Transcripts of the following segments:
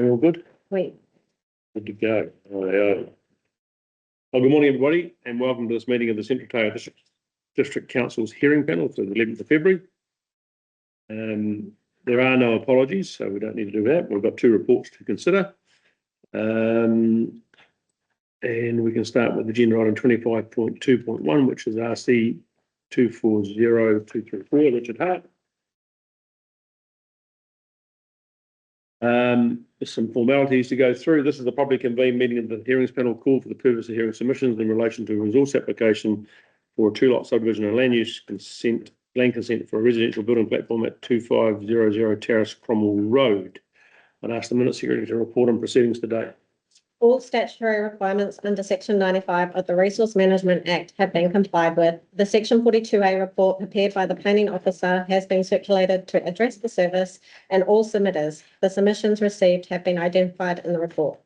Are we all good? Wait, Good to go. Well, good morning, everybody, and welcome to this meeting of the Central Otago District Council's hearing panel for the 11th of February. There are no apologies, so we don't need to do that. We've got two reports to consider. And we can start with agenda item 25.2.1, which is RC 240234, Richard Hart. There's some formalities to go through. This is a public convened meeting of the hearings panel called for the purpose of hearing submissions in relation to a resource application for a two-lot subdivision and land consent for a residential building platform at 2500 Terrace Cromwell Road. I'd ask the Minute Secretary to report on proceedings today. all statutory requirements under Section 95 of the Resource Management Act have been complied with. The Section 42A report prepared by the planning officer has been circulated to address the service and all submitters. The submissions received have been identified in the report.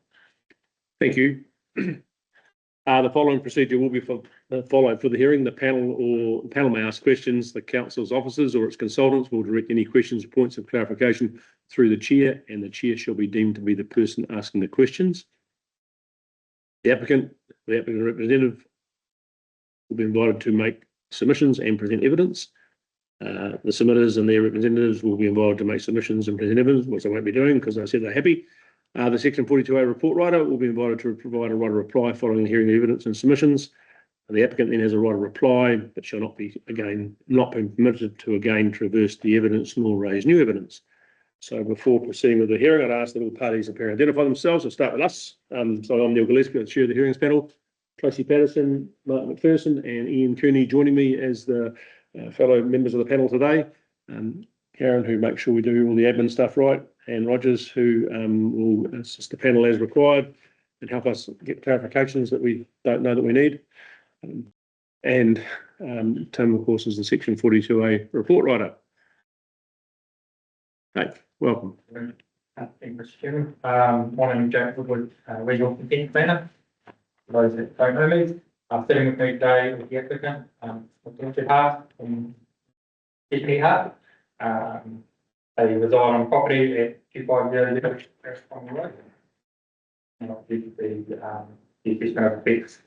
Thank you. The following procedure will be followed for the hearing. The panel may ask questions. The council's officers or its consultants will direct any questions or points of clarification through the chair, and the chair shall be deemed to be the person asking the questions. The applicant representative will be invited to make submissions and present evidence. The submitters and their representatives will be invited to make submissions and present evidence, which they won't be doing because they said they're happy. The Section 42A report writer will be invited to provide a right of reply following the hearing of evidence and submissions. The applicant then has a right of reply, but shall not be permitted to again traverse the evidence nor raise new evidence. So before proceeding with the hearing, I'd ask that all parties appear and identify themselves. I'll start with us. So I'm Neil Gillespie, the chair of the hearings panel. Tracy Patterson, Mark McPherson and Ian Cooney joining me as the fellow members of the panel today. Karen, who makes sure we do all the admin stuff right, and Rogers, who will assist the panel as required and help us get clarifications that we don't know that we need. And Tim, of course, is the Section 42A report writer. Hey, welcome. Thank you, Mr. Chairman. My name is Jack Woodward, Regional Consent Planner. For those that don't know me, I'm sitting with me today with the applicant, Richard Hart from Sydney Hart. They reside on property at 2500 Terrace Cromwell Road. And obviously the assessment of effects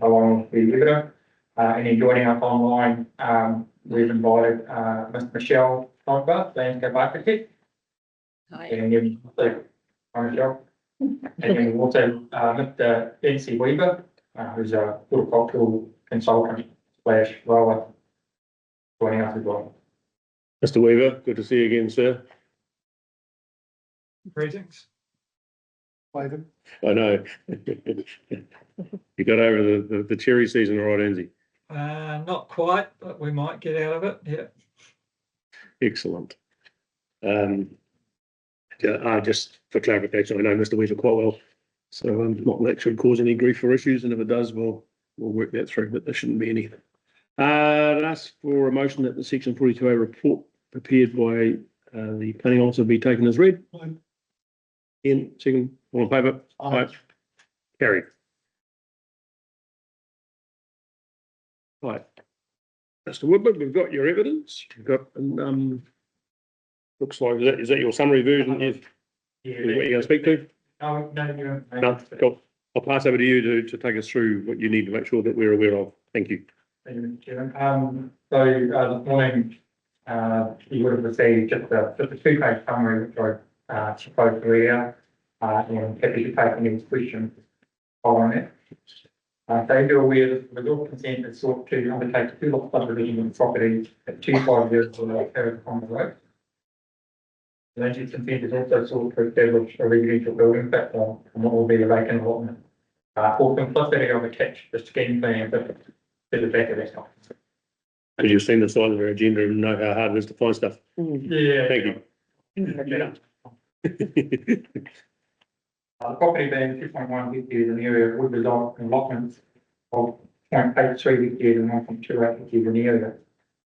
along with the evidence. And then joining us online, we've invited Ms. Michelle Steinbach, landscape architect. Hi. And then hi Michelle. And then also Mr. Nancy Weaver, who's a horticultural consultant / grower, joining us as well. Mr. Weaver, good to see you again, sir. Greetings. I know. You got over the cherry season, all right, Anzi? Not quite, but we might get out of it. Yeah. Excellent. Just for clarification, I know Mr. Weaver quite well, so not that should cause any grief or issues, and if it does, we'll work that through, but there shouldn't be anything. I'd ask for a motion that the Section 42A report prepared by the planning officer be taken as read. In second, all in favour? Aye. Carried. Right. Mr. Woodward, we've got your evidence. You've got looks like is that your summary version? Yes. Yeah. Is what you're going to speak to? No. No, cool. I'll pass over to you to take us through what you need to make sure that we're aware of. Thank you. Thank you, Mr. Chairman. This morning, you would have received just a two-page summary, which I supposed to read out, and happy to take any questions following it. So you're aware that the resource consent is sought to undertake two lot subdivision of property at 2500 Terrace Cromwell Road. The land use consent is also sought to establish a residential building platform and what will be a vacant allotment. For simplicity, I've attached the scheme plan to the back of this document. As you've seen the size of our agenda and know how hard it is to find stuff. Yeah. Thank you. The property being 2.1 hectares in the area would result in allotments of 0.83 hectares and 1.28 hectares in the area.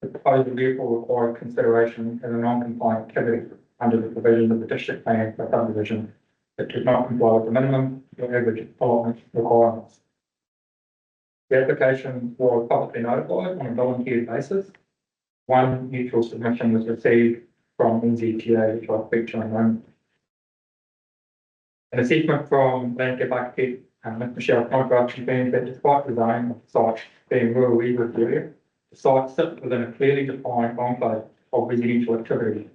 The proposal therefore required consideration as a non-compliant activity under the provisions of the district plan for subdivision that does not comply with the minimum or average allotment requirements. The application was publicly notified on a volunteer basis. One mutual submission was received from NZTA, which I'll speak to in a moment. An assessment from landscape architect, Ms. Michelle Snodgrass confirms that despite the zone of the site being rural resource area, the site sits within a clearly defined enclave of residential activity,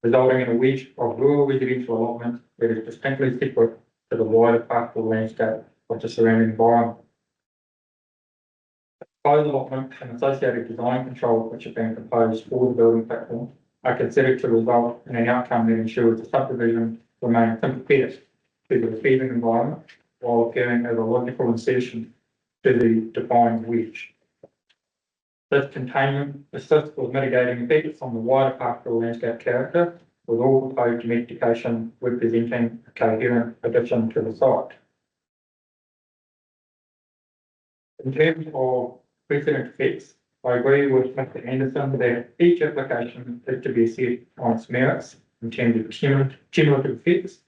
resulting in a wedge of rural residential allotment that is distinctly separate to the wider pastoral landscape of the surrounding environment. The proposed allotment and associated design controls which have been proposed for the building platform are considered to result in an outcome that ensures the subdivision remains sympathetic to the receiving environment while appearing as a logical insertion to the defined wedge. This containment assists with mitigating effects on the wider pastoral landscape character, with all proposed domestication representing a coherent addition to the site. In terms of precedent effects, I agree with Mr. Anderson that each application is to be assessed on its merits in terms of cumulative effects,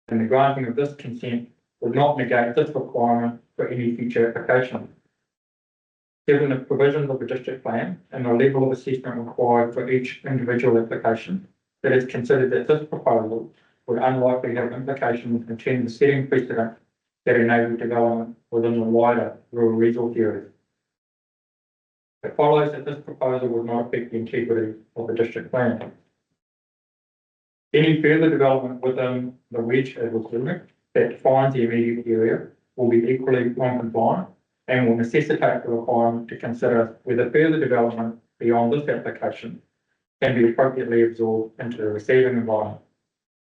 and the granting of this consent would not negate this requirement for any future application. Given the provisions of the district plan and the level of assessment required for each individual application, it is considered that this proposal would unlikely have implications in terms of setting precedent that enable development within the wider rural resource areas. It follows that this proposal would not affect the integrity of the district plan. Any further development within the wedge as was limit that defines the immediate area will be equally non-compliant and will necessitate the requirement to consider whether further development beyond this application can be appropriately absorbed into the receiving environment,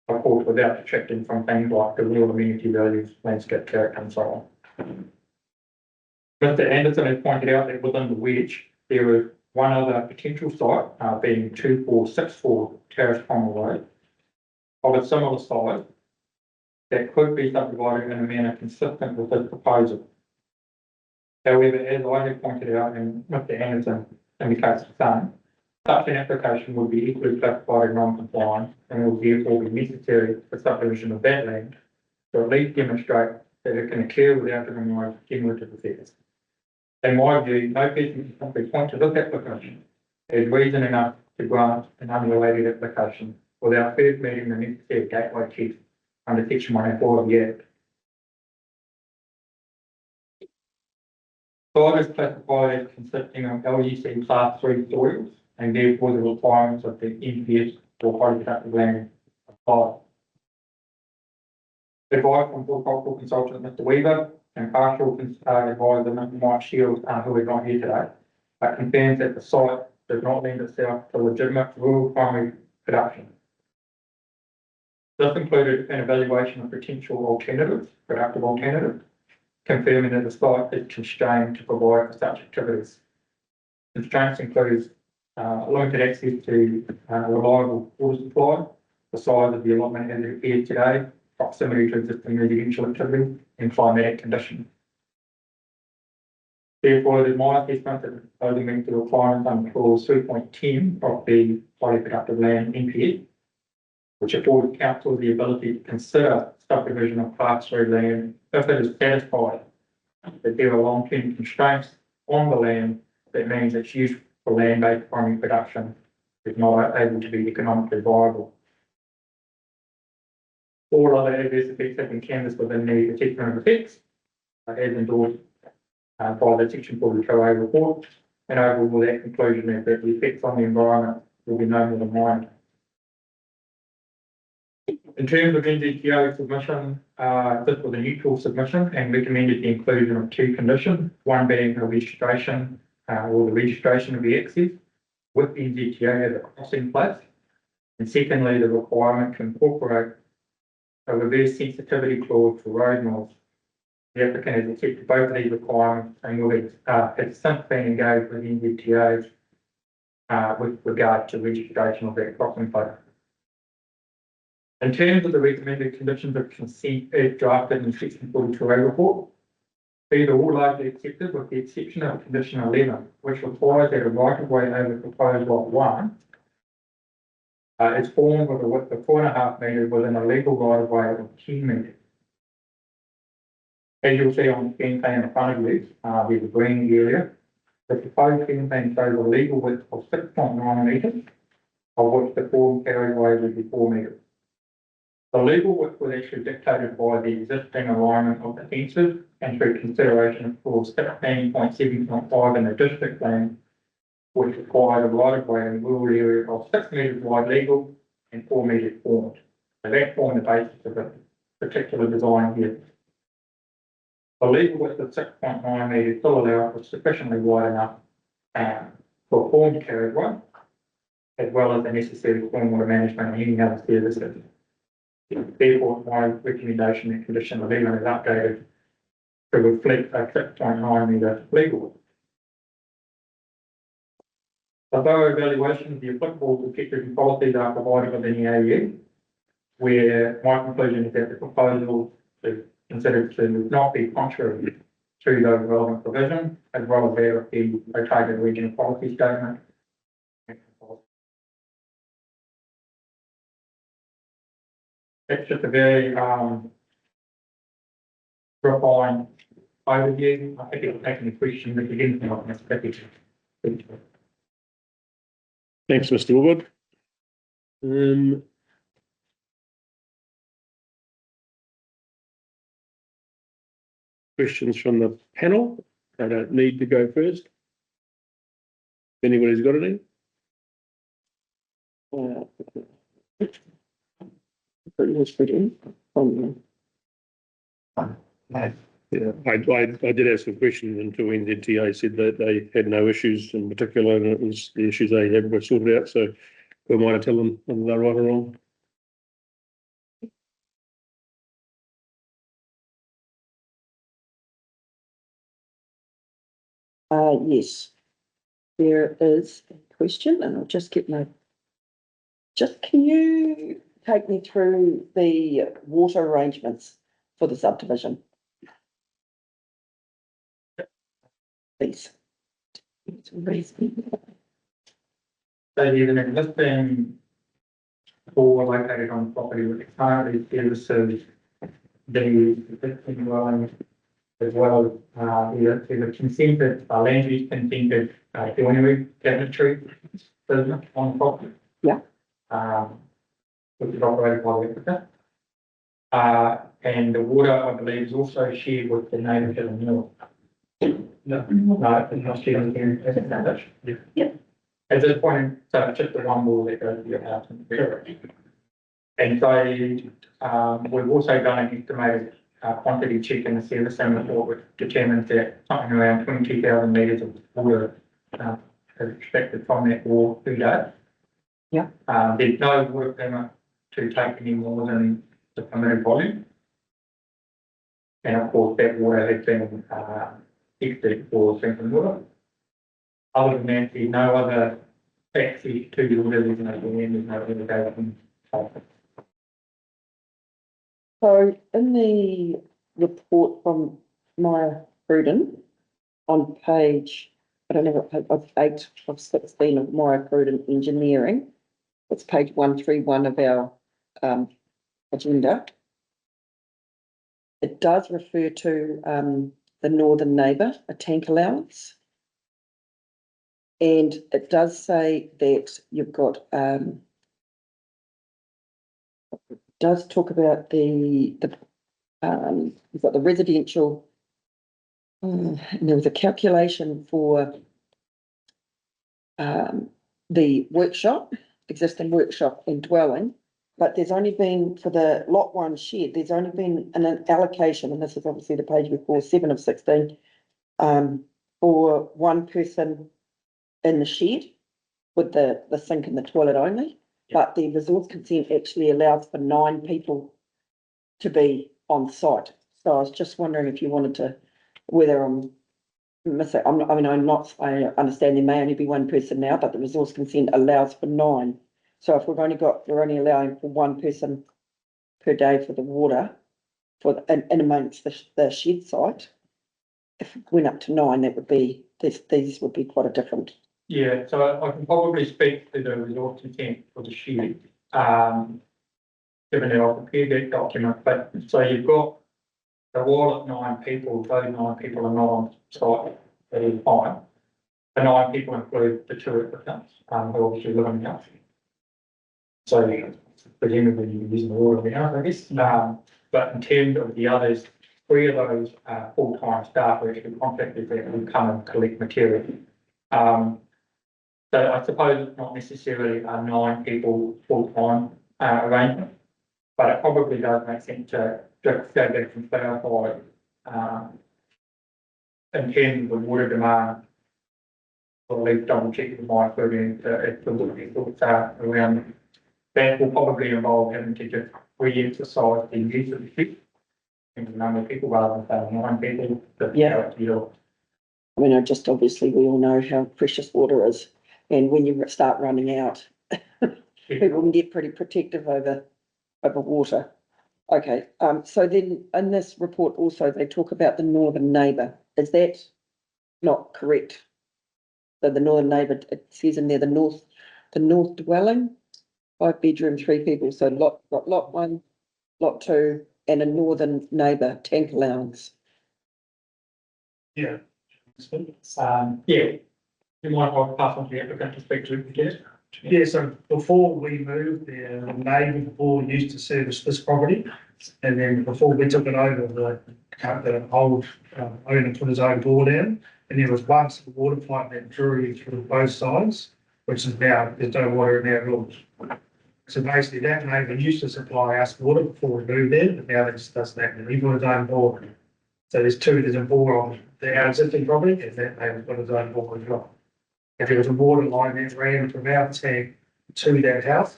of course, without detracting from things like the rural amenity values, landscape character, and so on. Mr. Anderson has pointed out that within the wedge, there is one other potential site, being 2464 Terrace Cromwell Road, of a similar size that could be subdivided in a manner consistent with this proposal. However, as I have pointed out, and Mr. Anderson indicates the same, such an application would be equally classified as non-compliant and will therefore be necessary for subdivision of that land to at least demonstrate that it can occur without giving rise to cumulative effects. In my view, no person can simply point to this application as reason enough to grant an unrelated application without first meeting the necessary gateway test under Section 104 of the Act. Site is classified as consisting of LUC Class 3 soils, and therefore the requirements of the NPS or highly productive land apply. Advice from horticultural consultant Mr. Weaver and partial advisor Mr. Mike Shields, who is not here today, confirms that the site does not lend itself to legitimate rural primary production. This included an evaluation of potential alternatives, productive alternatives, confirming that the site is constrained to provide for such activities. Constraints include limited access to reliable water supply, the size of the allotment as it appears today, proximity to existing residential activity, and climatic conditions. Therefore, it is my assessment that the proposal meets the requirements under clause 3.10 of the highly productive land NPS, which affords council the ability to consider subdivision of Class 3 land if it is satisfied that there are long-term constraints on the land that means its use for land-based primary production is not able to be economically viable. All other adverse effects have been canvassed within the assessment of effects, as endorsed by the Section 42A report, and overall that conclusion is that the effects on the environment will be no more than minor. In terms of NZTO submission, this was a neutral submission and recommended the inclusion of two conditions, one being the registration or the registration of the access with NZTO as a crossing place, and secondly, the requirement to incorporate a reverse sensitivity clause for road noise. The applicant has accepted both of these requirements and will have since been engaged with NZTO with regard to registration of that crossing place. In terms of the recommended conditions of consent as drafted in Section 42A report, these are all largely accepted with the exception of condition 11, which requires that a right of way over proposed lot 1 is formed with a width of 4.5 metres within a legal right of way of 10 metres. As you'll see on the scheme plan in front of you, there's a green area. The proposed scheme plan shows a legal width of 6.9 metres, of which the form carriageway would be 4 metres. The legal width was actually dictated by the existing alignment of the fences and through consideration of clause 16.7.5 in the district plan, which required a right of way in rural area of 6 metres wide legal and 4 metres formed. So that formed the basis of the particular design here. The legal width of 6.9 metres still allowed was sufficiently wide enough for a formed carriageway, as well as the necessary stormwater management and any other services. Therefore, my recommendation and condition of even is updated to reflect a 6.9 metre legal width. A thorough evaluation of the applicable objectives and policies are provided within the AU, where my conclusion is that the proposal is considered to not be contrary to those relevant provisions, as well as that of the target regional policy statement. It's just a very refined overview. I think it'll take any questions at the beginning of this package. Thanks, Mr. Woodward. Questions from the panel? I don't need to go first. If anybody's got any? Yeah, I did ask a question until NZTA said that they had no issues in particular, and it was the issues they had were sorted out, so we might tell them whether they're right or wrong. Yes, there is a question, and I'll just get my, can you take me through the water arrangements for the subdivision? Please. So there's an existing bore located on the property which currently services the existing dwelling, as well as there's a consented land use consented joinery cabinetry business on the property. Yeah. Which is operated by the applicant. And the water, I believe, is also shared with the neighbour to the north. No, it's not shared here. Yeah. At this point, so it's just the one wall that goes to your house. And so we've also done an estimated quantity check in the service and report, which determines that something around 22,000 metres of water is extracted from that wall per day. Yeah. There's no water permit to take any more than the permitted volume. And of course, that water has been exited for drinking water. Other than that, there's no other access to the water, there's no irrigation. So in the report from Maya Pruden on page, I don't know what page, of 8 of 16 of Maya Pruden Engineering, it's page 131 of our agenda. It does refer to the northern neighbour, a tank allowance. And it does say that you've got, does talk about you've got the residential, and there was a calculation for the workshop, existing workshop and dwelling, but there's only been, for the lot 1 shed, there's only been an allocation, and this is obviously the page before, 7 of 16, for one person in the shed with the sink and the toilet only. But the resource consent actually allows for 9 people to be on site. So I was just wondering if you wanted to, whether I understand there may only be 1 person now, but the resource consent allows for 9. So if we're only allowing for 1 person per day for the water in amongst the shed site, if it went up to 9, that would be, these would be quite a different. Yeah, so I can probably speak to the resource consent for the shed, given that I've prepared that document, but so you've got the wall at 9 people, those 9 people are not on site at any time. The 9 people include the 2 applicants, who obviously live in the house. So presumably you're using the water now, I guess. But in terms of the others, 3 of those are full-time staff who actually contracted that will come and collect material. So I suppose it's not necessarily a 9 people full-time arrangement, but it probably does make sense to go back and clarify in terms of the water demand. Or at least double check with my query if the thoughts are around that will probably involve having to just re-emphasise the use of the ship and the number of people rather than saying 9 people. But, Yeah. you know, I mean, I just obviously we all know how precious water is, and when you start running out, people can get pretty protective over water. Okay, so then in this report also, they talk about the northern neighbour. Is that not correct? So the northern neighbour, it says in there, the north dwelling, 5 bedroom, 3 people, so lot 1, lot 2, and a northern neighbour, tank allowance. yeah. Yeah. You might want to pass on to the applicant to speak to get it. Yeah, so before we moved, the neighbour before used to service this property. And then before we took it over, the old owner put his own bore down. And there was once a water pipe that drew through both sides, which is now, there's no water in our rooms. So basically that neighbour used to supply us water before we moved in, but now they just does that, and he put his own bore. So there's a bore on our existing property, and that neighbour's got his own bore as well. If there was a water line that ran from our tank to that house,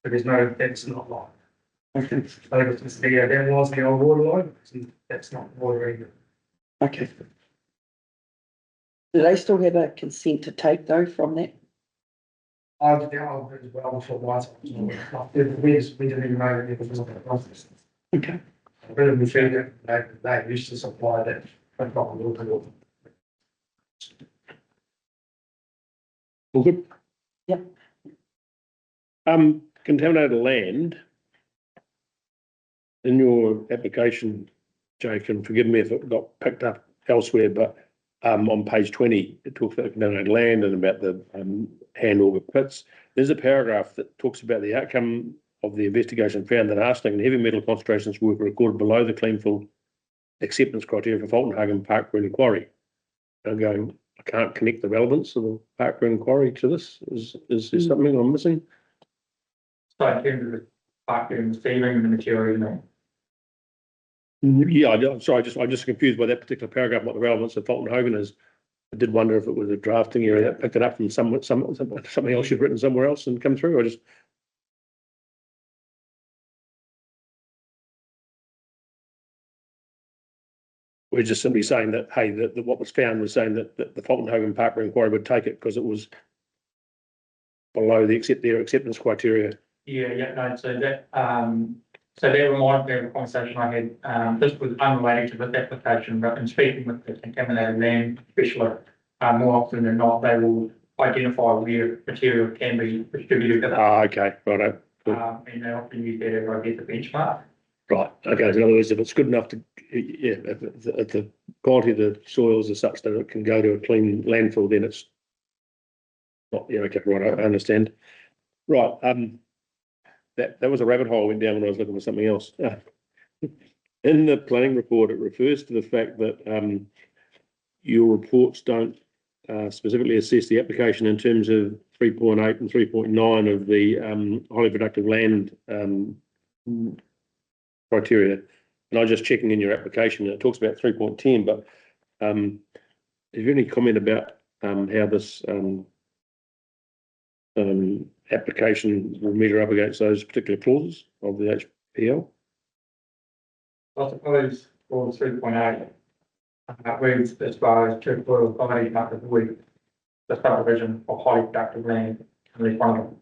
but that's not line. Okay. So that was the old water line, that's not water either. Okay. Do they still have a consent to take though from that? I've dealt with it as well before my time. We didn't even know that it was not a process. Okay. But we found that they used to supply that. But not water. All good? Yep. Contaminated land. In your application, Jake, and forgive me if it got picked up elsewhere, but on page 20, it talks about contaminated land and about the hand auger pits. There's a paragraph that talks about the outcome of the investigation found that arsenic and heavy metal concentrations were recorded below the Cleanfield acceptance criteria for Fulton Park Green Quarry. I'm going, I can't connect the relevance of the Park Green Quarry to this. Is there something I'm missing? So in terms of the park and receiving the material, you know, Yeah, I'm sorry, I'm just confused by that particular paragraph, what the relevance of Fulton Hogan is. I did wonder if it was a drafting area that picked it up from something else you've written somewhere else and come through, or just. We're just simply saying that, hey, that what was found was saying that the Fulton Hogan Park Green Quarry would take it because it was below their acceptance criteria. yeah, no, so that reminds me of a conversation I had, this was unrelated to this application, but in speaking with the contaminated land specialist, more often than not, they will identify where material can be distributed. Okay, right. And they often use that as, I guess, a benchmark. Right, okay, so in other words, if it's good enough to, yeah, if the quality of the soils is such that it can go to a clean landfill, then it's not, yeah, okay, right, I understand. Right, that was a rabbit hole I went down when I was looking for something else. In the planning report, it refers to the fact that your reports don't specifically assess the application in terms of 3.8 and 3.9 of the highly productive land criteria. And I was just checking in your application, and it talks about 3.10, but is there any comment about how this application will measure up against those particular clauses of the HPL? I suppose for 3.8, reads as far as to rural authority must avoid the subdivision of highly productive land, unless one of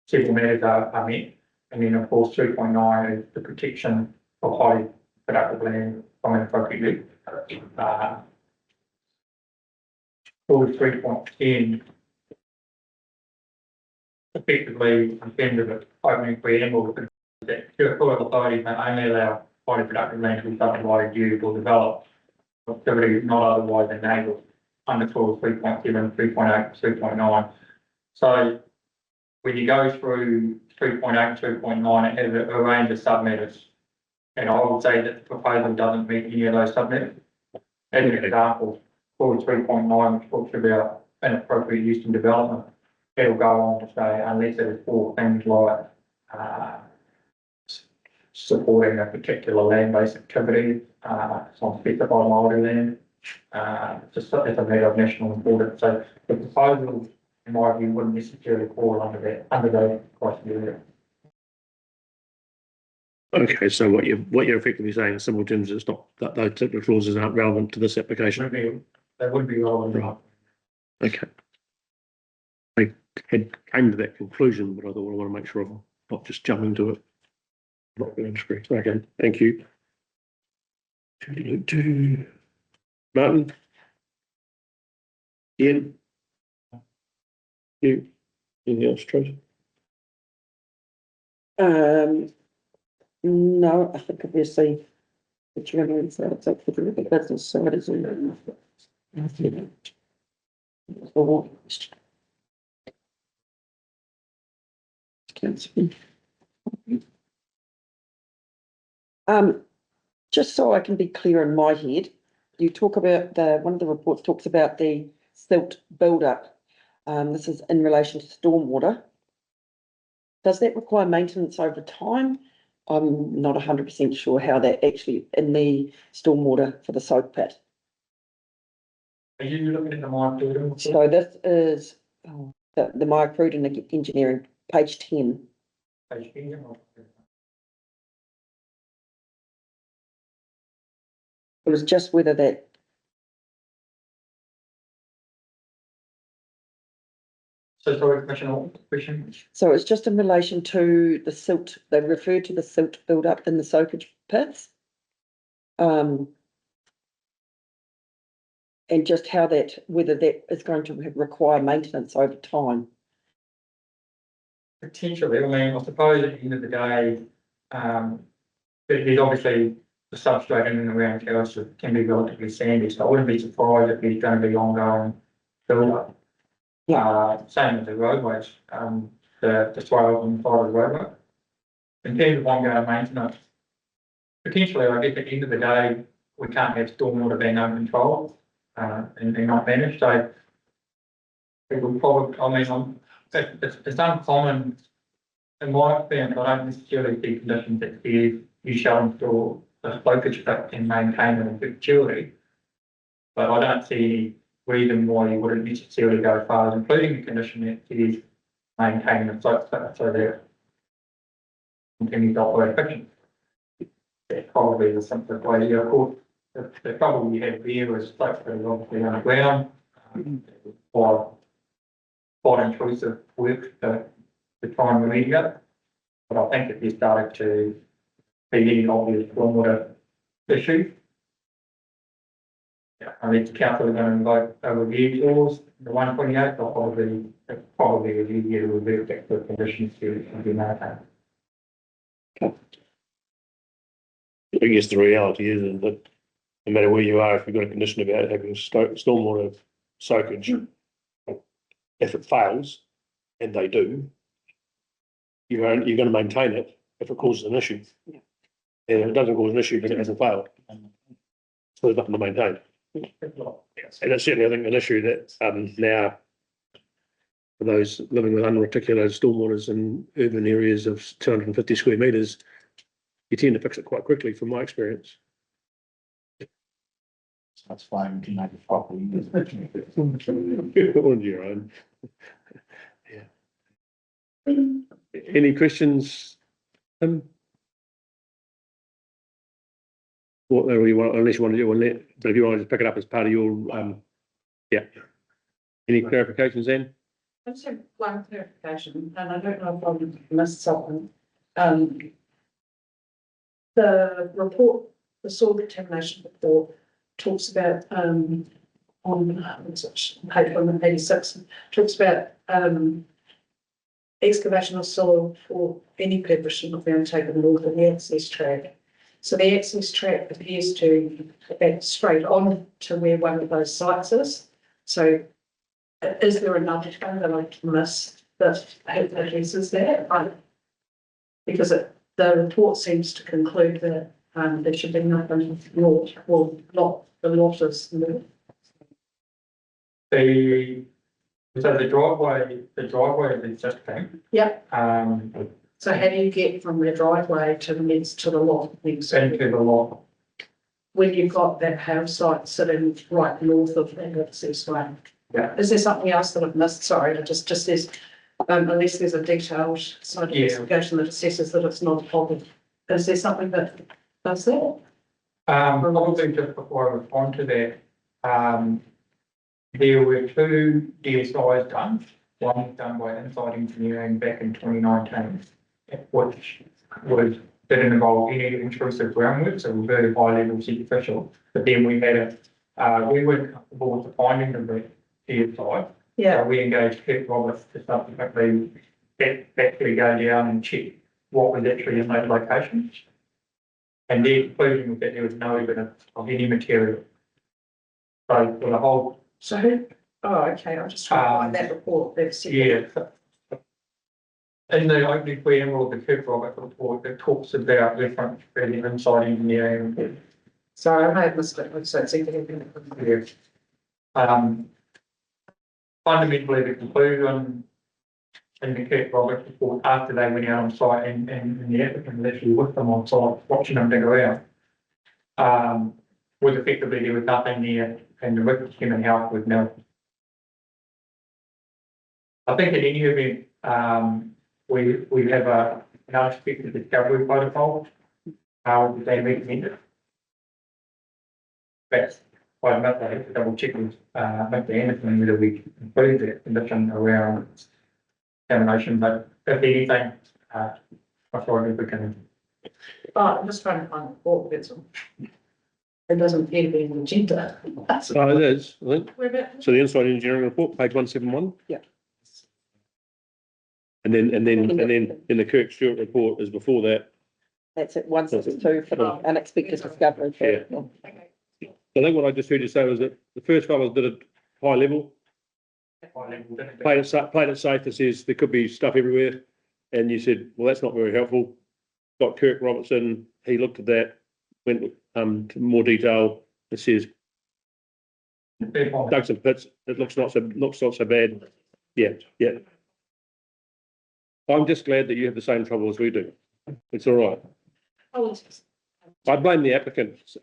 several matters are met. And then, of course, 3.9 is the protection of highly productive land from inappropriate use. For 3.10, effectively, in terms of the opening preamble, that rural authorities may only allow highly productive land to be subdivided, used or developed activity not otherwise enabled under clause 3.7, 3.8, 3.9. So when you go through 3.8, 3.9, it has a range of submatters. And I would say that the proposal doesn't meet any of those submatters. As an example, for 3.9, which talks about inappropriate use and development, it'll go on to say unless it is for things like, supporting a particular land-based activity, some specified Māori land, just as a matter of national importance. So the proposal, in my view, wouldn't necessarily fall under those criteria. Okay, so what you're effectively saying in simple terms, it's not that those particular clauses aren't relevant to this application. They wouldn't be relevant. Right. Okay. I came to that conclusion, but I thought, well, I want to make sure I'm not just jumping to it. Not going to screw. Okay, thank you. Martin? Ian? You? Anything else, Tracy? No, I think obviously the chairman said it's up for the business, so it is in. Just so I can be clear in my head, you talk about one of the reports talks about the silt build-up. This is in relation to stormwater. Does that require maintenance over time? I'm not 100% sure how that actually in the stormwater for the soak pit. Are you looking at the mine building? So this is the Maya Crude and Engineering, page 10. It was just whether that. So sorry, Commissioner, what was the question? So it's just in relation to the silt, they refer to the silt build-up in the soakage pits. And just how whether that is going to require maintenance over time. Potentially, I mean, I suppose at the end of the day, there's obviously the substrate in and around Kelso can be relatively sandy, so I wouldn't be surprised if there's going to be ongoing build-up. Same as the roadways, the swales on the side of the roadway. In terms of ongoing maintenance, potentially, I guess at the end of the day, we can't have stormwater being uncontrolled and not managed. So it would probably, I mean, it's uncommon in my experience. I don't necessarily see conditions that says you shall install a slopage pit and maintain it in perpetuity, but I don't see any reason why you wouldn't necessarily go far as including the condition that is maintaining the slope pit so that continue to operate efficiently. That's probably the simplest way to go. Of course, the trouble you have there is slope pit is obviously underground, quite intrusive work to try and remediate. But I think if you started to see any obvious stormwater issues, I think the council are going to invoke a review clause, the 128, they'll probably review to revert back to the conditions to be maintained. I guess the reality is that no matter where you are, if you've got a condition about having stormwater soakage, if it fails, and they do, you're going to maintain it if it causes an issue. Yeah. And if it doesn't cause an issue, then it hasn't failed. So there's nothing to maintain. And it's certainly, I think, an issue that now, for those living with unreticulated stormwaters in urban areas of 250 square metres, you tend to fix it quite quickly, from my experience. That's fine, we can make it properly. On your own. Yeah. Any questions? What you want, unless you want to do one, but if you want to just pick it up as part of your, yeah. Any clarifications then? I just have one clarification, and I don't know if I missed something. The report, the soil contamination report, talks about on page 186, talks about excavation of soil for any purpose should not be undertaken along the access track. So the access track appears to be straight on to where one of those sites is. So is there another thing that I missed that addresses that, because the report seems to conclude that, there should be nothing north, well, not the losses north. So the driveway is existing. Yep, Um, so how do you get from the driveway to the lot next? into the lot. When you've got that house site sitting right north of that access way? Yeah. Is there something else that I've missed? Sorry, it just says, unless there's a detailed site Yeah. investigation that assesses that it's not a problem. Is there something that does that? Probably just before I respond to that, there were two DSIs done. One was done by Inside Engineering back in 2019, which didn't involve any intrusive groundwork, so it was very high level superficial. But then we had we weren't comfortable with the finding of the DSI. Yeah, So we engaged Kurt Roberts to subsequently actually go down and check what was actually in those locations. And their conclusion was that there was no evidence of any material. So for the whole, so who, oh, okay, I'm just trying to find that report, that's. yeah. In the opening preamble of the Kurt Roberts report, it talks about different inside engineering. Sorry, I may have missed it, so it's even. Yeah. Fundamentally, the conclusion in the Kurt Roberts report after they went out on site and the applicant was actually with them on site, watching them dig around, was effectively there was nothing there and the risk of human health was nil. I think in any event, we have an unexpected discovery protocol, they recommended. But I must have to double check with Mr. Anderson whether we include that condition around contamination, but if anything, I thought if we can. Oh, I'm just trying to find the report, that's all. It doesn't appear to be an agenda. Oh, it is, I think. Where about? So the Inside Engineering Report, page 171. Yeah. And then in the Kirk Stewart report is before that. That's at 162 for the unexpected discovery. Yeah. I think what I just heard you say was that the first fellow did it high level, played it safe, it says there could be stuff everywhere. And you said, well, that's not very helpful. Got Kirk Robertson, he looked at that, went to more detail. It says dug some pits, it looks not so bad. Yeah. I'm just glad that you have the same trouble as we do. It's all right. Oh, I blame the applicant's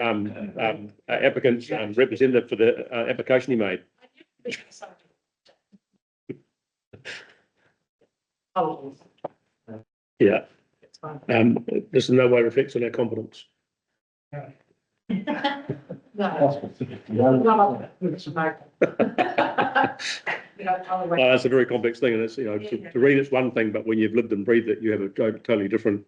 representative for the application he made. Oh, Yeah, it's fine. this in no way reflects on our competence. No. It's a very complex thing, and it's, you know, to read it's one thing, but when you've lived and breathed it, you have a totally different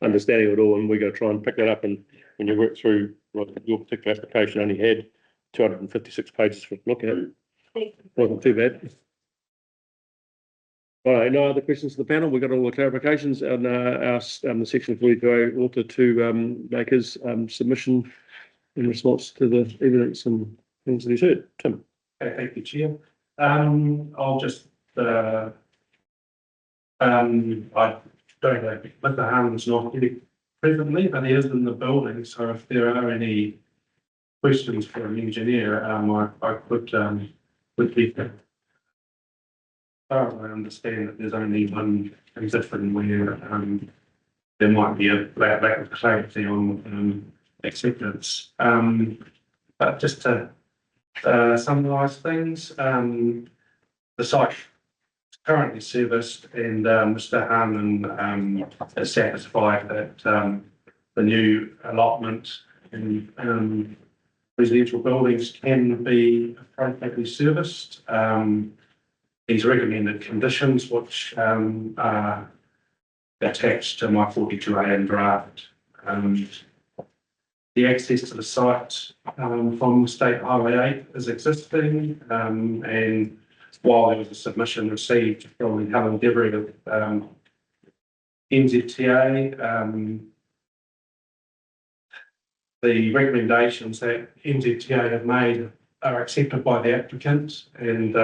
understanding of it all, and we're going to try and pick that up. And when you work through, well, your particular application only had 256 pages to look at. Wasn't too bad. All right, no other questions to the panel? We've got all the clarifications and the section 42A author to make his submission in response to the evidence and things that he's heard. Tim. Okay, thank you, Chair. I'll just, I don't know, Mr. Harmon's not here presently, but he is in the building, so if there are any questions for an engineer, I would be. I understand that there's only one existing where, there might be a lack of clarity on, acceptance. But just to summarise things, the site is currently serviced and Mr. Harmon is satisfied that the new allotment in residential buildings can be appropriately serviced. He's recommended conditions which are attached to my 42A draft. The access to the site from State Highway 8 is existing, and while there was a submission received from Helen Devery of NZTA, the recommendations that NZTA have made are accepted by the applicant, and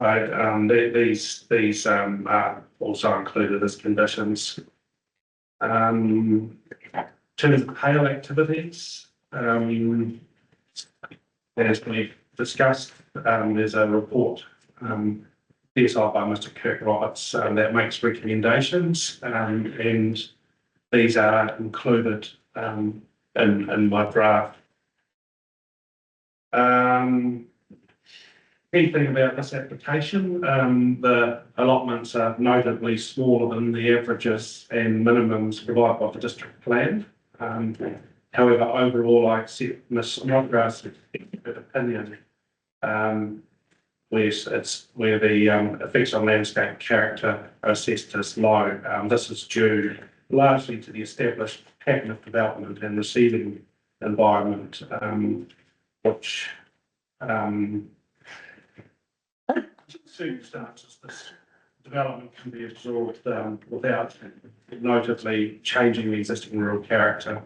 These are also included as conditions. In terms of hail activities, as we've discussed, there's a report, DSI by Mr. Kirk Roberts, that makes recommendations, and these are included, in my draft. Key thing about this application, the allotments are notably smaller than the averages and minimums provided by the district plan. However, overall, I accept Ms. Snodgrass' opinion, where the effects on landscape character are assessed as low. This is due largely to the established pattern of development and receiving environment, which circumstances this development can be absorbed without notably changing the existing rural character.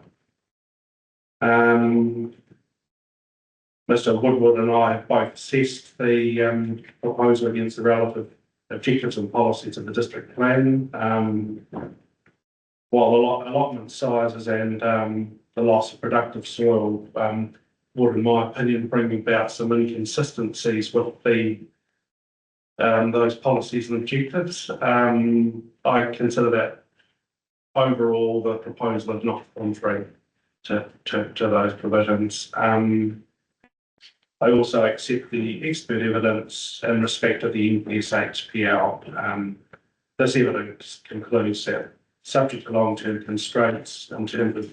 Mr. Woodward and I have both assessed the proposal against the relative objectives and policies of the district plan. While the allotment sizes and the loss of productive soil would, in my opinion, bring about some inconsistencies with those policies and objectives, I consider that overall the proposal is not contrary to those provisions. I also accept the expert evidence in respect of the NPSHPL. This evidence concludes that, subject to long-term constraints in terms of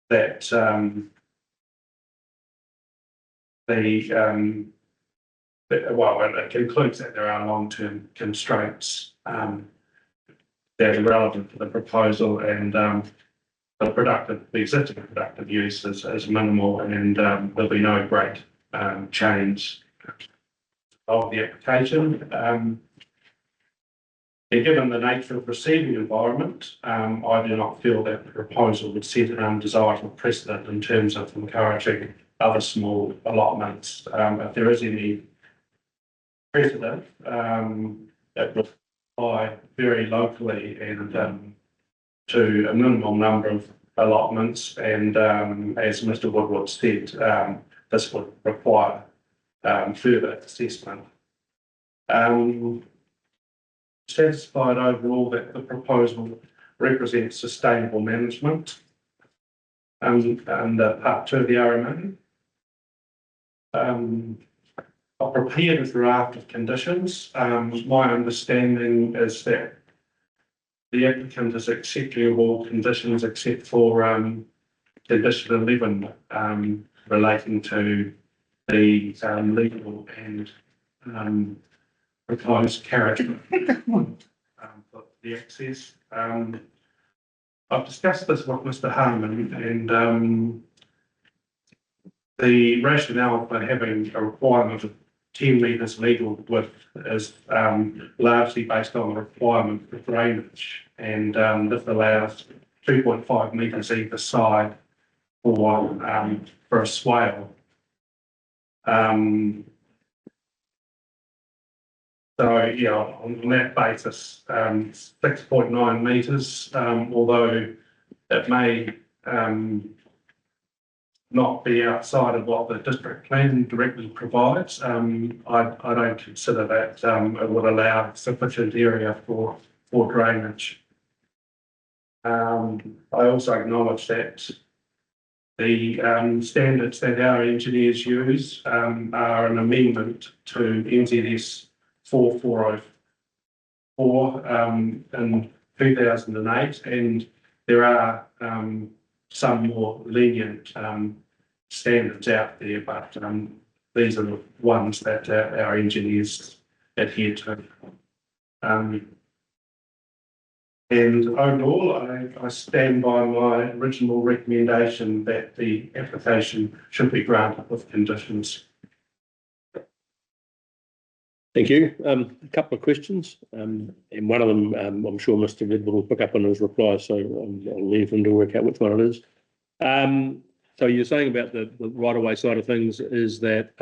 it concludes that there are long-term constraints that are relevant to the proposal, and the existing productive use is minimal, and there'll be no great change of the application. And given the nature of receiving environment, I do not feel that the proposal would set an undesirable precedent in terms of encouraging other small allotments. If there is any precedent, it would apply very locally and to a minimal number of allotments, and as Mr. Woodward said, this would require further assessment. Satisfied overall that the proposal represents sustainable management and part 2 of the RMA. I've prepared a draft of conditions. My understanding is that the applicant is accepting of all conditions except for condition 11 relating to the legal and proposed carriage for the access. I've discussed this with Mr. Harman, and the rationale for having a requirement of 10 metres legal width is largely based on the requirement for drainage, and this allows 2.5 metres either side for a swale. So yeah, on that basis, 6.9 metres, although it may not be outside of what the district plan directly provides, I don't consider that it would allow sufficient area for drainage. I also acknowledge that the standards that our engineers use are an amendment to NZS 4404 in 2008, and there are some more lenient standards out there, but these are the ones that our engineers adhere to. And overall, I stand by my original recommendation that the application should be granted with conditions. Thank you. A couple of questions, and one of them, I'm sure Mr. Redwood will pick up on his reply, so I'll leave him to work out which one it is. So you're saying about the right-of-way side of things is that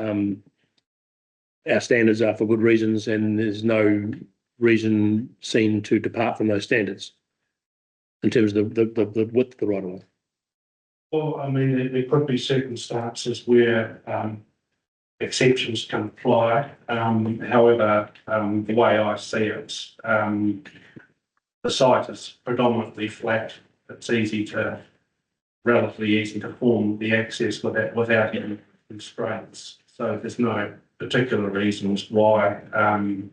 our standards are for good reasons and there's no reason seen to depart from those standards in terms of the width of the right of way. Well, I mean, there could be circumstances where exceptions can apply. However, the way I see it, the site is predominantly flat. It's relatively easy to form the access without any constraints. So there's no particular reasons why an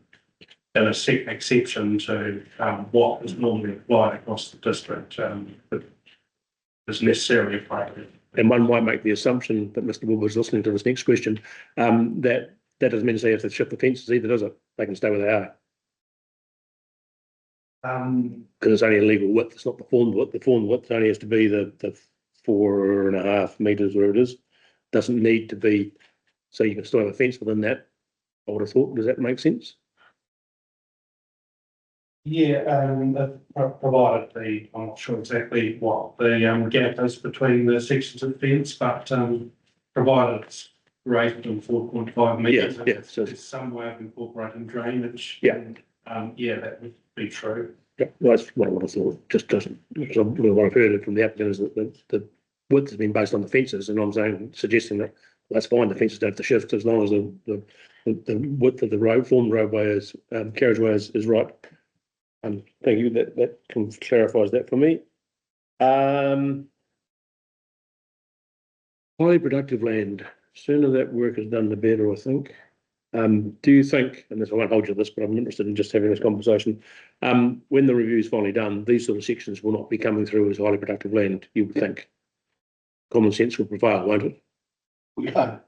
exception to what is normally applied across the district is necessarily appropriate. And one might make the assumption that Mr. Wood was listening to this next question, that doesn't mean to say if they shift the fences either, does it? They can stay where they are. Because it's only a legal width, it's not the formed width. The formed width only has to be the 4.5 metres, where it is. Doesn't need to be, so you can still have a fence within that, I would have thought. Does that make sense? Yeah, provided I'm not sure exactly what the gap is between the sections of the fence, but provided it's greater than 4.5 metres. Yeah, so there's some way of incorporating drainage. Yeah. Yeah, that would be true. yeah, that's what I would have thought. Just doesn't, because what I've heard from the applicant is that the width has been based on the fences, and I'm suggesting that that's fine. The fences don't have to shift as long as the width of the road, formed roadway is carriageway is right. Thank you. That clarifies that for me. Highly productive land. Sooner that work is done, the better, I think. Do you think, and this, I won't hold you to this, but I'm interested in just having this conversation. When the review is finally done, these sort of sections will not be coming through as highly productive land, you would think. Common sense will prevail, won't it? Yeah.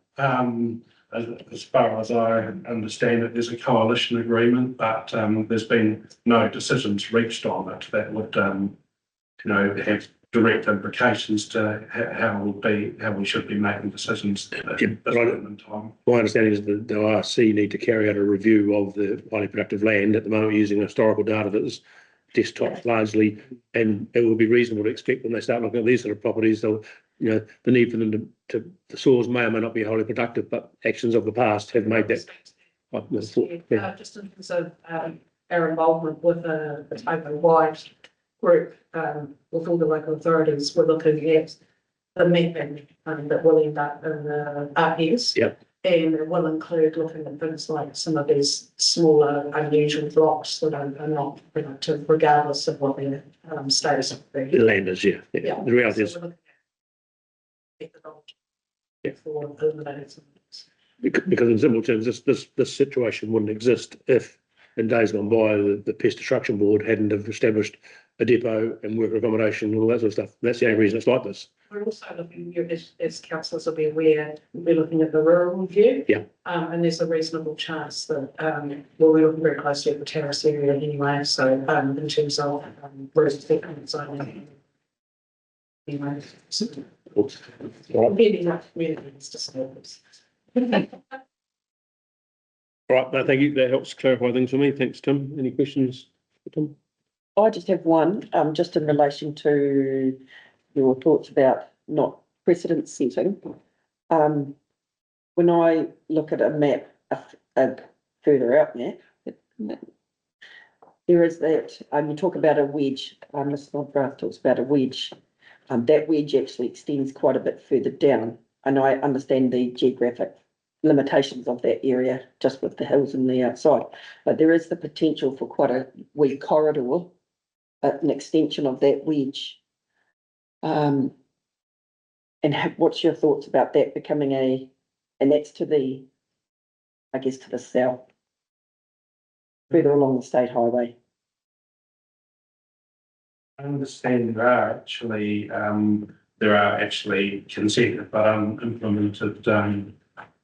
As far as I understand it, there's a coalition agreement, but there's been no decisions reached on it that would, have direct implications to how we should be making decisions at this point in time. My understanding is that the ORC need to carry out a review of the highly productive land at the moment using historical data that is desktop largely, and it will be reasonable to expect when they start looking at these sort of properties, they'll, the need for them the soils may or may not be wholly productive, but actions of the past have made that. Just in terms of our involvement with the Taupō-wide group, with all the local authorities, we're looking at the mapping that will end up in the RPS. Yep. And it will include looking at things like some of these smaller, unusual blocks that are not productive, regardless of what their status of The land is, yeah. The reality is. For eliminating some of this. Because in simple terms, this situation wouldn't exist if in days gone by the Pest Destruction Board hadn't have established a depot and worker accommodation and all that sort of stuff. That's the only reason it's like this. We're also looking, as councillors will be aware, we're looking at the rural review. Yeah. And there's a reasonable chance that, we're looking very closely at the terrace area anyway, so in terms of resettlement zoning. Anyway, so maybe not communities to service. Right, no, thank you. That helps clarify things for me. Thanks, Tim. Any questions for Tim? I just have one, just in relation to your thoughts about not precedent setting. When I look at a map, a further out map, there is that, you talk about a wedge, Mr. Snodgrass talks about a wedge. That wedge actually extends quite a bit further down, and I understand the geographic limitations of that area just with the hills and the outside, but there is the potential for quite a wee corridor, an extension of that wedge. And what's your thoughts about that becoming and that's to the, I guess, to the south, further along the state highway? I understand there are actually consented but unimplemented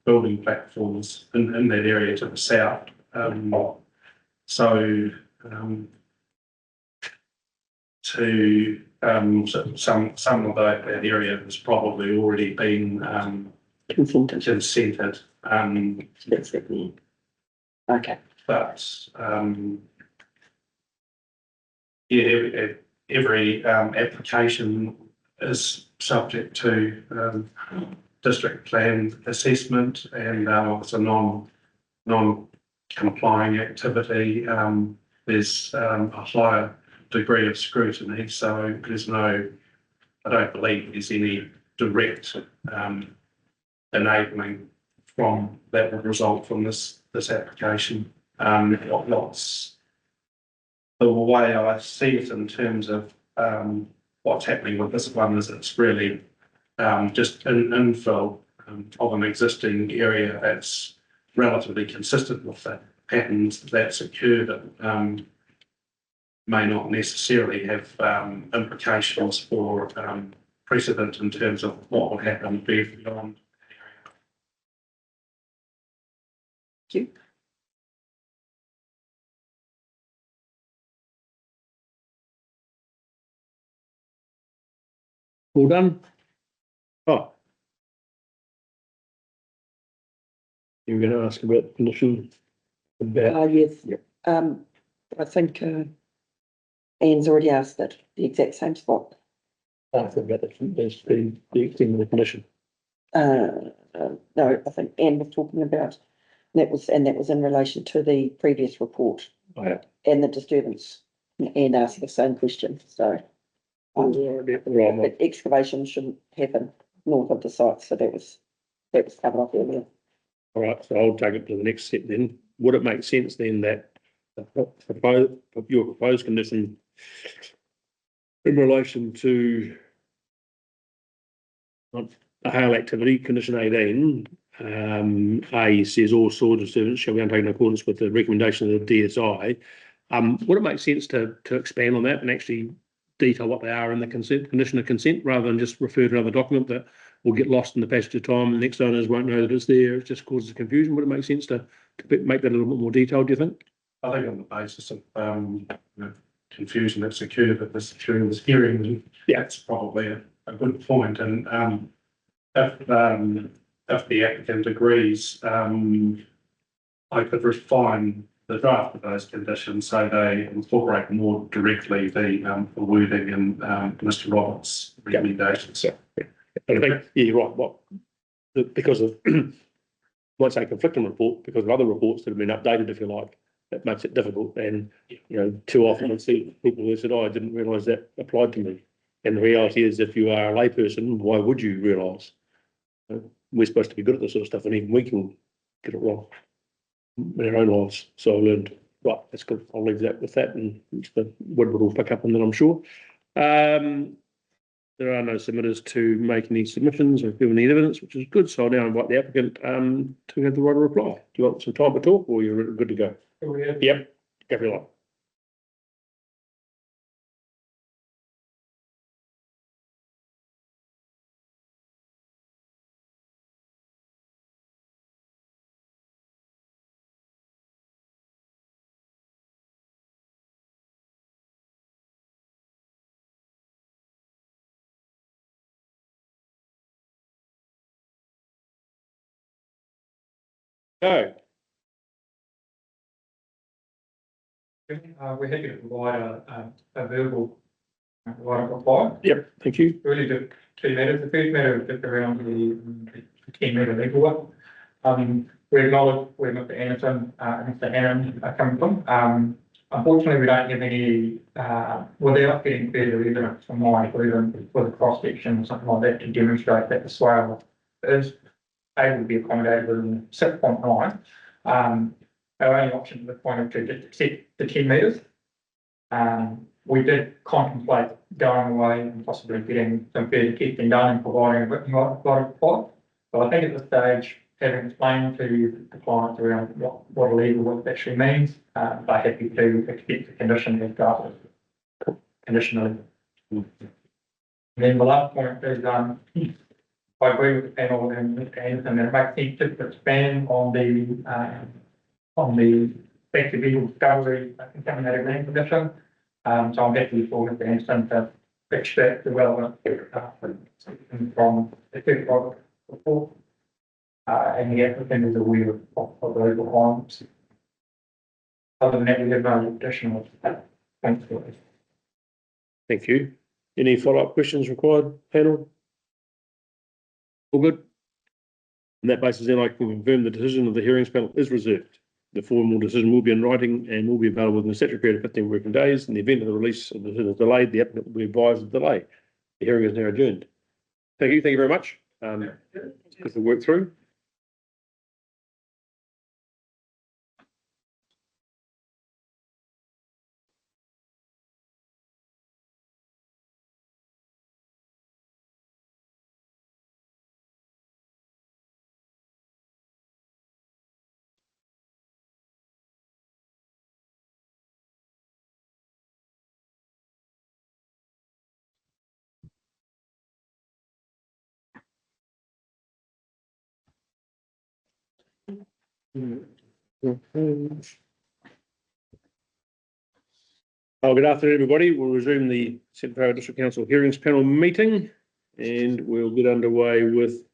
building platforms in that area to the south. So some of that area has probably already been consented. Okay. But every application is subject to district plan assessment, and it's a non-complying activity, there's a higher degree of scrutiny. So there's no, I don't believe there's any direct enabling from that would result from this application. What's the way I see it in terms of what's happening with this one is it's really just an infill of an existing area that's relatively consistent with the patterns that's occurred. May not necessarily have implications for precedent in terms of what will happen beyond. Thank you. All done? Oh. You were going to ask about condition about, Yes. Yep. I think, Anne's already asked that, the exact same spot. about the extent of the condition. No, I think Anne was talking about, that was in relation to the previous report Yeah. and the disturbance. And asked the same question, so. Right. But excavation shouldn't happen north of the site, so that was covered off earlier. All right, so I'll take it to the next step then. Would it make sense then that your proposed condition in relation to a hail activity, condition 18, A says all soil disturbance shall be undertaken in accordance with the recommendation of the DSI. Would it make sense to expand on that and actually detail what they are in the condition of consent, rather than just refer to another document that will get lost in the passage of time and the next owners won't know that it's there? It just causes confusion. Would it make sense to make that a little bit more detailed, do you think? I think on the basis of confusion that's occurred at during this hearing, that's probably a good point. And if the applicant agrees, I could refine the draft of those conditions so they incorporate more directly the wording in Mr. Roberts' recommendations. Yeah. And I think, yeah, you're right. Because of, I won't say conflicting report, because of other reports that have been updated, if you like, that makes it difficult. And, too often I see people who said, oh, I didn't realise that applied to me. And the reality is, if you are a layperson, why would you realise? We're supposed to be good at this sort of stuff, and even we can get it wrong in our own lives. So I learned, right, that's good. I'll leave that with that, and the Woodward will pick up on that, I'm sure. There are no submitters to make any submissions or give any evidence, which is good. So I'll now invite the applicant to have the right to reply. Do you want some time to talk, or you're good to go? Yep, go for your life. Go. We're happy to provide a verbal right of reply. Yep, thank you. Really just two matters. The first matter is just around the 10-metre legal one. We acknowledge where Mr. Anderson and Mr. Aaron are coming from. Unfortunately, we don't have any, without getting further evidence from my even with a cross section or something like that to demonstrate that the swale is able to be accommodated within 6.9. Our only option at this point is to just accept the 10 metres. We did contemplate going away and possibly getting some further testing done and providing a bit more report. But I think at this stage, having explained to the clients around what a legal work actually means, they're happy to accept the condition as drafted conditionally. And then the last point is, I agree with the panel and Mr. Anderson that it makes sense just to expand on the effective legal discovery contaminated land condition. So I'm happy for Mr. Anderson to extract the relevant from the first report. And the applicant is aware of those requirements. Other than that, we have no additional thanks for it. Thank you. Any follow-up questions required, panel? All good? On that basis, then I can confirm the decision of the hearings panel is reserved. The formal decision will be in writing and will be available within a statutory period of 15 working days. In the event of the release of the decision is delayed, the applicant will be advised of the delay. The hearing is now adjourned. Thank you very much. Good to work through. Oh, good afternoon, everybody. We'll resume the Central Otago District Council Hearings Panel meeting, and we'll get underway with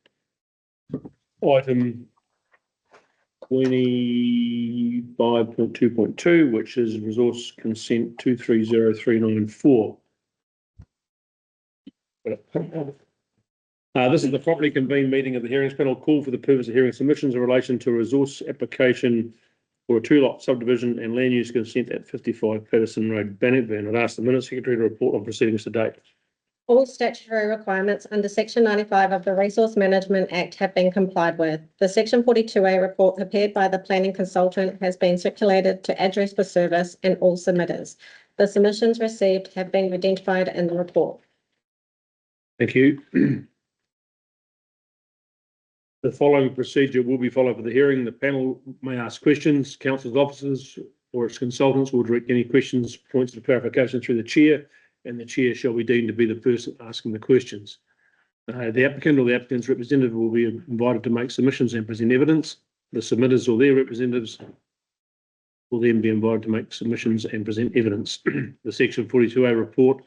item 25.2.2, which is resource consent 230394. This is the properly convened meeting of the hearings panel called for the purpose of hearing submissions in relation to a resource application for a two-lot subdivision and land use consent at 55 Patterson Road, Bannockburn. I'd ask the Minute Secretary to report on proceedings to date. All statutory requirements under Section 95 of the Resource Management Act have been complied with. The Section 42A report prepared by the planning consultant has been circulated to address for service and all submitters. The submissions received have been identified in the report. Thank you. The following procedure will be followed for the hearing. The panel may ask questions. Council's officers or its consultants will direct any questions, points of clarification through the chair, and the chair shall be deemed to be the person asking the questions. The applicant or the applicant's representative will be invited to make submissions and present evidence. The submitters or their representatives will then be invited to make submissions and present evidence. The Section 42A report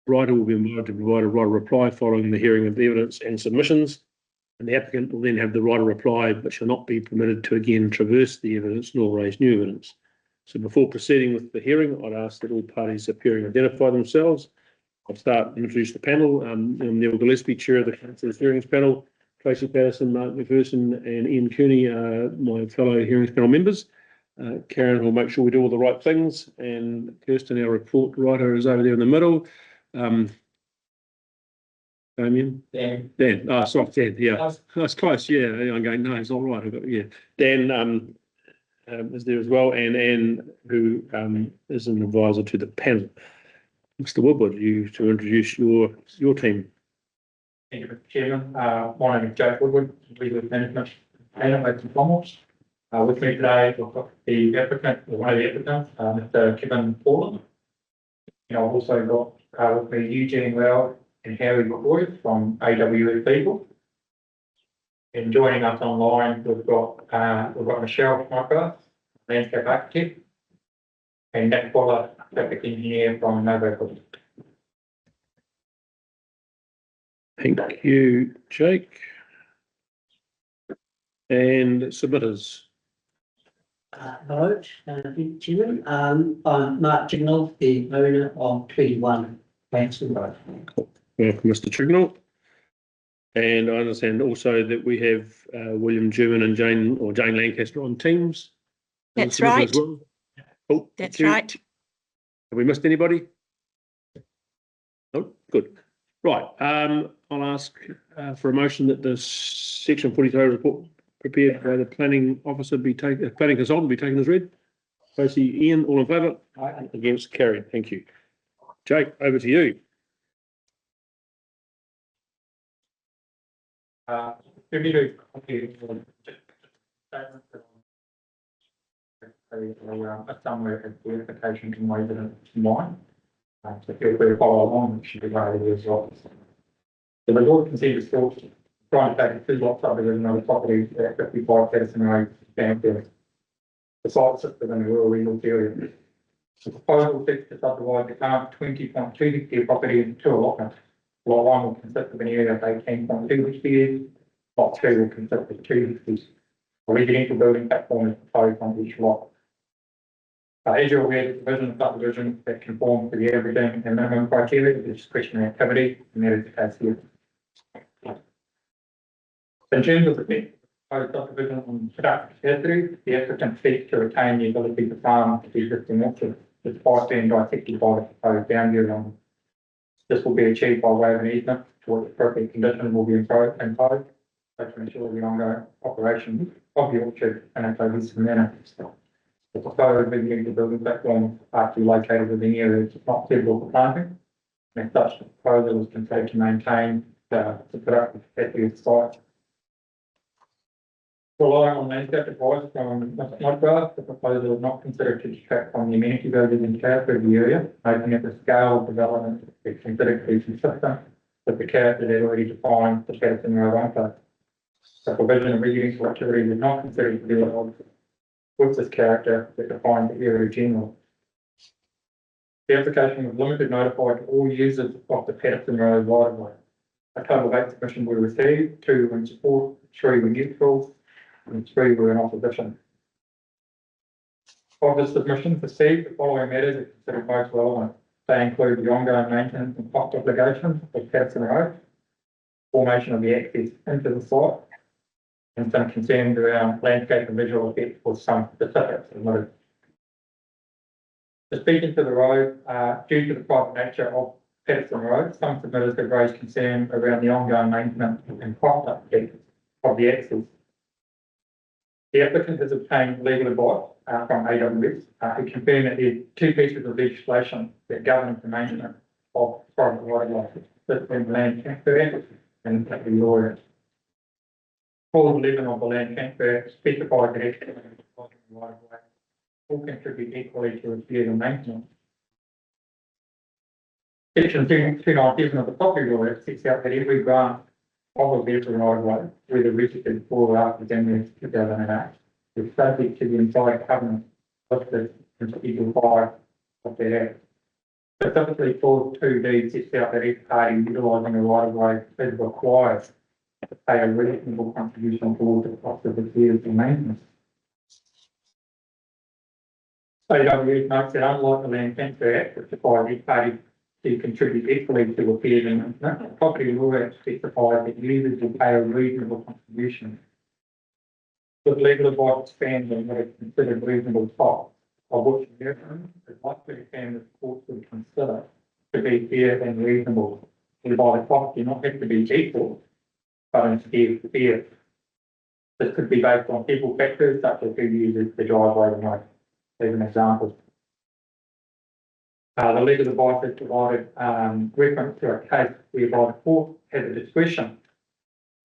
writer will be invited to provide a right of reply following the hearing of the evidence and submissions. And the applicant will then have the right of reply, but shall not be permitted to again traverse the evidence nor raise new evidence. So before proceeding with the hearing, I'd ask that all parties appearing identify themselves. I'll start and introduce the panel. I'm Neil Gillespie, Chair of the Council's Hearings Panel. Tracy Patterson, Mark McPherson and Ian Cooney are my fellow Hearings Panel members. Karen will make sure we do all the right things, and Kirsten, our report writer, is over there in the middle. Damien? Dan. Sorry, Dan, yeah. That's close, yeah. I'm going, no, it's all right. Yeah. Dan is there as well, and Anne, who is an advisor to the panel. Mr. Woodward, you to introduce your team. Thank you, Mr. Chairman. My name is Jake Woodward, Legal Management Planner at Commonwealth. With me today, we've got the applicant, or one of the applicants, Mr. Kevin Portland. And I've also got with me Eugene Lau and Harry McCoy from AWS Legal. And joining us online, we've got Michelle Schmucker, landscape architect, and Nick Fuller, traffic engineer from Novo. Thank you, Jake. And submitters. Hello, Chairman. I'm Mark Chignall, the owner of 21 Lanston Road. Welcome, Mr. Chignall. And I understand also that we have William German and Jane Lancaster on Teams. That's right. As well. Oh, That's right. Have we missed anybody? Oh, good. Right. I'll ask for a motion that the Section 42 report prepared by the planning consultant be taken as read. Tracy, Ian, all in favour? Aye. Against, carried. Thank you. Jake, over to you. A summary of the application can waive it in mine. So feel free to follow along, it should be right here as well. The resort consent is still trying to take a two-lot subdivision of the property at 55 Patterson Road, Banfield. The site sits within a rural resource area. The proposal seeks to subdivide the current 20.2 hectare property into two allotments. Lot 1 will consist of an area of 18.2 hectares. Lot 2 will consist of 2 hectares. A residential building platform is proposed on each lot. As you're aware, the division of subdivision that conforms to the averaging and minimum criteria is discretionary activity, and that is the case here. In terms of the proposed subdivision on productive capacity, the applicant seeks to retain the ability to farm the existing orchard, despite being dissected by the proposed boundary line. This will be achieved by way of an easement, to which appropriate conditions will be imposed, to ensure the ongoing operation of the orchard in a cohesive manner. The proposed residential building platform are to be located within areas not suitable for planting. And as such, the proposal is considered to maintain the productive capacity of the site. Relying on landscape advice from Mr. Snodgrass, the proposal is not considered to detract from the amenity values and character of the area, making it the scale of development is considered to be consistent with the character that already defines the Patterson Road enclave. The provision of residential activity is not considered to be at odds with this character that defines the area generally. The application was limited notified to all users of the Patterson Road right of way. A total of 8 submissions were received, 2 were in support, 3 were neutral, and 3 were in opposition. Of the submissions received, the following matters are considered most relevant. They include the ongoing maintenance and cost obligations of Patterson Road, formation of the access into the site, and some concerns around landscape and visual effects for some specifics submitted. Speaking to the road, due to the private nature of Patterson Road, some submitters have raised concern around the ongoing maintenance and cost upkeep of the access. The applicant has obtained legal advice from AWS who confirm that there are 2 pieces of legislation that govern the maintenance of private right of way, this being the Land Transfer Act and the Law Act. Clause 11 of the Land Transfer Act specifies that excavating right of way will contribute equally to repair and maintenance. Section 297 of the Property Law Act sets out that every grant of a vehicle right of way, whether registered before or after January 2008, is subject to the entire covenant listed in Schedule 5 of the Act. Specifically, Clause 2D sets out that each party utilising a right of way is required to pay a reasonable contribution towards the cost of repairs and maintenance. AWS notes that unlike the Land Transfer Act, which requires each party to contribute equally to repairs and maintenance, the Property Law Act specifies that users will pay a reasonable contribution. With legal advice expands on what is considered reasonable cost, of which the veteran is likely to find the courts would consider to be fair and reasonable, whereby the cost do not have to be equal, but instead fair. This could be based on several factors such as who uses the driveway and road, as an example. The legal advice has provided reference to a case whereby the court has a discretion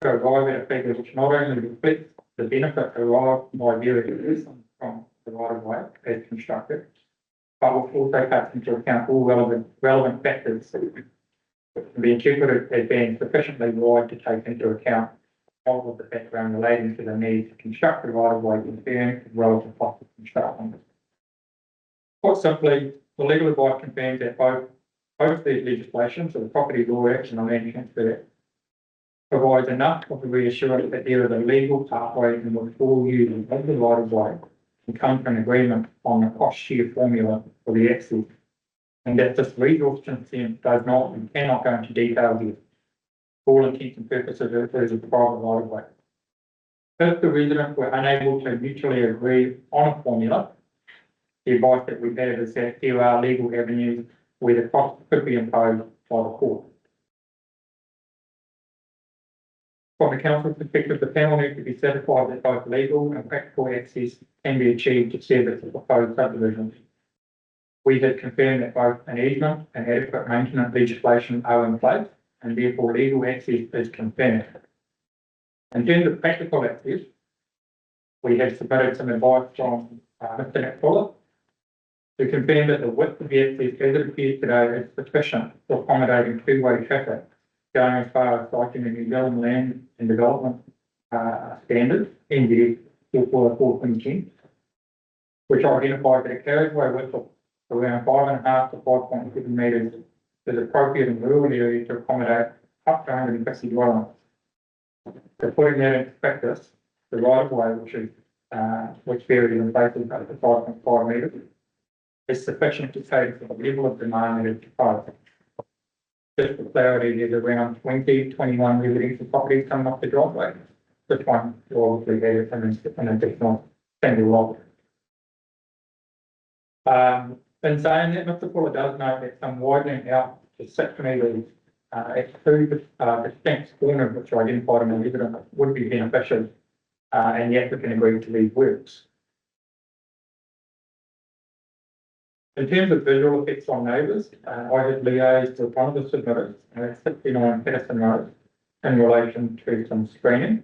to arrive at a figure which not only reflects the benefit derived by various from the right of way as constructed, but which also takes into account all relevant factors which can be interpreted as being sufficiently wide to take into account all of the background relating to the need to construct the right of way concern as well as the cost of construction. Quite simply, the legal advice confirms that both these legislations, so the Property Law Act and the Land Transfer Act, provides enough of a reassurance that there is a legal pathway in which all users of the right of way can come to an agreement on the cost share formula for the access, and that this resource consent does not and cannot go into detail here. For all intents and purposes, it is a private right of way. If the residents were unable to mutually agree on a formula, the advice that we have is that there are legal avenues where the cost could be imposed by the court. From the council's perspective, the panel needs to be satisfied that both legal and practical access can be achieved to service the proposed subdivision. We have confirmed that both an easement and adequate maintenance legislation are in place, and therefore legal access is confirmed. In terms of practical access, we have submitted some advice from Mr. Nick Fuller, to confirm that the width of the access as it appears today is sufficient for accommodating two-way traffic, going as far as citing the New Zealand Land and Development Standards, NZ 444.10, which identifies that a carriageway width of around 5.5 to 5.7 metres is appropriate in rural areas to accommodate up to 150 dwellings. So putting that into practice, the right of way, which varies in places up to 5.5 metres, is sufficient to cater for the level of demand that is proposed. Just for clarity, there's around 21 residential properties coming off the driveway, this one will obviously be an additional single lot. In saying that, Mr. Fuller does note that some widening out to 6 metres at two distinct corners which are identified in the evidence would be beneficial, and the applicant agreed to these works. In terms of visual effects on neighbours, I have liaised with one of the submitters at 69 Patterson Road in relation to some screening,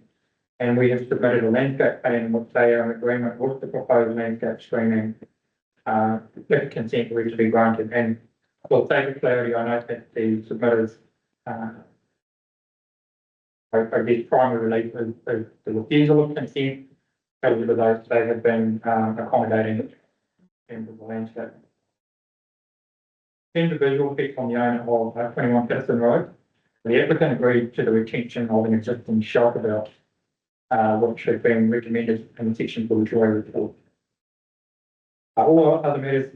and we have submitted a landscape plan in which they are in agreement with the proposed landscape screening, if consent were to be granted. And for sake of clarity, I note that the submitters, I guess primary relief is the refusal of consent, however they have been accommodating in the landscape. In terms of visual effects on the owner of 21 Patterson Road, the applicant agreed to the retention of an existing shelter belt, which has been recommended in the section for the jury report. All other matters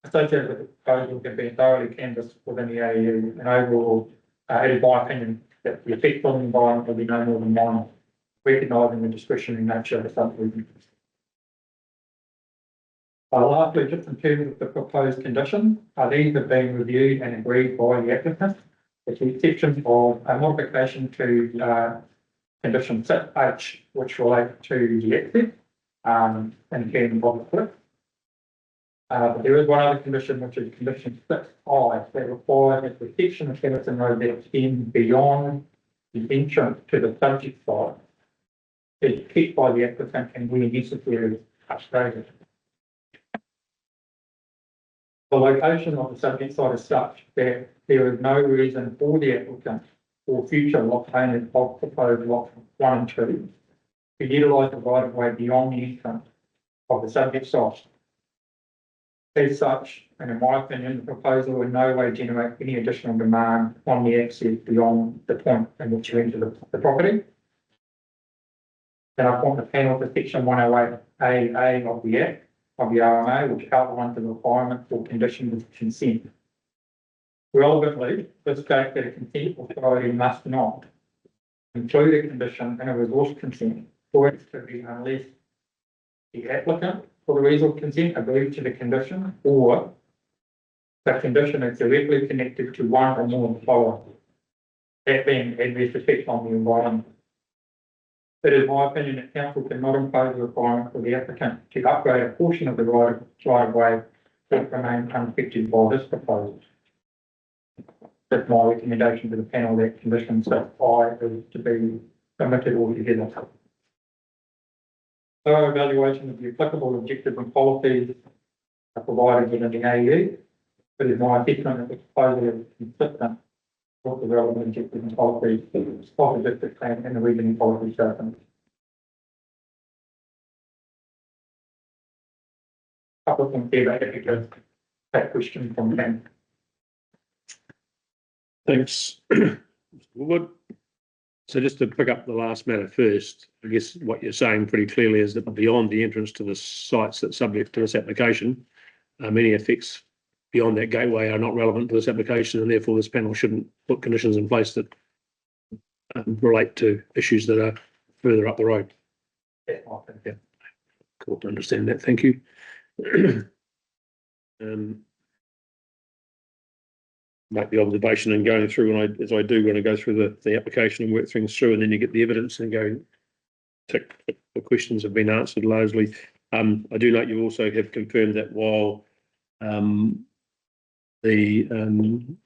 associated with the proposal have been thoroughly canvassed within the AEU, and overall, it is my opinion that the effect on the environment will be no more than minor, recognising the discretionary nature of the subdivision. Lastly, just in terms of the proposed conditions, these have been reviewed and agreed by the applicant, with the exception of a modification to condition 6H, which relate to the exit in terms of the flip. But there is one other condition, which is condition 6I, that requires that the section of Patterson Road that extends beyond the entrance to the subject site is kept by the applicant and where necessary upgraded. The location of the subject site is such that there is no reason for the applicant or future lot owners of proposed lots 1 and 2 to utilise the right of way beyond the entrance of the subject site. As such, and in my opinion, the proposal in no way generate any additional demand on the access beyond the point in which you enter the property. Then I point the panel to section 108AA of the Act of the RMA, which outlines the requirements for conditions of consent. Relevantly, this states that a consent authority must not include a condition in a resource consent for activity unless the applicant for the resource consent agrees to the condition, or the condition is directly connected to one or more of the following, that being adverse effect on the environment. It is my opinion that council cannot impose a requirement for the applicant to upgrade a portion of the right of way that remains unaffected by this proposal. That's my recommendation to the panel, that condition 6I is to be permitted altogether. Thorough evaluation of the applicable objectives and policies are provided within the AEU. It is my assessment that the proposal is consistent with the relevant objectives and policies of the district plan and the regional policy statement. Couple of things here that if you could take question from them. Thanks, Mr. Wood. So just to pick up the last matter first, I guess what you're saying pretty clearly is that beyond the entrance to the sites that's subject to this application, any effects beyond that gateway are not relevant to this application, and therefore this panel shouldn't put conditions in place that relate to issues that are further up the road. Yeah. Cool, to understand that. Thank you. Make the observation and going through, and as I do when I go through the application and work things through, and then you get the evidence and go tick the questions have been answered largely. I do note you also have confirmed that while the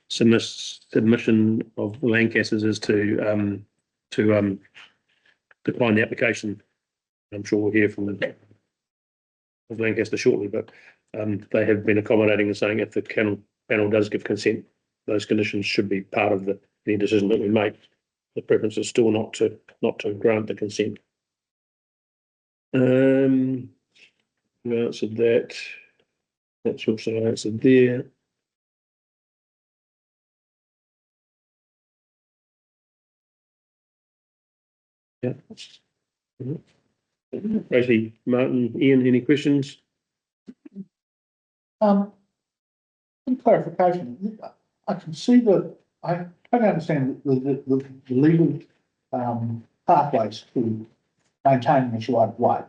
submission of the Lancasters is to decline the application, I'm sure we'll hear from the of Lancaster shortly, but they have been accommodating and saying if the panel does give consent, those conditions should be part of any decision that we make. The preference is still not to grant the consent. We answered that. That's also answered there. Yeah. Rosie, Martin, Ian, any questions? In clarification, I can see I don't understand the legal pathways to maintaining this right of way.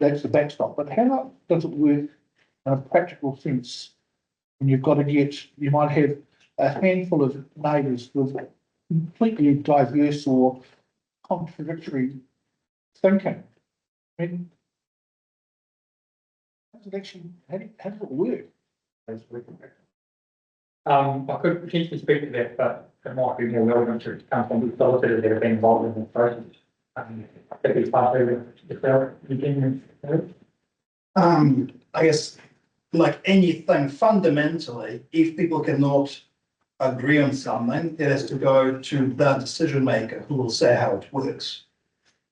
That's the backstop, but how does it work in a practical sense? When you've got to you might have a handful of neighbours with completely diverse or contradictory thinking. I mean, how does it work? I could potentially speak to that, but it might be more relevant to come from the solicitors that have been involved in the process. If it's part of the clerk, you can. I guess, like anything, fundamentally, if people cannot agree on something, it has to go to the decision maker who will say how it works.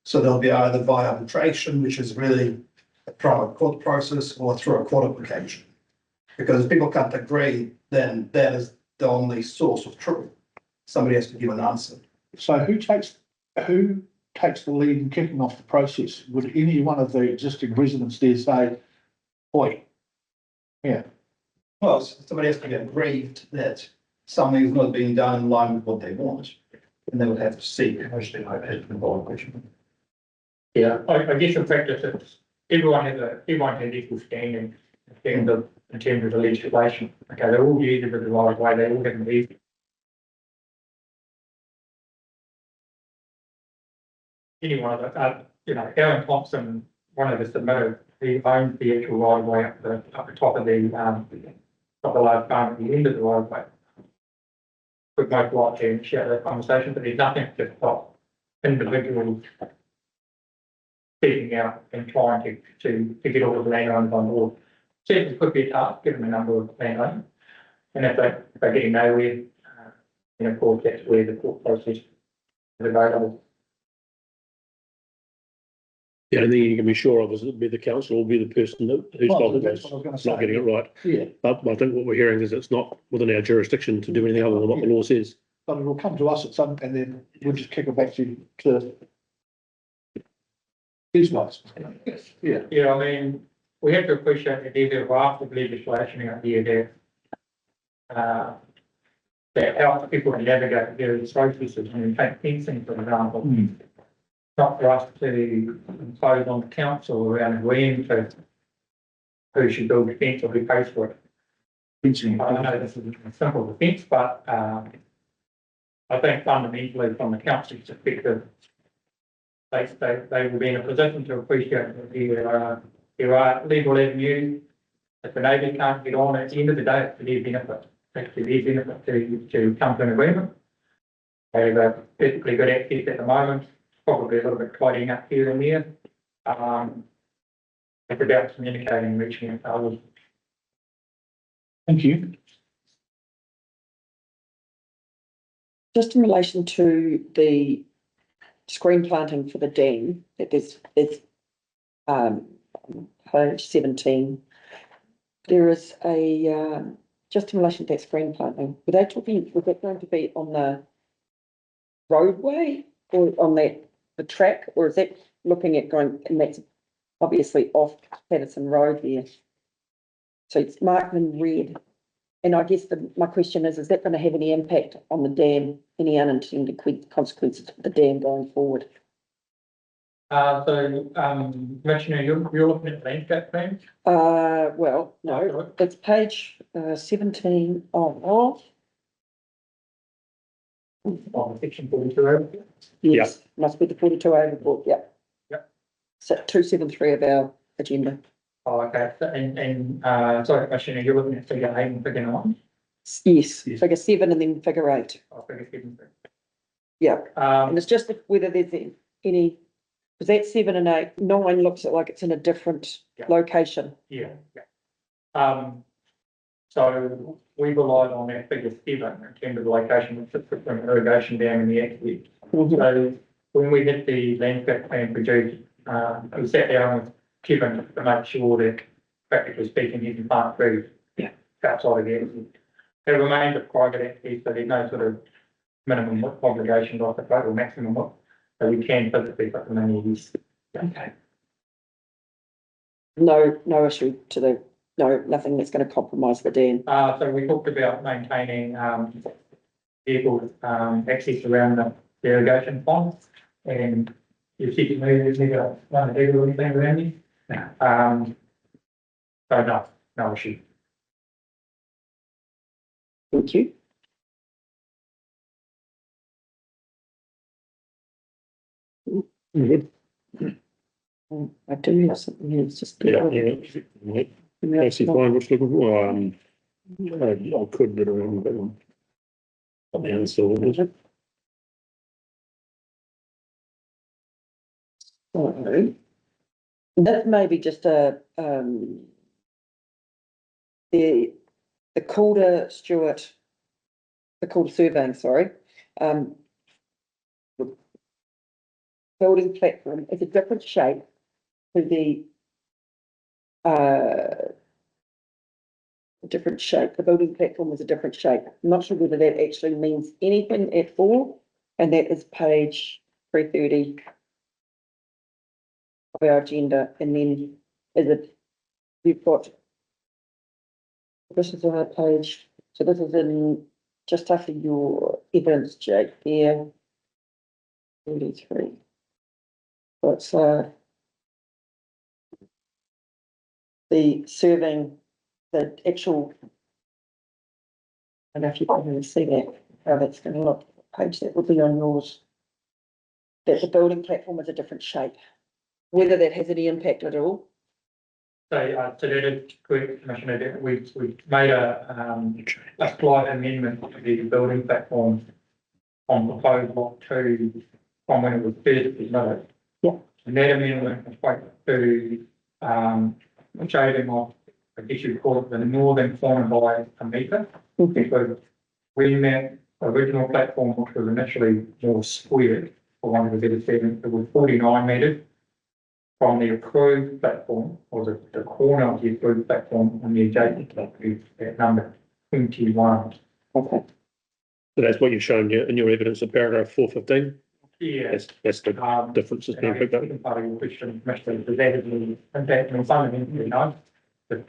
So there'll be either via arbitration, which is really a private court process, or through a court application. Because if people can't agree, then that is the only source of truth. Somebody has to give an answer. So who takes the lead in kicking off the process? Would any one of the existing residents there say, oi? Yeah, Well, somebody has to be aggrieved that something is not being done in line with what they want. And they would have to seek. Yeah, I guess in practice, it's, everyone has equal standing in terms of the legislation. Okay, they're all used it the right way, they all have an easy. Anyone of the, Alan Thompson, one of the submitters, he owns the actual right of way up the top of the large farm at the end of the right of way. Would make like to share that conversation, but there's nothing to stop individuals speaking out and trying to get all the landowners on board. Certainly could be a task, given the number of landowners. And if they're getting nowhere, then of course that's where the court process is available. The only thing you can be sure of is it'll be the council will be the person whose fault it that's what I was was going to say. not getting it right. Yeah, But I think what we're hearing is it's not within our jurisdiction to do anything other than what the law says. but it will come to us at some, and then we'll just kick it back to these guys. Yeah. Yeah, I mean, we have to appreciate that there's a raft of legislation out here that helps people to navigate various processes. I mean, take fencing, for example. Not for us to impose on the council around agreeing to who should build a fence or who pays for it. I know this is a simple defence, but I think fundamentally from the council's perspective, they will be in a position to appreciate that there are legal avenues. If the neighbours can't get on, at the end of the day, it's to their benefit. It's to their benefit to come to an agreement. They have a perfectly good access at the moment, probably a little bit clogging up here and there. It's about communicating and reaching out to others. Thank you. Just in relation to the screen planting for the dam, that there's page 17. There is a just in relation to that screen planting, was that going to be on the roadway or on the track, or is that looking at going, and that's obviously off Patterson Road here. So it's marked in red. And I guess my question is that going to have any impact on the dam, any unintended consequences of the dam going forward? Commissioner, you're looking at the landscape plan? Well, no, it's page 17 of Section 42. yes, must be the 42A report, yeah. Yep. So 273 of our agenda. Oh, okay, so, sorry, Commissioner, you're looking at figure 8 and figure 9? Yes, figure 7 and then figure 8. Oh, figure 7. Yeah, and it's just whether there's any, because that's 7 and 8, 9 looks like it's in a different location. Yeah. So we relied on that figure 7 in terms of the location of the irrigation dam in the active. So when we had the landscape plan produced, we sat down with Kevin to make sure that, practically speaking, you can plant trees outside of the active. It remains a private access, so there's no sort of minimum obligation off the road or maximum width, so we can physically put them in the use. Okay. No issue to nothing that's going to compromise the dam. So we talked about maintaining vehicle access around the irrigation pond, and you see, maybe you got one of or anything around you. So no issue. Thank you. Good. I do have something else, just. Yeah. Actually, fine, what's looking for, I could, but the answer was it? So, that may be just a, the Calder Stewart, the Calder surveying, sorry, the building platform is a different shape to the, different shape, the building platform is a different shape. I'm not sure whether that actually means anything at all, and that is page 330 of our agenda, and then is it, you've got, this is on our page, so this is in just after your evidence, Jake, here. 33. So it's the serving, the actual, I don't know if you can really see that, how that's going to look, page that would be on yours. That the building platform is a different shape, whether that has any impact at all. So, to that is correct, Commissioner, that we made a slight amendment to the building platform on proposed lot 2 from when it was first submitted. Yeah. And that amendment was quite to, shading of, I guess you'd call it the northern corner by a metre. Because when that original platform, which was initially more squared, for one of the better terms, it was 49 metres. From the approved platform, or the corner of the approved platform on the adjacent property at number 21. Okay. So that's what you've shown in your evidence in paragraph 415. Yeah. That's the difference that's being picked up. Part of your question, Commissioner, is that the impact on fundamentally no, but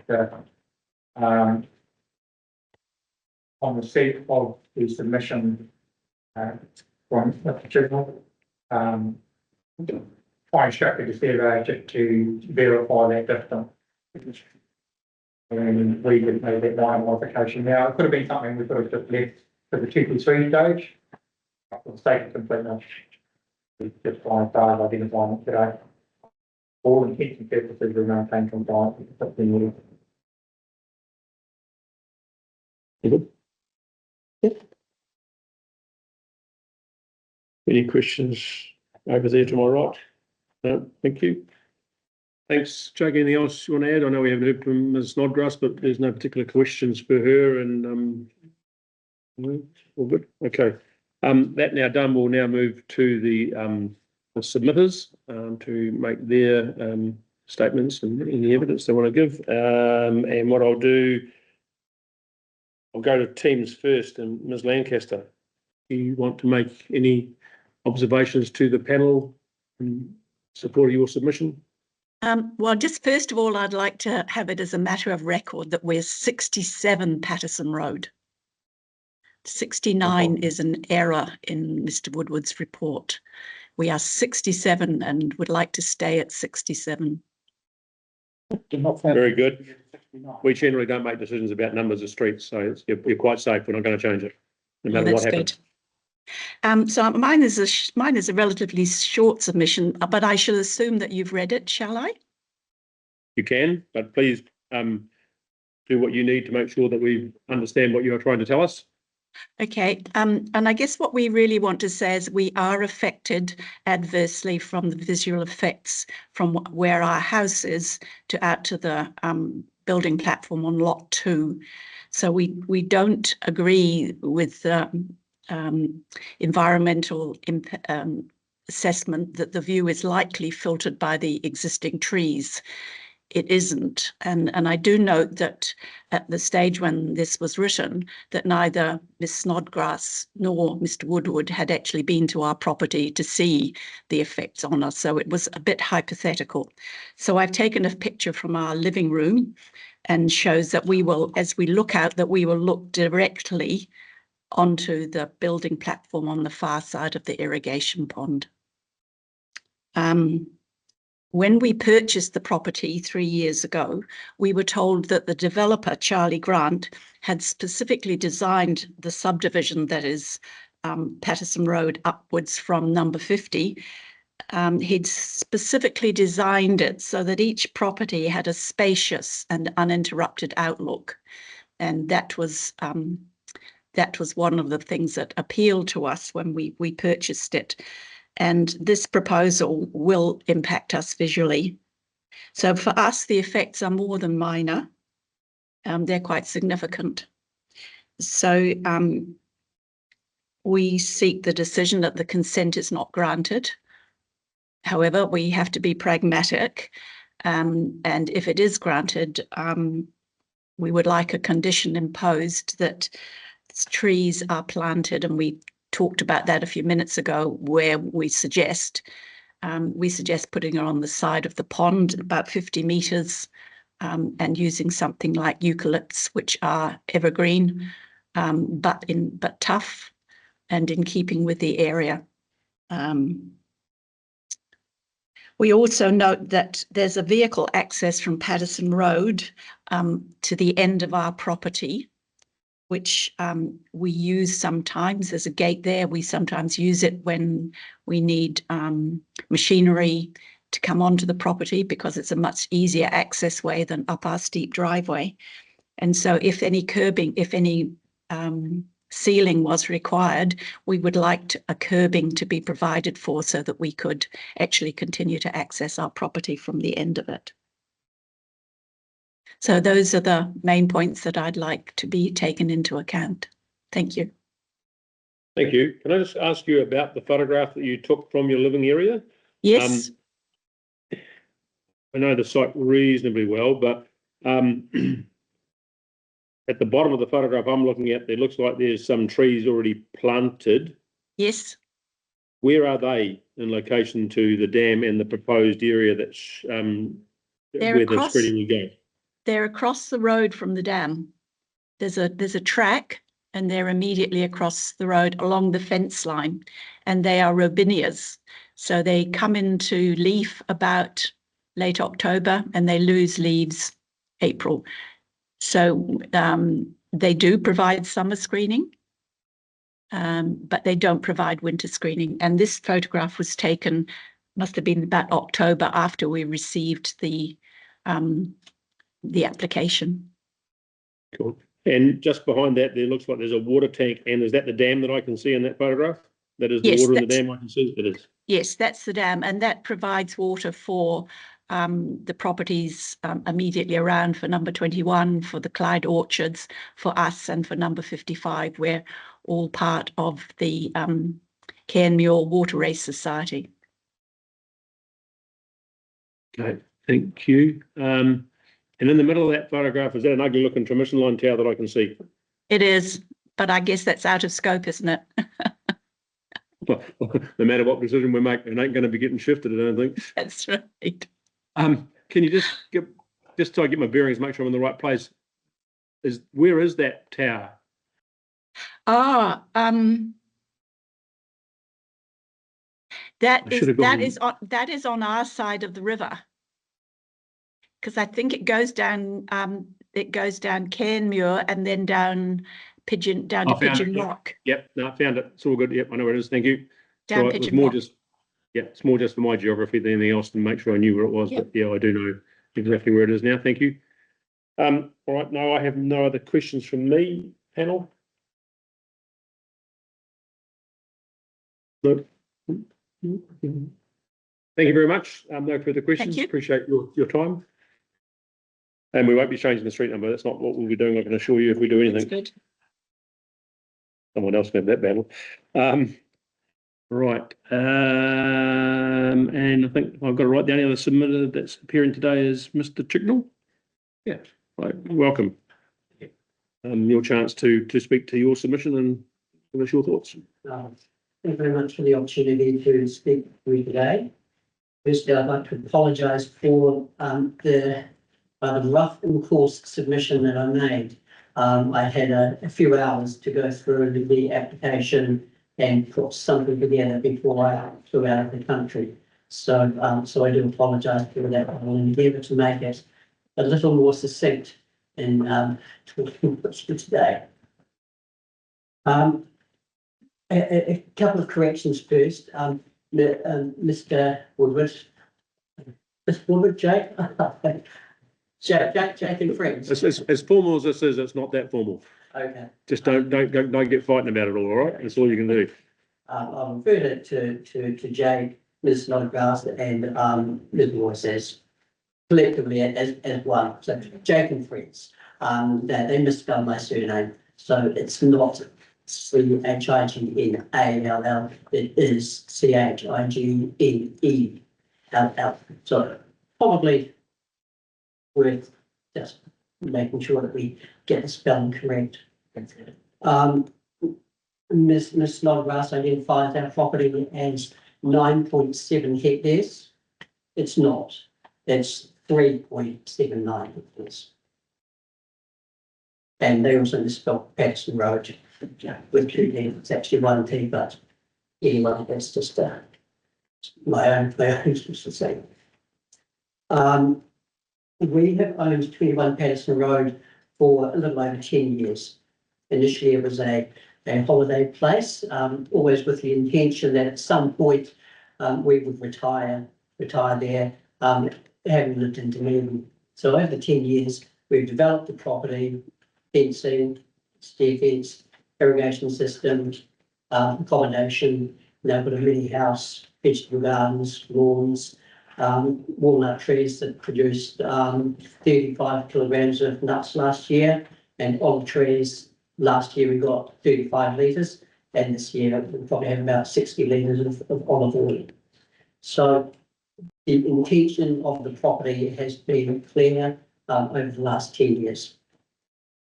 on the seat of the submission from Mr. Chisnell, I instructed the surveyor just to verify that distance. And we did make that minor modification. Now, it could have been something we could have just left for the 2 to 3 stage. For the sake of completeness, we just find stars identifying it today. All intents and purposes, we maintain compliance with the 15 years. Good. Yep. Any questions over there to my right? No, thank you. Thanks, Jake. Anything else you want to add? I know we haven't heard from Ms. Snodgrass, but there's no particular questions for her, and all good. Okay. That now done, we'll now move to the submitters to make their statements and any evidence they want to give. And what I'll do, I'll go to teams first, and Ms. Lancaster, do you want to make any observations to the panel in support of your submission? Well, just first of all, I'd like to have it as a matter of record that we're 67 Patterson Road. 69 is an error in Mr. Woodward's report. We are 67 and would like to stay at 67. Very good. We generally don't make decisions about numbers of streets, so you're quite safe. We're not going to change it, no matter what happens. So mine is a relatively short submission, but I shall assume that you've read it, shall I? You can, but please do what you need to make sure that we understand what you are trying to tell us. Okay, and I guess what we really want to say is we are affected adversely from the visual effects from where our house is to out to the building platform on lot 2. So we don't agree with environmental assessment that the view is likely filtered by the existing trees. It isn't. And I do note that at the stage when this was written, that neither Ms. Snodgrass nor Mr. Woodward had actually been to our property to see the effects on us. So it was a bit hypothetical. So I've taken a picture from our living room and shows that we will, as we look out, that we will look directly onto the building platform on the far side of the irrigation pond. When we purchased the property 3 years ago, we were told that the developer, Charlie Grant, had specifically designed the subdivision that is Patterson Road upwards from number 50. He'd specifically designed it so that each property had a spacious and uninterrupted outlook. And that was one of the things that appealed to us when we purchased it. And this proposal will impact us visually. So for us, the effects are more than minor. They're quite significant. So we seek the decision that the consent is not granted. However, we have to be pragmatic. And if it is granted, we would like a condition imposed that trees are planted, and we talked about that a few minutes ago, where we suggest putting it on the side of the pond, about 50 metres, and using something like eucalypts, which are evergreen, but tough and in keeping with the area. We also note that there's a vehicle access from Patterson Road to the end of our property, which we use sometimes. There's a gate there. We sometimes use it when we need machinery to come onto the property, because it's a much easier access way than up our steep driveway. And so if any curbing, if any sealing was required, we would like a curbing to be provided for so that we could actually continue to access our property from the end of it. So those are the main points that I'd like to be taken into account. Thank you. Thank you. Can I just ask you about the photograph that you took from your living area? Yes. I know the site reasonably well, but at the bottom of the photograph I'm looking at, there looks like there's some trees already planted. Yes. Where are they in location to the dam and the proposed area that's where the screening will go? They're across the road from the dam. There's a track, and they're immediately across the road along the fence line, and they are robinias. So they come into leaf about late October, and they lose leaves April. So they do provide summer screening, but they don't provide winter screening. And this photograph was taken, must have been about October, after we received the application. Cool. And just behind that, there looks like there's a water tank. And is that the dam that I can see in that photograph? That is the water in the dam I can see? It is. Yes, that's the dam, and that provides water for the properties immediately around, for number 21, for the Clyde Orchards, for us, and for number 55. We're all part of the Cairnmuir Water Race Society. Okay, thank you. And in the middle of that photograph, is that an ugly looking transmission line tower that I can see? It is, but I guess that's out of scope, isn't it? No matter what decision we make, it ain't going to be getting shifted, I don't think. That's right. Can you just so I get my bearings, make sure I'm in the right place? Where is that tower? That is on our side of the river, because I think it goes down Cairnmuir and then down to Pigeon Rock. Yep, no, I found it. It's all good. Yep, I know where it is. Thank you. Down So Pigeon Rock. It's more just for my geography than anything else to make sure I knew where it was. Yep. But yeah, I do know exactly where it is now. Thank you. All right, no, I have no other questions from me, panel. No. Thank you very much. No further questions. Thank you. Appreciate your time. And we won't be changing the street number. That's not what we'll be doing. I can assure you if we do anything. That's good. Someone else can have that battle. Right. And I think I've got to write down the other submitter that's appearing today is Mr. Chicknell. Yeah. Right. Welcome. Your chance to speak to your submission and give us your thoughts. Thank you very much for the opportunity to speak with you today. Firstly, I'd like to apologise for the rough and coarse submission that I made. I had a few hours to go through the application and put something together before I flew out of the country. So I do apologise for that. I will endeavour to make it a little more succinct in talking with you today. A couple of corrections first. Mr. Woodward. Mr. Woodward, Jake? Jake and friends. As formal as this is, it's not that formal. Okay. Just don't get fighting about it all right? That's all you can do. I'll refer it to Jake, Ms. Snodgrass and Ms. Boyce as collectively as one. So Jake and friends. They misspelled my surname, so it's not CHIGNALL. It is CHIGNELL. So probably worth just making sure that we get the spelling correct. Ms. Snodgrass identifies our property as 9.7 hectares. It's not. It's 3.79 hectares. And they also misspelled Patterson Road with 2 T. It's actually 1 T, but anyway, that's just my own to say. We have owned 21 Patterson Road for a little over 10 years. Initially, it was a holiday place, always with the intention that at some point we would retire there, having lived in Dunedin. So over 10 years, we've developed the property, fencing, stair fence, irrigation system, accommodation, now got a mini house, vegetable gardens, lawns, walnut trees that produced 35 kilograms of nuts last year, and olive trees. Last year we got 35 litres, and this year we'll probably have about 60 litres of olive oil. So the intention of the property has been clear over the last 10 years.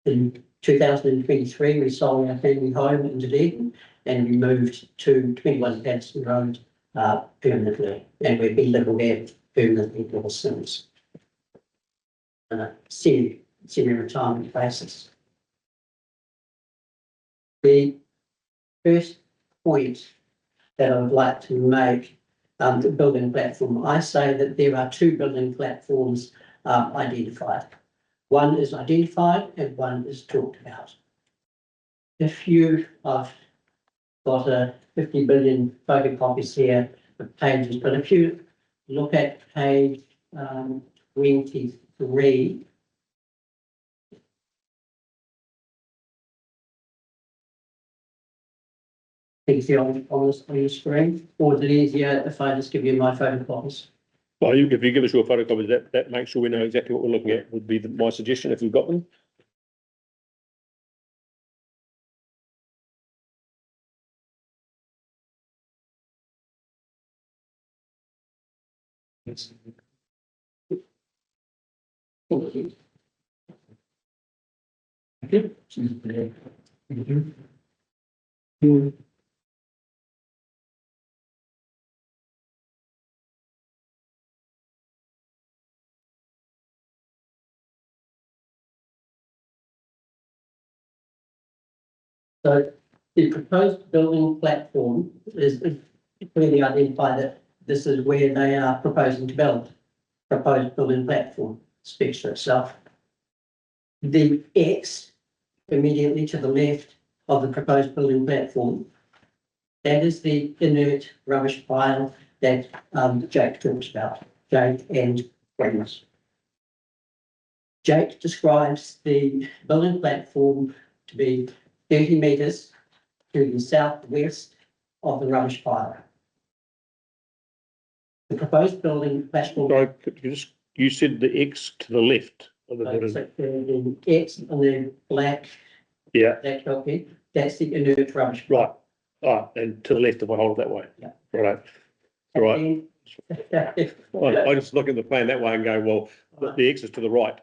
In 2023, we sold our family home in Dunedin and we moved to 21 Patterson Road permanently, and we've been living there permanently ever since. Semi-retirement basis. The first point that I would like to make, the building platform. I say that there are 2 building platforms identified. One is identified and one is talked about. If you have got a 50 billion photocopies here of pages, but if you look at page 23, can you see on your screen, or is it easier if I just give you my photocopies? Well, if you give us your photocopies, that makes sure we know exactly what we're looking at, would be my suggestion if you've got them. So the proposed building platform is clearly identified that this is where they are proposing to build. Proposed building platform speaks for itself. The X immediately to the left of the proposed building platform, that is the inert rubbish pile that Jake talks about, Jake and friends. Jake describes the building platform to be 30 metres to the southwest of the rubbish pile. The proposed building platform. Sorry, you said the X to the left of the building. So the X on the black. Yeah. That copy, that's the inert rubbish. Right. And to the left if I hold it that way. Yeah. Right. Right. I just look at the plan that way and go, well, the X is to the right.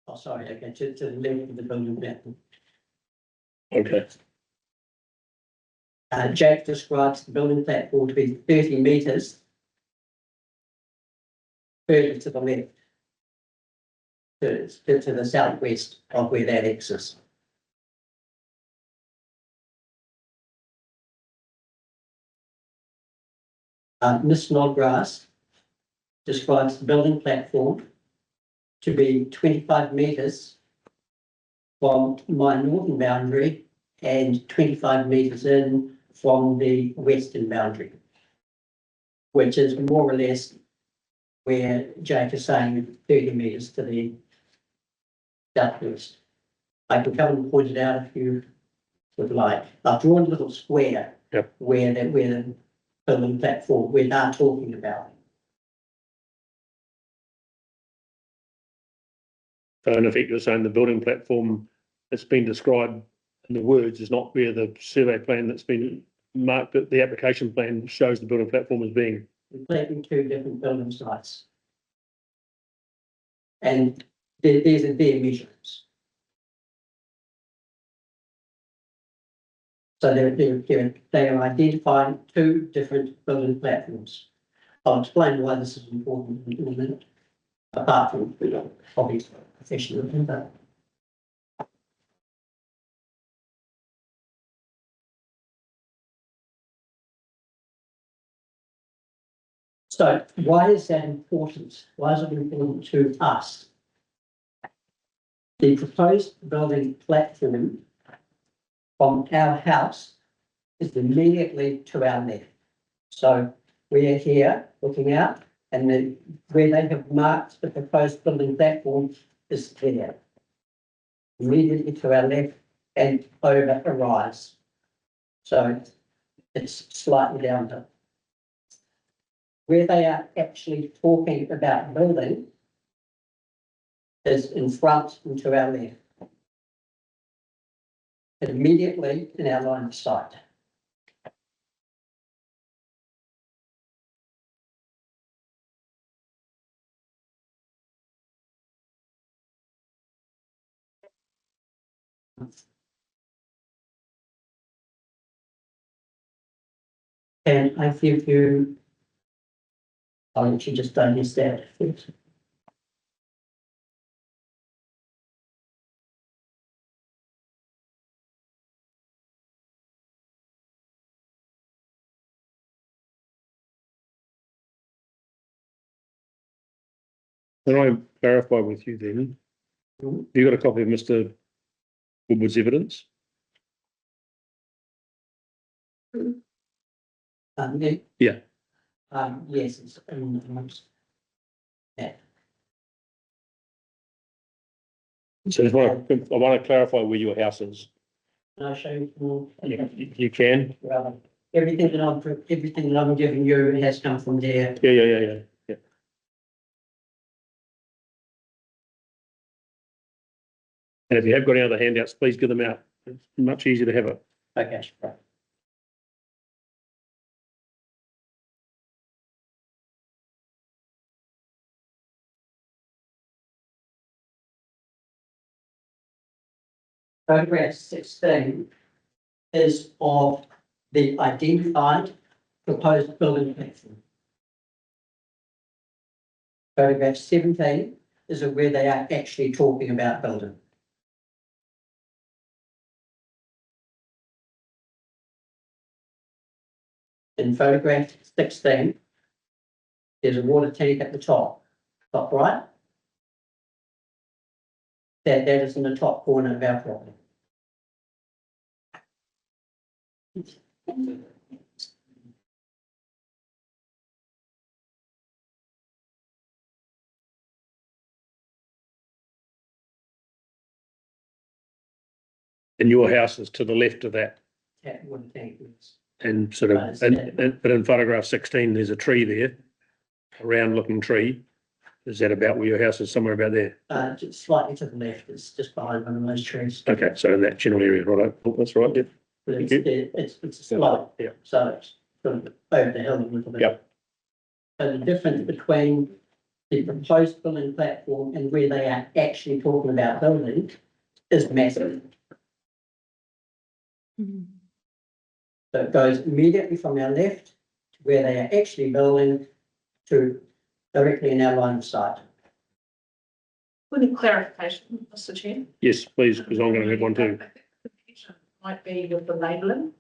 Oh, sorry, okay, to the left of the building platform. Okay. Jake describes the building platform to be 30 metres further to the left, to the southwest of where that X is. Ms. Snodgrass describes the building platform to be 25 metres from my northern boundary and 25 metres in from the western boundary, which is more or less where Jake is saying 30 metres to the southwest. I can come and point it out if you would like. I've drawn a little square Yep. where the building platform we're now talking about. So in effect, you're saying the building platform that's been described in the words is not where the survey plan that's been marked, that the application plan shows the building platform as being. Completely two different building sites. And these are their measurements. So they are identifying two different building platforms. I'll explain why this is important in a minute, apart from obvious professionalism, but so why is that important? Why is it important to us? The proposed building platform from our house is immediately to our left. So we are here looking out, and where they have marked the proposed building platform is there. Immediately to our left and over a rise. So it's slightly downhill. Where they are actually talking about building is in front and to our left. And immediately in our line of sight. And I give you, I'll let you just digest that. Can I clarify with you then? Mhm. You got a copy of Mr. Woodward's evidence? Yeah. Yes, it's amongst that. So I want to clarify where your house is. Can I show you more? You can? Well, everything that I'm giving you has come from there. Yeah. And if you have got any other handouts, please give them out. It's much easier to have it. Okay, right. Photograph 16 is of the identified proposed building platform. Photograph 17 is of where they are actually talking about building. In photograph 16, there's a water tank at the top right. That is in the top corner of our property. And your house is to the left of that. That water tank is. And sort of, but in photograph 16, there's a tree there, a round looking tree. Is that about where your house is? Somewhere about there? Just slightly to the left, it's just behind one of those trees. Okay, so in that general area, right? Oh, that's right. Yeah. But Thank it's a slope, Yeah. so it's sort of over the hill a little bit. Yep. So the difference between the proposed building platform and where they are actually talking about building is massive. So it goes immediately from our left to where they are actually building to directly in our line of sight. Any clarification, Mr. Chair? Yes, please, because I'm going to have one too. Might be with the labelling.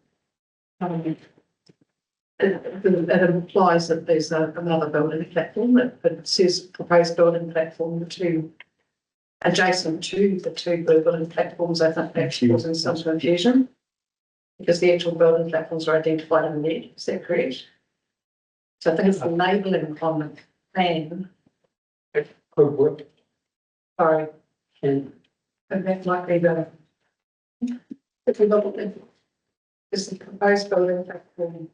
it implies that there's another building platform. It says proposed building platform to adjacent to the two building platforms. I think actually causing some confusion because the actual building platforms are identified in red. Is that correct? So I think it's the labelling on the plan. Could work. Sorry, And and that might be the. If we look at it, is the proposed building platform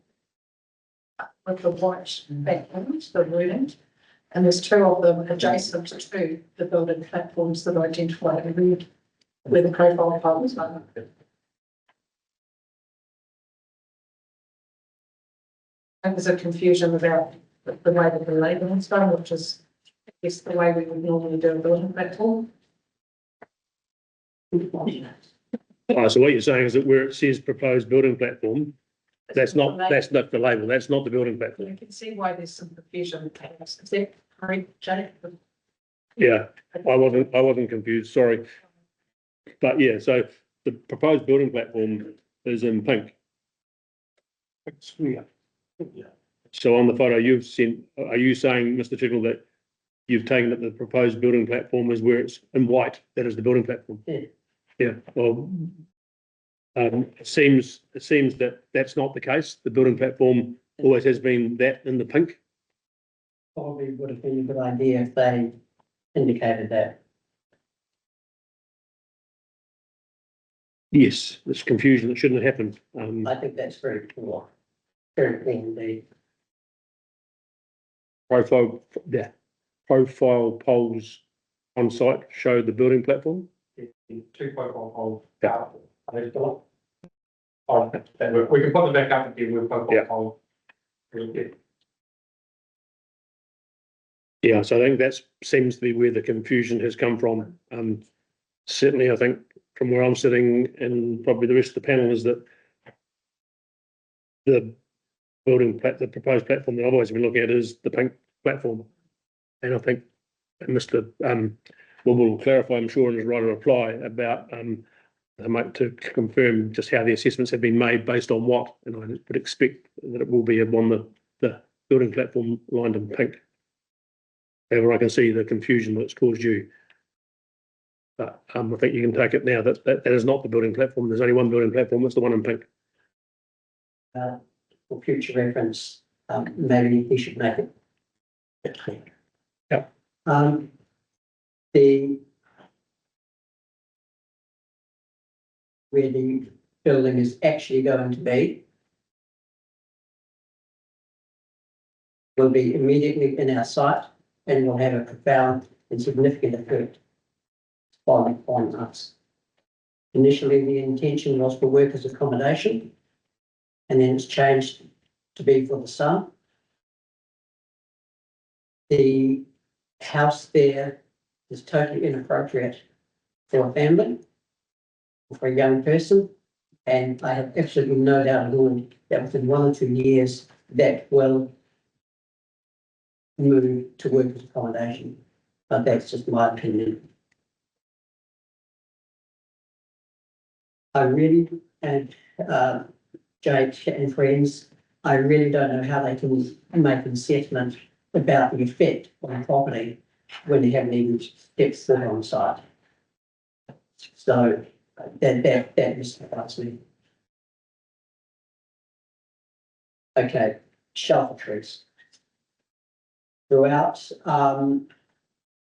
with the white background, the wording, and there's two of them adjacent to the building platforms that are identified in red where the profile poles are. And there's a confusion about the way that the labelling is done, which is, I guess, the way we would normally do a building platform. Oh, so what you're saying is that where it says proposed building platform, that's not the label, that's not the building platform. You can see why there's some confusion. Is that correct, Jake? Yeah, I wasn't confused, sorry. But yeah, so the proposed building platform is in pink. It's clear. Yeah. So on the photo you've sent, are you saying, Mr. Chickle, that you've taken that the proposed building platform is where it's in white, that is the building platform? Yeah. Yeah, well, it seems that that's not the case. The building platform always has been that in the pink. probably would have been a good idea if they indicated that. Yes, it's confusion that shouldn't have happened. I think that's very poor. Very poor indeed. Profile poles on site show the building platform. Two profile poles. Yeah. Are they still up? Oh, we can put them back up again with profile Yeah. pole. Yeah, so I think that seems to be where the confusion has come from. Certainly, I think from where I'm sitting and probably the rest of the panel is that the the proposed platform that I've always been looking at is the pink platform. And I think Mr. Will clarify, I'm sure, in his right of reply about to confirm just how the assessments have been made based on what, and I would expect that it will be on the building platform lined in pink. However, I can see the confusion that's caused you. But I think you can take it now that that is not the building platform. There's only one building platform. It's the one in pink. For future reference, maybe he should make it clear. Yeah. Where the building is actually going to be will be immediately in our site and will have a profound and significant effect on us. Initially, the intention was for workers' accommodation, and then it's changed to be for the son. The house there is totally inappropriate for a family, for a young person, and I have absolutely no doubt at all that within 1 or 2 years that will move to workers' accommodation. But that's just my opinion. I really, and Jake and friends, I really don't know how they can make an assessment about the effect on the property when they haven't even stepped foot on site. So that mystifies me. Okay, shelter trees. Throughout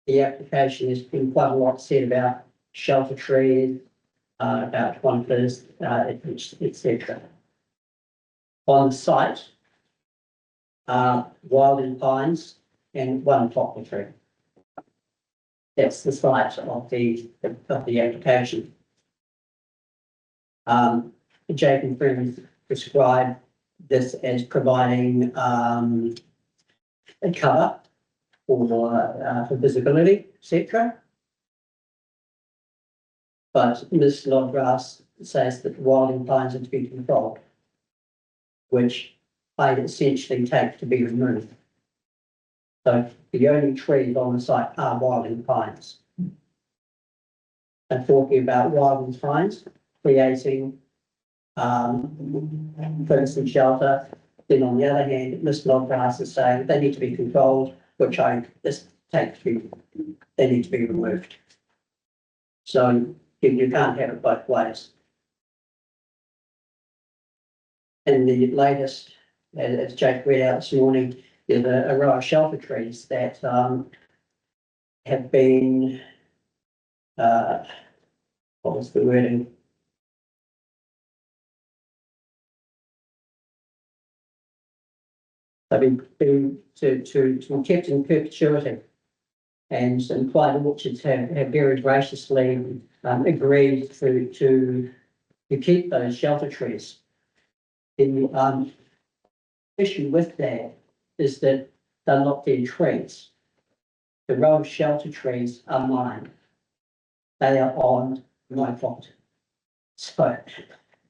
the application, there's been quite a lot said about shelter trees, about conifers, etc. On the site, wild pines and one poplar tree. That's the site of the application. Jake and friends describe this as providing a cover for visibility, etc. But Ms. Lodgrass says that wild pines are to be controlled, which I essentially take to be removed. So the only trees on the site are wild pines. And talking about wild pines, creating person shelter, Then on the other hand, Mr. Snodgrass is saying they need to be controlled, which this takes to, they need to be removed. So you can't have it both ways. And the latest, as Jake read out this morning, is a row of shelter trees that have been, what was the wording? They've been kept in perpetuity. And some Clyde Orchards have very graciously agreed to keep those shelter trees. The issue with that is that they're not their trees. The row of shelter trees are mine. They are on my property. So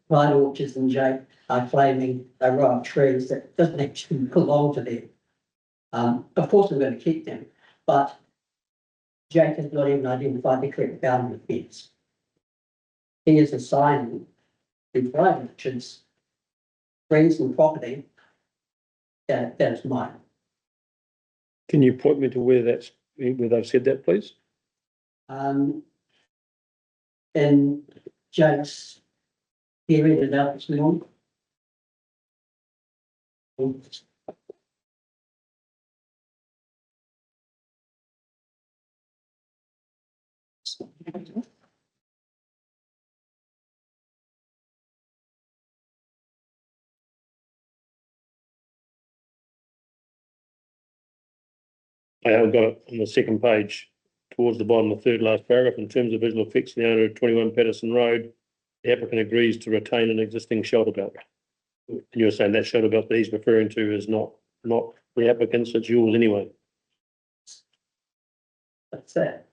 Clyde Orchards and Jake are claiming a row of trees that doesn't actually belong to them. Of course, I'm going to keep them, but Jake has not even identified the correct boundary fence. He is assigning the Clyde Orchards trees and property that is mine. Can you point me to where they've said that, please? And Jake's, he read it out this morning. I have got it on the second page, towards the bottom, the third last paragraph. In terms of visual effects, the owner of 21 Patterson Road, the applicant agrees to retain an existing shelter belt. And you're saying that shelter belt that he's referring to is not the applicant's, it's yours anyway. That's it.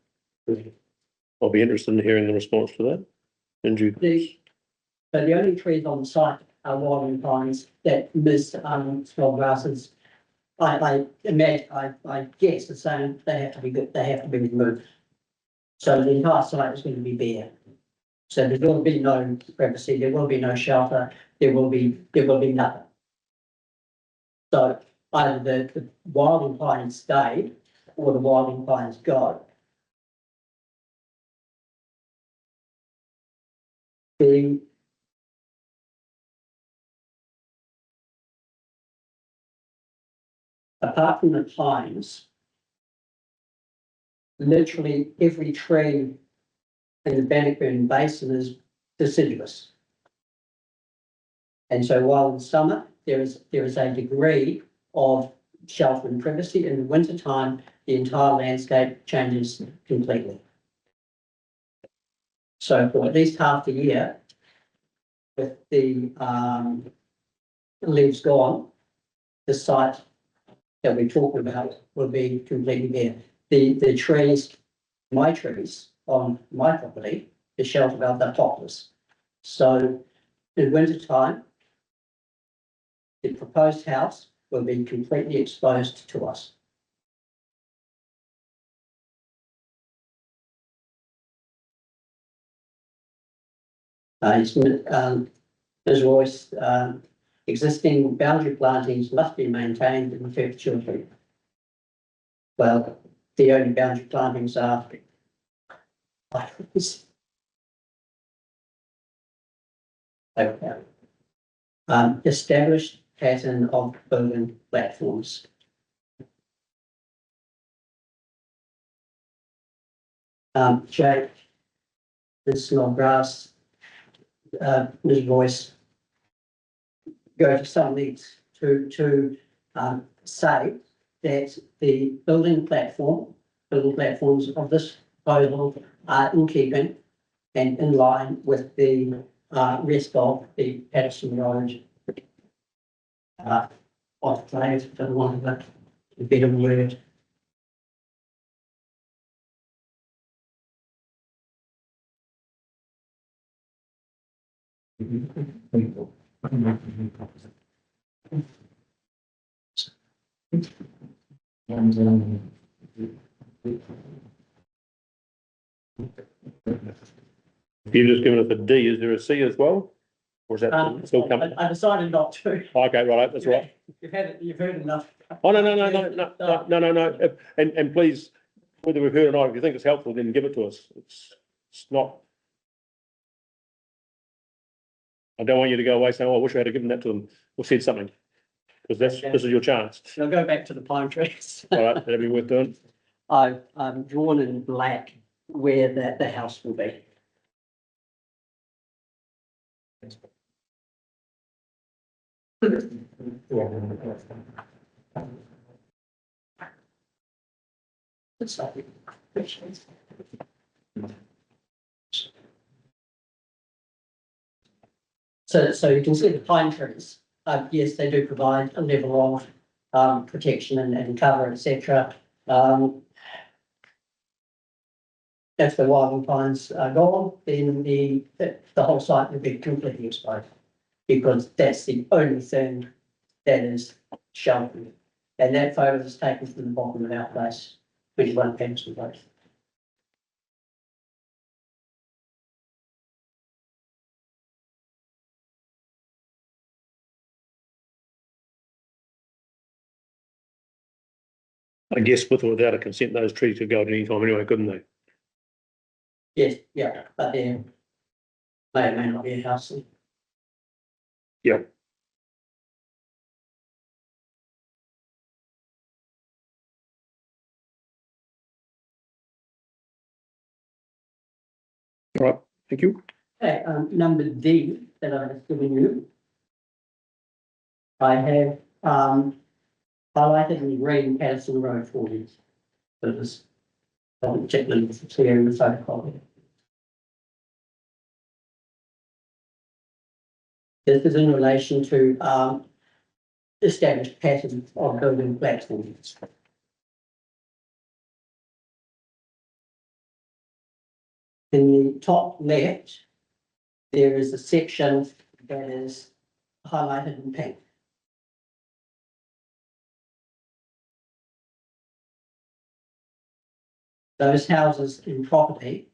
I'll be interested in hearing the response to that. And you, So the only trees on site are wild pines that Ms. Snodgrass is, I imagine, I guess is saying they have to be good, they have to be removed. So the entire site is going to be bare. So there will be no privacy, there will be no shelter, there will be nothing. So either the wild pines stay or the wild pines go. Apart from the pines, literally every tree in the Bannockburn Basin is deciduous. And so while in summer there is a degree of shelter and privacy, in the winter time the entire landscape changes completely. So for at least half the year, with the leaves gone, the site that we're talking about will be completely bare. The trees, my trees on my property, the shelter belt, they're topless. So in winter time, the proposed house will be completely exposed to us. Ms. Royce, existing boundary plantings must be maintained in perpetuity. Well, the only boundary plantings are established pattern of building platforms. Jake, Ms. Snodgrass, Ms. Royce, go to some lengths to say that the building platforms of this proposal are in keeping and in line with the rest of the Patterson Road enclave, for want of a better word. you've just given us a D, is there a C as well? Or is that still coming? I decided not to. Okay, right, that's right. You've heard enough. Oh, no. And please, whether we've heard or not, if you think it's helpful, then give it to us. It's not. I don't want you to go away saying, oh, I wish I had given that to them or said something. Because this is your chance. I'll go back to the pine trees. All right, that'd be worth doing. I've drawn in black where the house will be. So you can see the pine trees. Yes, they do provide a level of protection and cover, etc. If the wilding pines are gone, then the whole site will be completely exposed, because that's the only thing that is sheltered. And that photo is taken from the bottom of our place, 21 Pemberton Place. I guess with or without a consent, those trees could go at any time anyway, couldn't they? Yes, yeah, but there may or may not be a house there. Yeah. All right, thank you. Okay, number D that I've given you. I have highlighted in green Patterson Road for you. So this particularly clear in the photocopy. This is in relation to established patterns of building platforms. In the top left, there is a section that is highlighted in pink. Those houses in property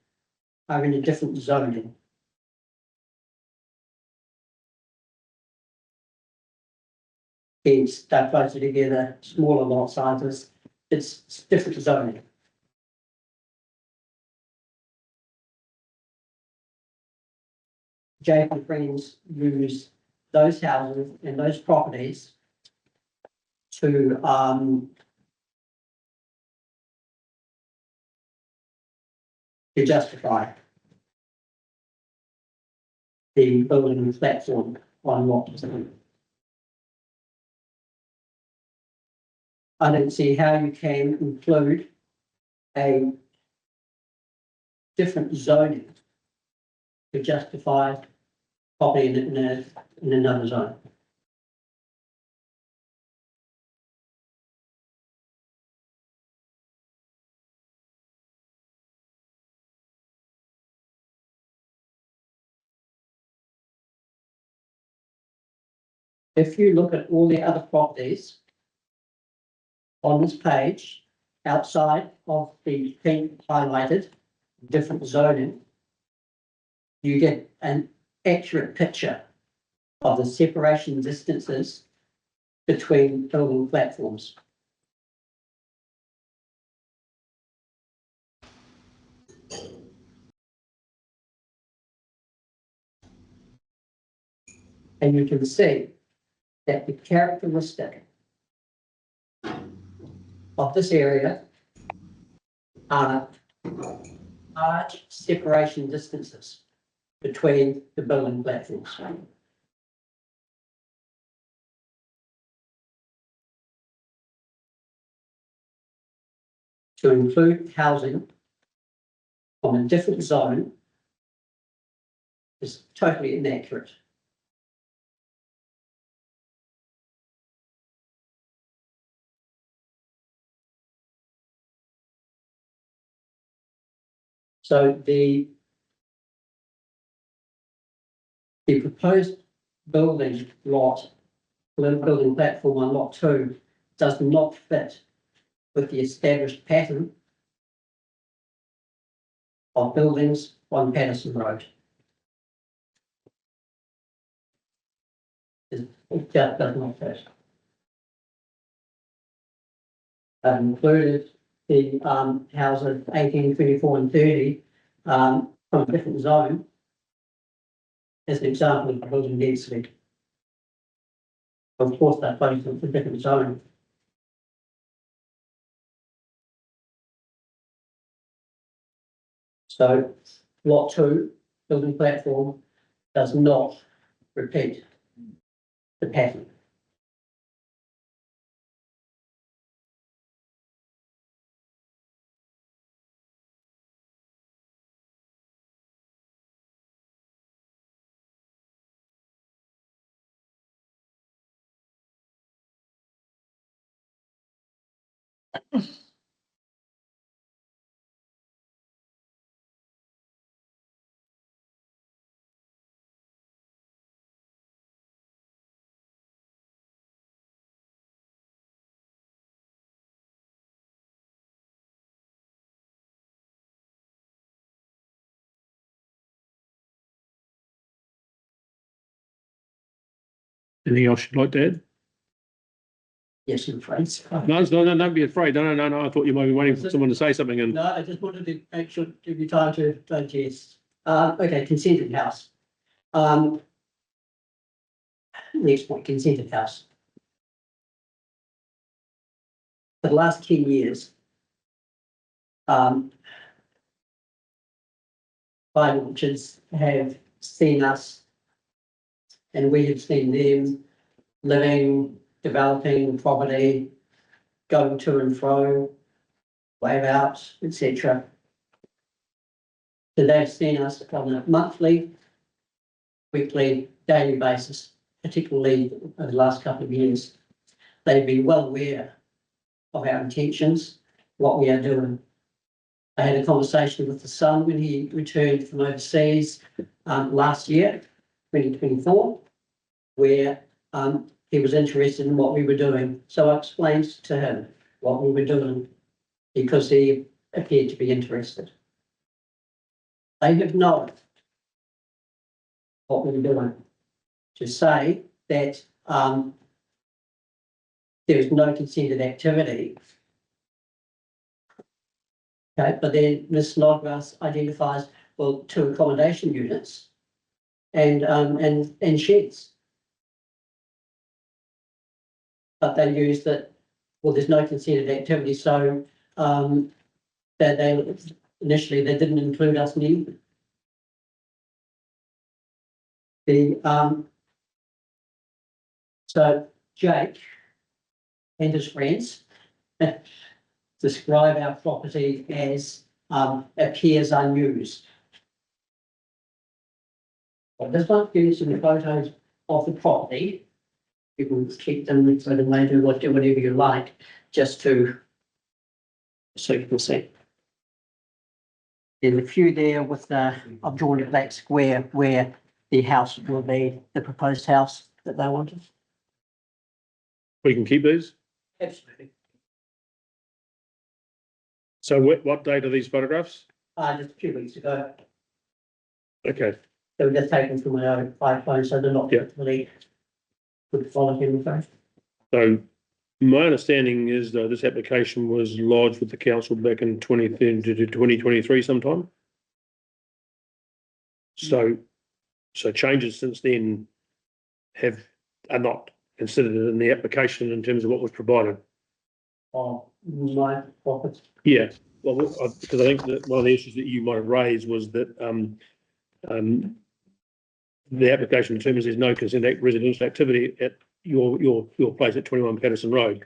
are in a different zoning. Hence, they're closer together, smaller lot sizes, it's different zoning. Jake and friends use those houses and those properties to justify the building platform on lot. I don't see how you can include a different zoning to justify property in another zone. If you look at all the other properties on this page, outside of the pink highlighted, different zoning, you get an accurate picture of the separation distances between building platforms. And you can see that the characteristic of this area are large separation distances between the building platforms. To include housing from a different zone is totally inaccurate. So the proposed building lot, building platform on lot 2 does not fit with the established pattern of buildings on Patterson Road. It just does not fit. I've included the houses 18, 24, and 30 from a different zone as an example of building density. Of course, that place is a different zone. So lot 2, building platform, does not repeat the pattern. Anything else you'd like to add? Yes, I'm afraid. No, don't be afraid. No. I thought you might be waiting for someone to say something and. No, I just wanted to make sure, give you time to digest. Okay, consented house. Next point, consented house. For the last 10 years, financiers have seen us and we have seen them living, developing property, going to and fro, wave outs, etc. So they've seen us on a monthly, weekly, daily basis, particularly over the last couple of years. They've been well aware of our intentions, what we are doing. I had a conversation with the son when he returned from overseas last year, 2024, where he was interested in what we were doing. So I explained to him what we were doing because he appeared to be interested. They have known what we were doing. To say that there is no consented activity. Okay, but then Ms. Snodgrass identifies, well, 2 accommodation units and sheds. But they use that, well, there's no consented activity, so that they initially they didn't include us in the so Jake and his friends describe our property as appears unused. Well, this one gives you the photos of the property. You can keep them so that they do whatever you like, just to so you can see. There's a few there with the I've drawn a black square where the house will be, the proposed house that they wanted. We can keep these. Absolutely. So what date are these photographs? Just a few weeks ago. Okay, They were just taken from my own iPhone, so they're not Yeah. really good quality in the phone. so my understanding is that this application was lodged with the council back in 2023 sometime. So changes since then are not considered in the application in terms of what was provided. On my property. Yeah, well, because I think that one of the issues that you might have raised was that the application determines there's no consented residential activity at your place at 21 Patterson Road,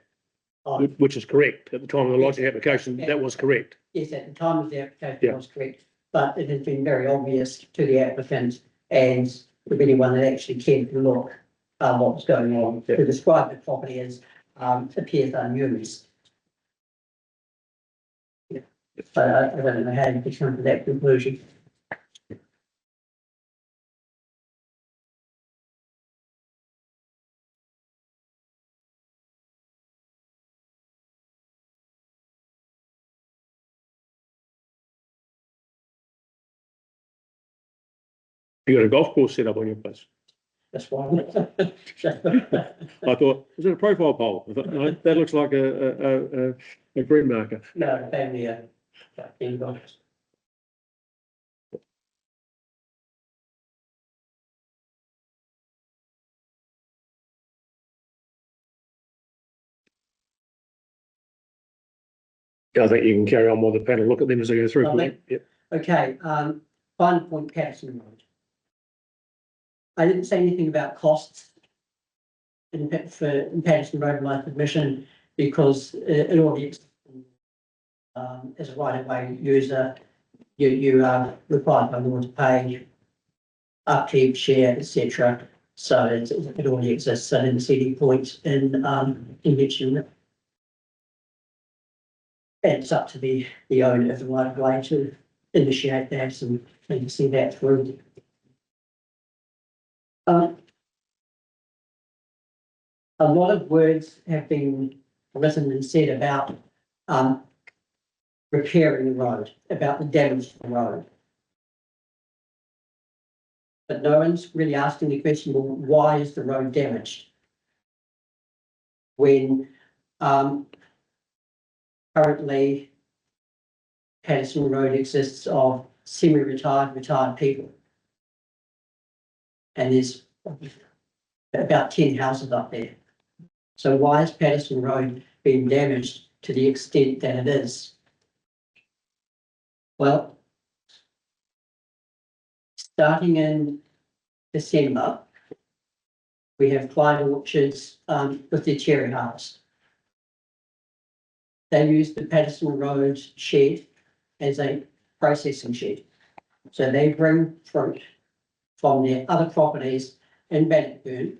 which is correct. At the time of the lodging application, that was correct. Yes, at the time of the application Yeah. was correct, but it has been very obvious to the applicant and to anyone that actually cared to look what was going on, Yeah. to describe the property as appears unused. Yeah. But I don't know how you could come to that conclusion. You got a golf course set up on your place. That's why. I thought, is it a profile poll? I thought, no, that looks like a green marker. No, family, inbox. I think you can carry on while the panel look at them as they go through. Lovely. Yep. Okay, final point, Patterson Road. I didn't say anything about costs in Patterson Road Life Admission because it already exists. As a right of way user, you are required by law to pay upkeep, share, etc. So it already exists. So in the CD point in mentioning it. And it's up to the owner of the right of way to initiate that and see that through. A lot of words have been written and said about repairing the road, about the damage to the road. But no one's really asking the question, well, why is the road damaged? When currently Patterson Road exists of semi-retired, retired people. And there's about 10 houses up there. So why has Patterson Road been damaged to the extent that it is? Well, starting in December, we have Clyde Orchards with their cherry harvest. They use the Patterson Road shed as a processing shed. So they bring fruit from their other properties in Bannockburn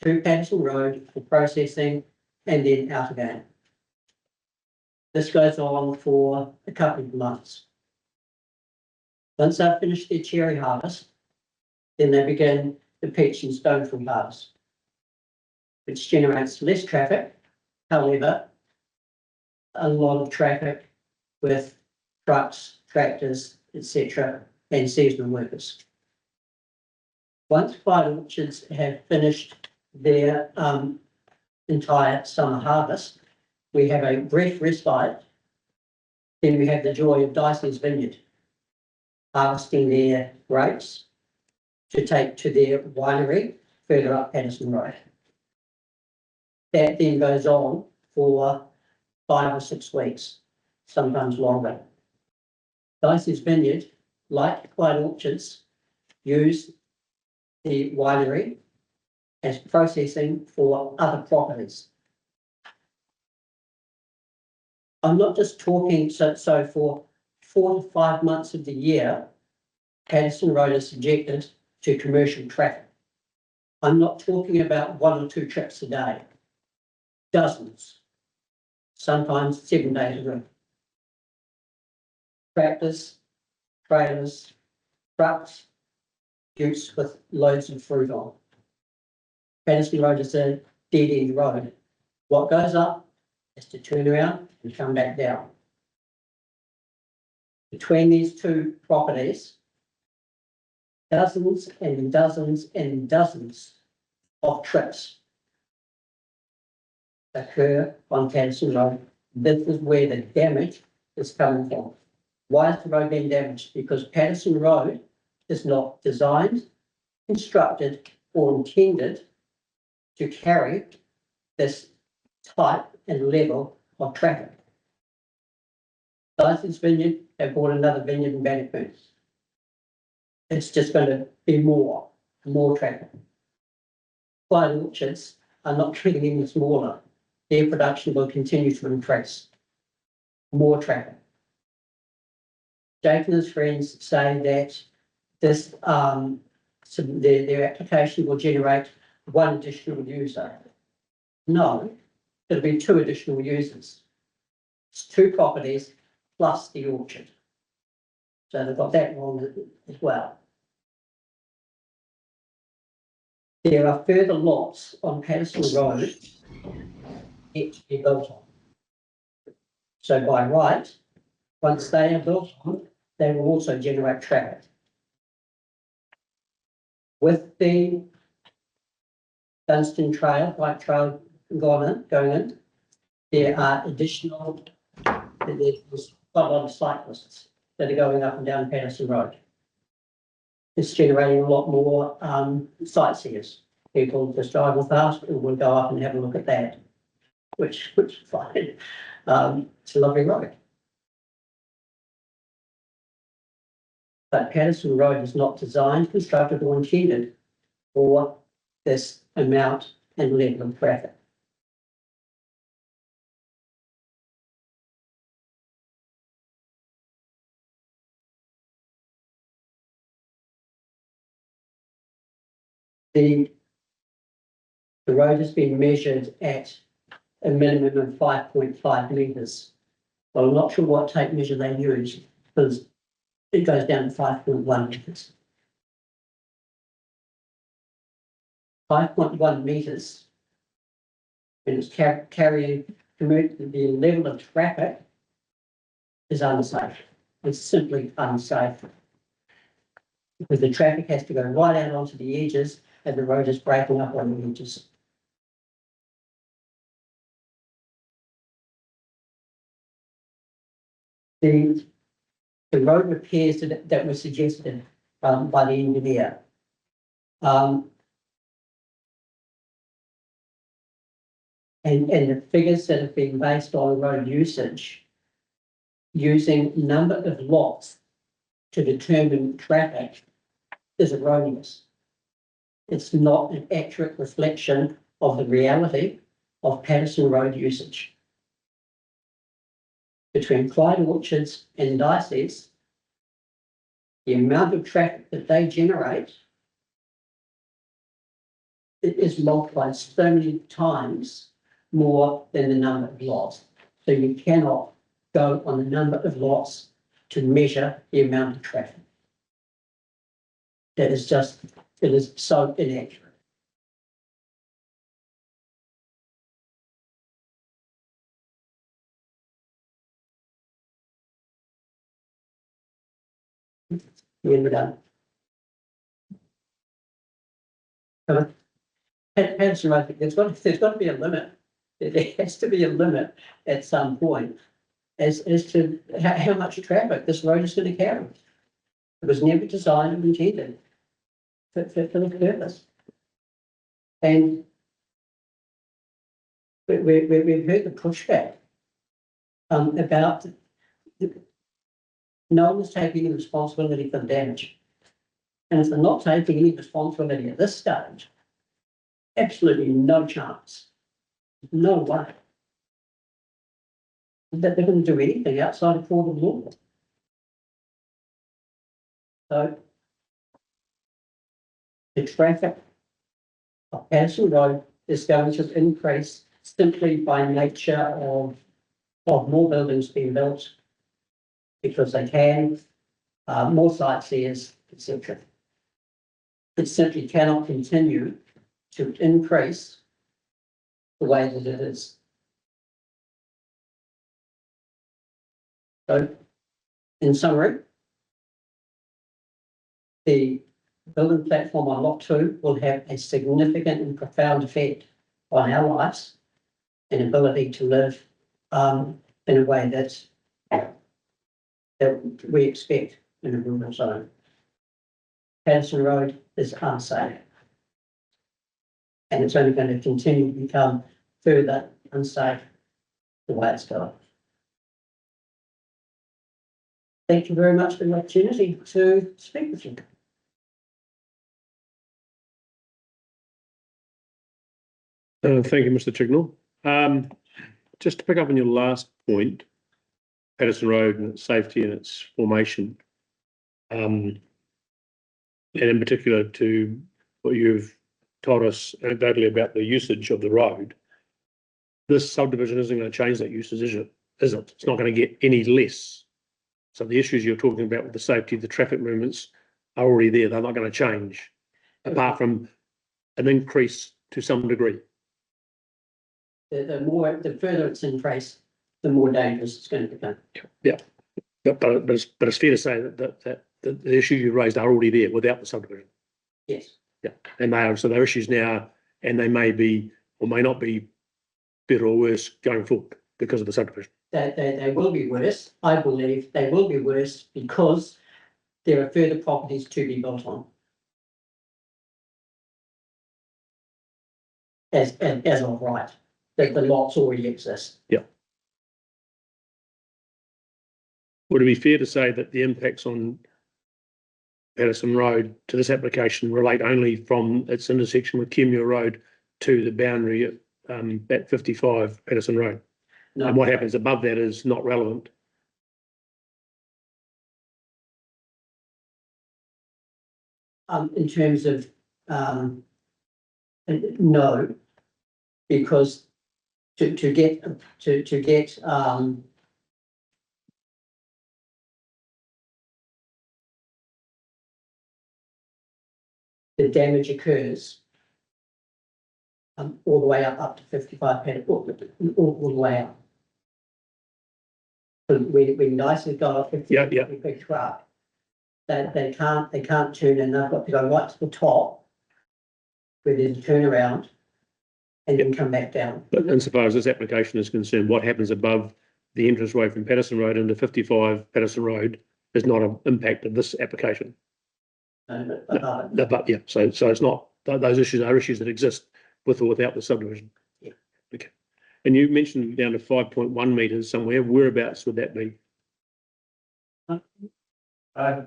to Patterson Road for processing and then out again. This goes on for a couple of months. Once they've finished their cherry harvest, then they begin the peach and stone fruit harvest, which generates less traffic. However, a lot of traffic with trucks, tractors, etc., and seasonal workers. Once Clyde Orchards have finished their entire summer harvest, we have a brief respite. Then we have the joy of Dicey's Vineyard, harvesting their grapes to take to their winery further up Patterson Road. That then goes on for 5 or 6 weeks, sometimes longer. Dicey's Vineyard, like Clyde Orchards, use the winery as processing for other properties. I'm not just talking, so for 4 to 5 months of the year, Patterson Road is subjected to commercial traffic. I'm not talking about 1 or 2 trips a day, dozens, sometimes 7 days a week. Tractors, trailers, trucks, utes with loads of fruit on. Patterson Road is a dead-end road. What goes up is to turn around and come back down. Between these two properties, dozens and dozens and dozens of trips occur on Patterson Road. This is where the damage is coming from. Why is the road being damaged? Because Patterson Road is not designed, constructed, or intended to carry this type and level of traffic. Dicey's Vineyard have bought another vineyard in Bannockburn. It's just going to be more traffic. Clyde Orchards are not treating any smaller. Their production will continue to increase. More traffic. Jake and his friends say that this their application will generate 1 additional user. No, it'll be 2 additional users. It's 2 properties plus the orchard. So they've got that wrong as well. There are further lots on Patterson Road yet to be built on. So by right, once they are built on, they will also generate traffic. With the Dunstan Trail, White Trail going in, there are additional, there's quite a lot of cyclists that are going up and down Patterson Road. It's generating a lot more sightseers. People just driving past and will go up and have a look at that, which is fine. It's a lovely road. But Patterson Road is not designed, constructed or intended for this amount and level of traffic. The road has been measured at a minimum of 5.5 metres. Well, I'm not sure what tape measure they use, because it goes down to 5.1 metres. 5.1 metres, and it's carrying the level of traffic is unsafe. It's simply unsafe. Because the traffic has to go right out onto the edges and the road is breaking up on the edges. The road repairs that were suggested by the engineer. And the figures that have been based on road usage, using number of lots to determine traffic is erroneous. It's not an accurate reflection of the reality of Patterson Road usage. Between Clyde Orchards and Dices, the amount of traffic that they generate, it is multiplied so many times more than the number of lots. So you cannot go on the number of lots to measure the amount of traffic. That is just, it is so inaccurate. We're done. Patterson Road, there's got to be a limit. There has to be a limit at some point as to how much traffic this road is going to carry. It was never designed and intended for the purpose. And we've heard the pushback about no one is taking any responsibility for the damage. And if they're not taking any responsibility at this stage, absolutely no chance, no way that they're going to do anything outside of court of law. So the traffic of Patterson Road is going to increase simply by nature of more buildings being built because they can, more sightseers, etc. It simply cannot continue to increase the way that it is. So, in summary, the building platform on Lot 2 will have a significant and profound effect on our lives and ability to live in a way that we expect in a rural zone. Patterson Road is unsafe. And it's only going to continue to become further unsafe the way it's going. Thank you very much for the opportunity to speak with you. Thank you, Mr. Chignall. Just to pick up on your last point, Patterson Road and its safety and its formation, and in particular to what you've told us anecdotally about the usage of the road, this subdivision isn't going to change that usage, is it? It's not going to get any less. So the issues you're talking about with the safety, the traffic movements are already there. They're not going to change, apart from an increase to some degree. The further it's increased, the more dangerous it's going to become. Yeah. But it's fair to say that the issues you raised are already there without the subdivision. Yes. Yeah, and so they're issues now, and they may be or may not be better or worse going forward because of the subdivision. They will be worse. I believe they will be worse because there are further properties to be built on. As of right, that the lots already exist. Would it be fair to say that the impacts on Patterson Road to this application relate only from its intersection with Kenmure Road to the boundary at 55 Patterson Road? No. And what happens above that is not relevant. In terms of, no, because to get, the damage occurs all the way up to 55 all the way up. So when nicely got off a big truck, they can't turn in, they've got to go right to the top where there's a turnaround and then come back down. But insofar as this application is concerned, what happens above the entrance way from Patterson Road into 55 Patterson Road is not an impact of this application. But yeah, so it's not, those issues are issues that exist with or without the subdivision. Yeah. Okay. And you mentioned down to 5.1 metres somewhere. Whereabouts would that be? Hi,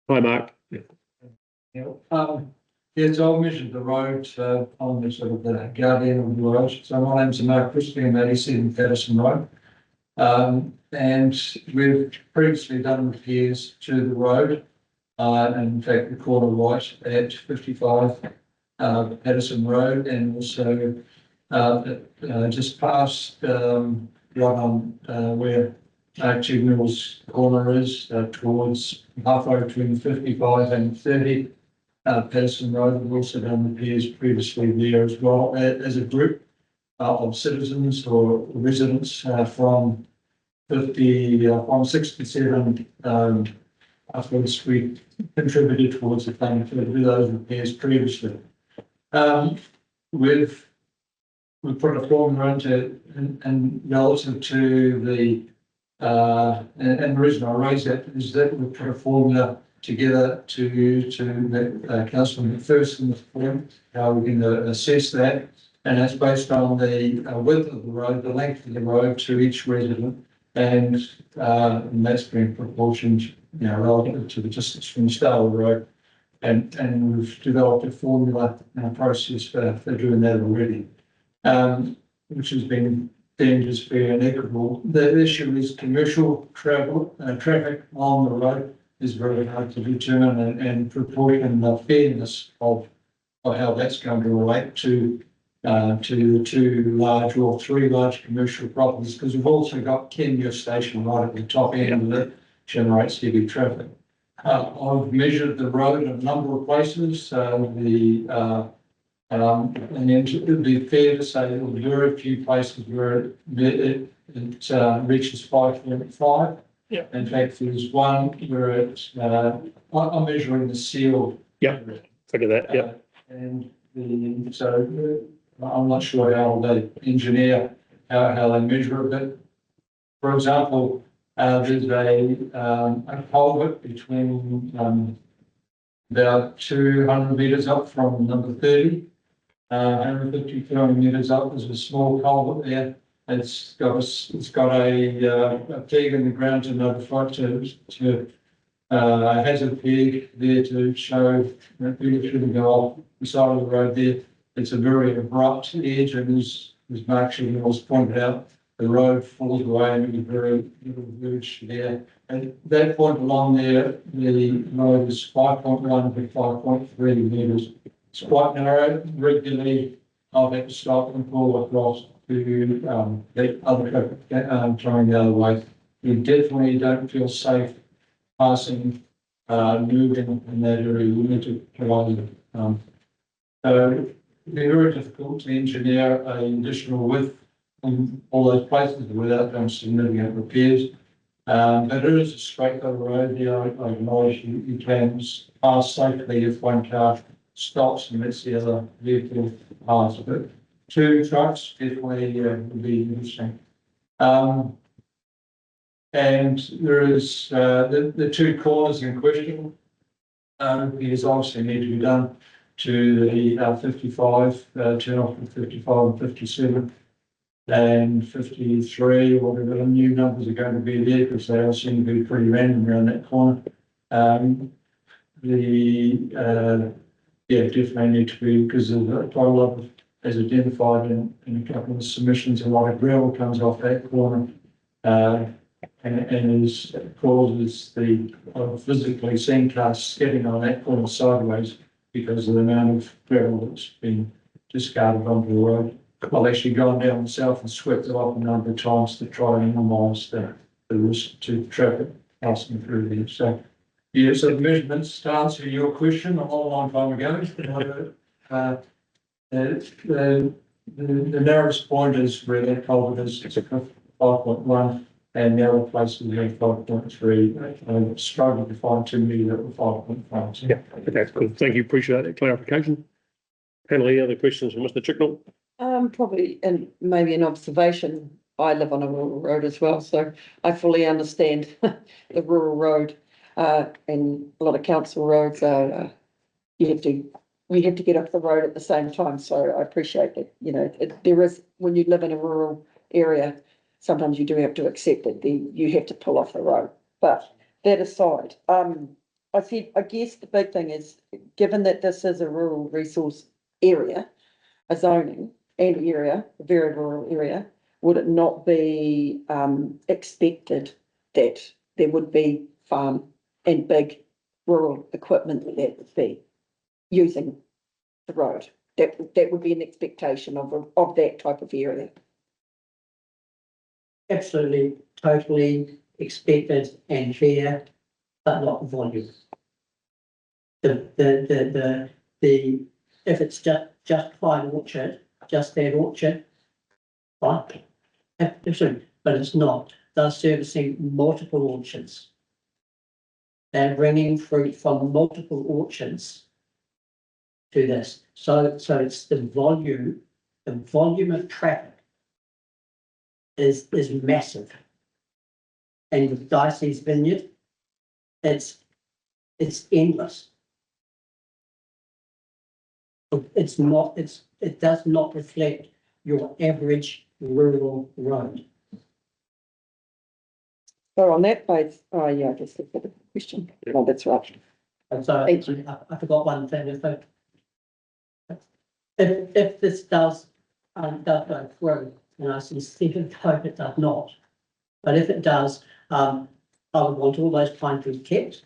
Mark. Yes, I measured the road on the sort of the guardian of the road. So my name's Mark Christie, I'm 87 Patterson Road. And we've previously done repairs to the road. And in fact, the corner right at 55 Patterson Road, and also just past right on where Chief Mills corner is towards halfway between 55 and 30 Patterson Road. We've also done repairs previously there as well as a group of citizens or residents from 67 afterwards we contributed towards the plan to do those repairs previously. We've put a formula into and relative to the and the reason I raise that is that we put a formula together to the Councillor McPherson form, how we're going to assess that, and that's based on the width of the road, the length of the road to each resident, and that's been proportioned, relative to the distance from the start of the road, and we've developed a formula and a process for doing that already, which has been deemed as fair and equitable. The issue is commercial traffic on the road is very hard to determine and proportion the fairness of how that's going to relate to the two large or three large commercial properties, because we've also got Kenmure Station right at the top end that generates heavy traffic. I've measured the road in a number of places. And it would be fair to say there are very few places where it reaches 5.5. Yeah. In fact, there's one where it's, I'm measuring the seal. Yeah, figure that, yeah. And so I'm not sure how they engineer, how they measure it, but for example, there's a culvert between about 200 metres up from number 30, 150, 200 metres up. There's a small culvert there. It's got a peg in the ground to notify to a hazard peg there to show that people shouldn't go off the side of the road there. It's a very abrupt edge, and as Mark Shiggs pointed out, the road falls away and there's very little verge there. At that point along there, the road is 5.1 to 5.3 metres. It's quite narrow. Regularly, I've had to stop and pull across to let other traffic trying the other way. You definitely don't feel safe passing, moving in that area. You need to provide so it'd be very difficult to engineer an additional width in all those places without doing significant repairs. But it is a straight over road there. I acknowledge you can pass safely if one car stops and lets the other vehicle pass. But two trucks definitely would be interesting. And there is the two corners in question. Is obviously need to be done to the 55, turn off the 55 and 57 and 53, or whatever the new numbers are going to be there, because they all seem to be pretty random around that corner. Yeah, definitely need to be, because there's quite a lot of, as identified in a couple of submissions, a lot of gravel comes off that corner. And is causes the physically seen cars skidding on that corner sideways because of the amount of gravel that's been discarded onto the road. I've actually gone down the south and swept it off a number of times to try and minimise the risk to traffic passing through there. So, yeah, so the measurements, to answer your question a long time ago, the narrowest point is where that culvert is, it's a 5.1. And the other places are 5.3. I struggled to find too many that were 5.5. Yeah, that's cool. Thank you. Appreciate that clarification. Panel, any other questions from Mr. Chicknell? Probably, and maybe an observation. I live on a rural road as well, so I fully understand the rural road. And a lot of council roads are, you have to get up the road at the same time. So I appreciate that, you know, there is, when you live in a rural area, sometimes you do have to accept that you have to pull off the road. But that aside, I guess the big thing is, given that this is a rural resource area, a zoning and area, a very rural area, would it not be expected that there would be farm and big rural equipment that would be using the road? That would be an expectation of that type of area. Absolutely, totally expected and fair, but not volume. If it's just Pine Orchard, just that orchard, fine. Absolutely, but it's not. They're servicing multiple orchards. They're bringing fruit from multiple orchards to this. So it's the volume of traffic is massive. And with Dicey's Vineyard, it's endless. It does not reflect your average rural road. So on that base, oh yeah, I guess that's a question. Oh, that's right. And so I forgot one thing. If this does go through, and I sincerely hope it does not, but if it does, I would want all those pine trees kept,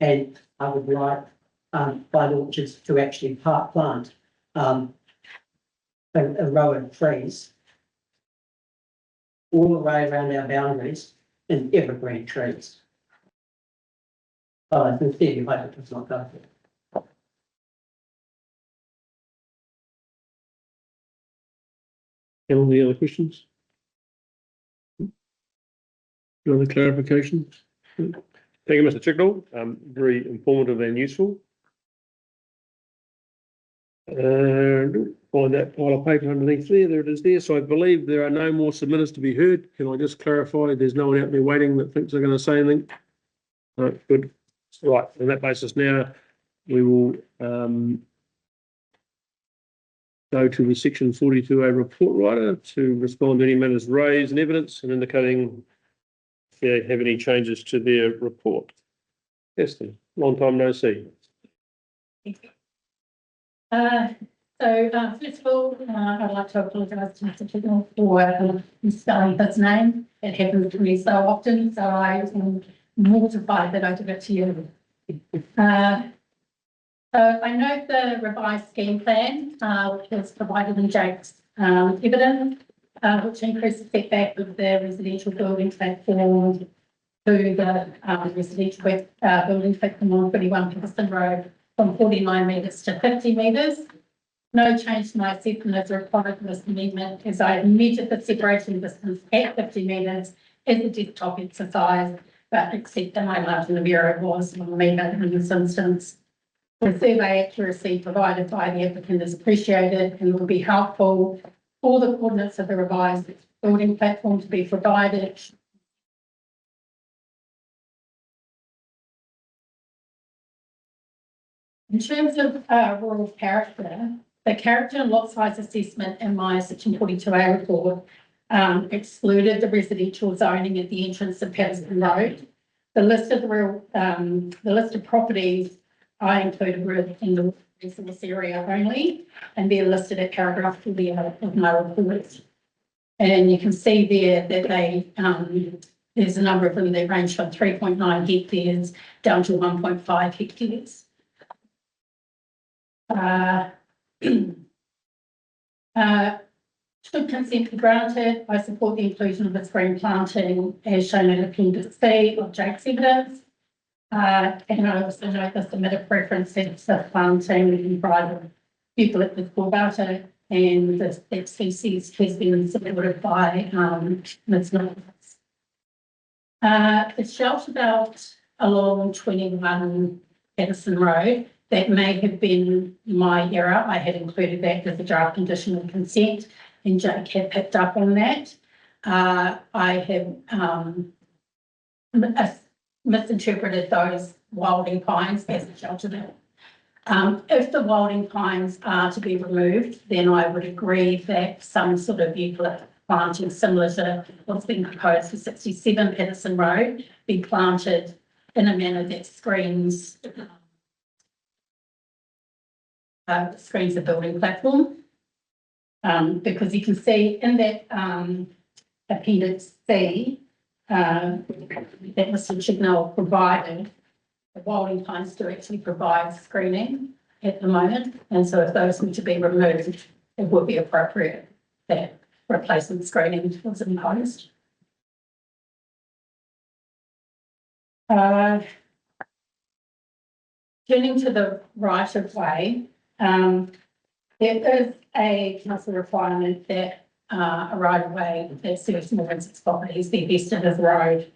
and I would like Pine Orchards to actually plant a row of trees all the way around our boundaries in evergreen trees. I sincerely hope it does not go through. Any other questions? No other clarifications? Thank you, Mr. Chicknell. Very informative and useful. Find that pile of paper underneath there. There it is there. So I believe there are no more submitters to be heard. Can I just clarify? There's no one out there waiting that thinks they're going to say anything? No, good. Right. On that basis now, we will go to the section 42A report writer to respond to any matters raised in evidence and indicating if they have any changes to their report. Kirsten, long time no see. First of all, I'd like to apologise to Mr. Chicknell for misspelling his name. It happens to me so often, so I am mortified that I did it to you. So I note the revised scheme plan, which is provided in Jake's evidence, which increases setback of the residential building platform to the residential building platform on 21 Piddiston Road from 49 metres to 50 metres. No change to my assessment is required for this amendment, as I have measured the separation distance at 50 metres as a desktop exercise, but accept the high margin of error was on me in this instance. The survey accuracy provided by the applicant is appreciated and will be helpful for the coordinates of the revised building platform to be provided. In terms of rural character, the character and lot size assessment in my section 42A report excluded the residential zoning at the entrance of Patterson Road. The list of the list of properties I included were in the resource area only, and they're listed at paragraph 40 of my report. And you can see there that they there's a number of them that range from 3.9 hectares down to 1.5 hectares. Should consent be granted, I support the inclusion of the screen planting as shown in Appendix C of Jake's evidence. And I also note the submitted preference is the planting in private eucalyptus corbata, and that species has been submitted by Ms. Knowles. The shelter belt along 21 Patterson Road, that may have been my error. I had included that as a draft condition of consent, and Jake had picked up on that. I have misinterpreted those wilding pines as a shelter belt. If the wilding pines are to be removed, then I would agree that some sort of eucalyptus planting similar to what's been proposed for 67 Patterson Road be planted in a manner that screens the building platform. Because you can see in that Appendix C that Mr. Chignell provided, the wilding pines do actually provide screening at the moment, and so if those were to be removed, it would be appropriate that replacement screening was imposed. Turning to the right of way, there is a council requirement that a right of way that serves more than 6 properties be vested as road.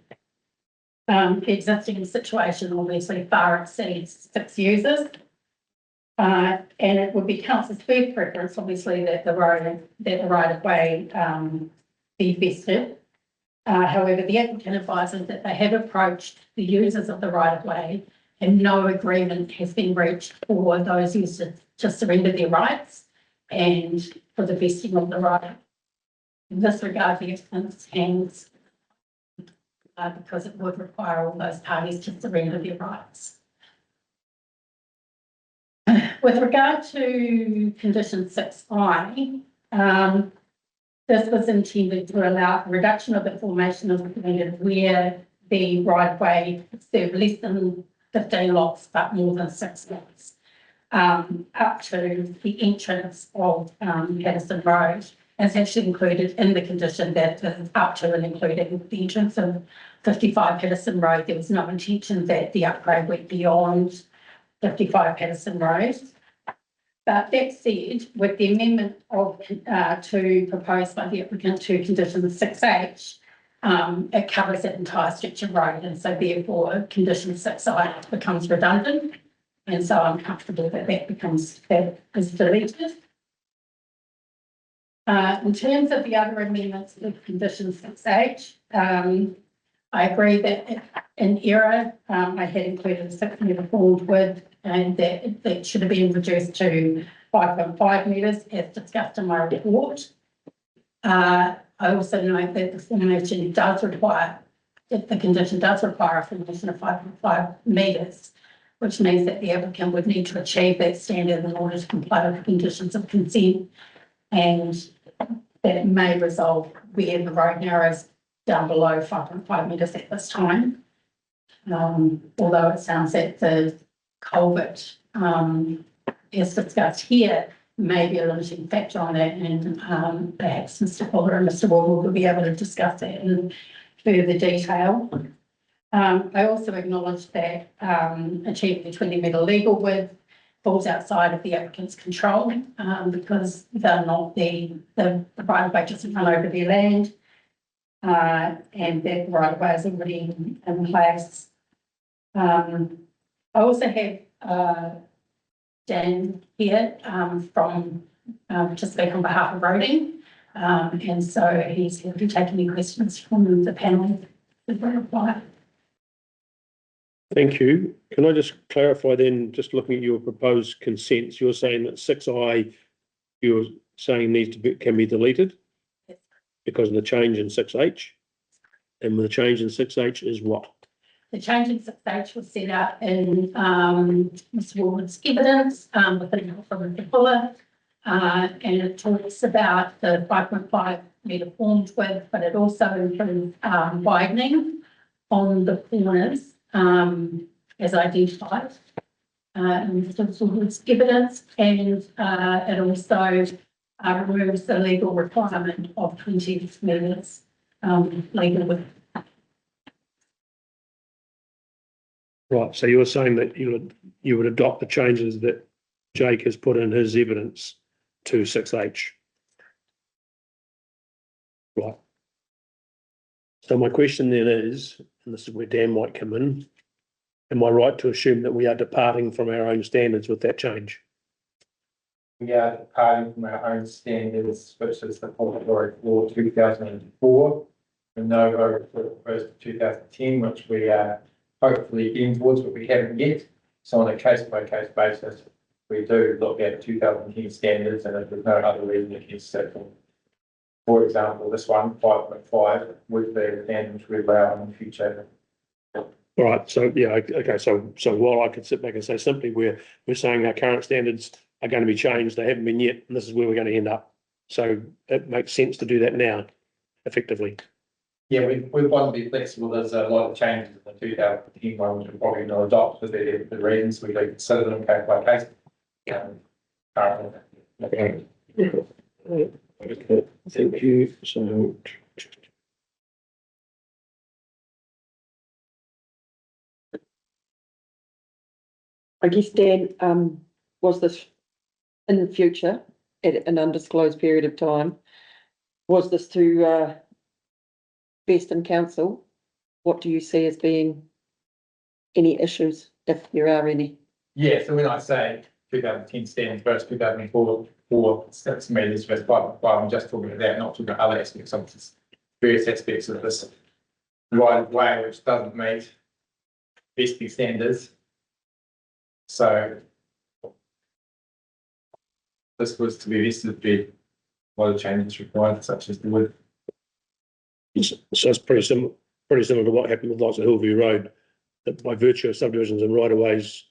The existing situation obviously far exceeds 6 users. And it would be council's first preference, obviously, that the right of way be vested. However, the applicant advises that they have approached the users of the right of way and no agreement has been reached for those users to surrender their rights and for the vesting of the right. In this regard, the applicant's hands because it would require all those parties to surrender their rights. With regard to condition 6I, this was intended to allow a reduction of the formation of the community where the right of way served less than 15 lots, but more than 6 lots, up to the entrance of Patterson Road. It's actually included in the condition that is up to and including the entrance of 55 Patterson Road. There was no intention that the upgrade went beyond 55 Patterson Road. But that said, with the amendment of to proposed by the applicant to condition 6H, it covers that entire stretch of road, and so therefore condition 6I becomes redundant. And so I'm comfortable that that is deleted. In terms of the other amendments with condition 6H, I agree that in error, I had included a 6 metre forward width and that should have been reduced to 5.5 metres as discussed in my report. I also note that the formation does require, if the condition does require a formation of 5.5 metres, which means that the applicant would need to achieve that standard in order to comply with the conditions of consent, and that it may resolve where the road narrows down below 5.5 metres at this time. Although it sounds that the culvert, as discussed here, may be a limiting factor on that, and perhaps Mr. Fuller and Mr. Ward will be able to discuss that in further detail. I also acknowledge that achieving the 20 metre legal width falls outside of the applicant's control because they're not the right of way doesn't run over their land. and that right of way is already in place. I also have, Dan here, from, to speak on behalf of Roding. And so he's here to take any questions from the panel. If they apply. Thank you. Can I just clarify then, just looking at your proposed consents, you're saying that 6I, you're saying needs to be, can be deleted? Yes. Because of the change in 6H? And the change in 6H is what? The change in 6H was set out in Ms Ward's evidence with the help from Mr Fuller. And it talks about the 5.5 metre formed width, but it also includes widening on the corners as identified in Mr Ward's evidence, and it also removes the legal requirement of 20 metres legal width. Right, so you're saying that you would adopt the changes that Jake has put in his evidence to 6H. Right. So my question then is, and this is where Dan might come in, am I right to assume that we are departing from our own standards with that change? We are departing from our own standards, which is the Port Law 2004, the Novo report first 2010, which we are hopefully getting towards, but we haven't yet. So on a case-by-case basis, we do look at 2010 standards, and if there's no other reason against it, for example, this one, 5.5, would be the standards we allow in the future. All right, so yeah, okay, so while I could sit back and say simply we're saying our current standards are going to be changed, they haven't been yet, and this is where we're going to end up. So it makes sense to do that now, effectively. Yeah, we want to be flexible. There's a lot of changes in the 2010 one, which we'll probably not adopt for the reasons we do consider them case by case. Okay. Okay, thank you. So I guess, Dan, was this in the future at an undisclosed period of time? Was this to best in council? What do you see as being any issues, if there are any? Yeah, so when I say 2010 standards versus 2004, for 6 metres versus 5.5, I'm just talking about that, not talking about other aspects of this, various aspects of this right of way, which doesn't meet vesting standards. So this was to be vested, be a lot of changes required, such as the width. So it's pretty similar to what happened with lots of Hillview Road, that by virtue of subdivisions and right of ways,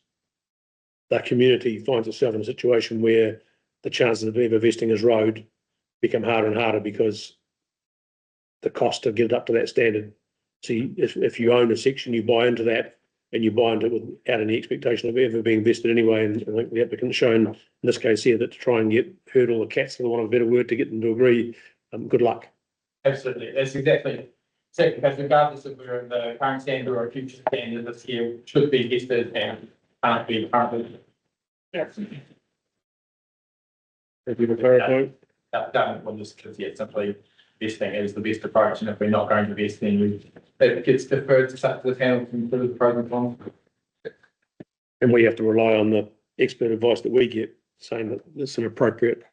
the community finds itself in a situation where the chances of ever vesting as road become harder and harder because the cost to get it up to that standard. So if you own a section, you buy into that, and you buy into it without any expectation of ever being vested anyway. And I think the applicant's shown in this case here that to try and hurdle the cats, for the want of a better word, to get them to agree, good luck. Absolutely, that's exactly because regardless if we're in the current standard or a future standard, this here should be vested and can't be currently. Thank you for clarifying. Done on this because simply vesting is the best approach, and if we're not going to vest, then it gets deferred to such the panel to consider the pros and cons. And we have to rely on the expert advice that we get, saying that it's an appropriate,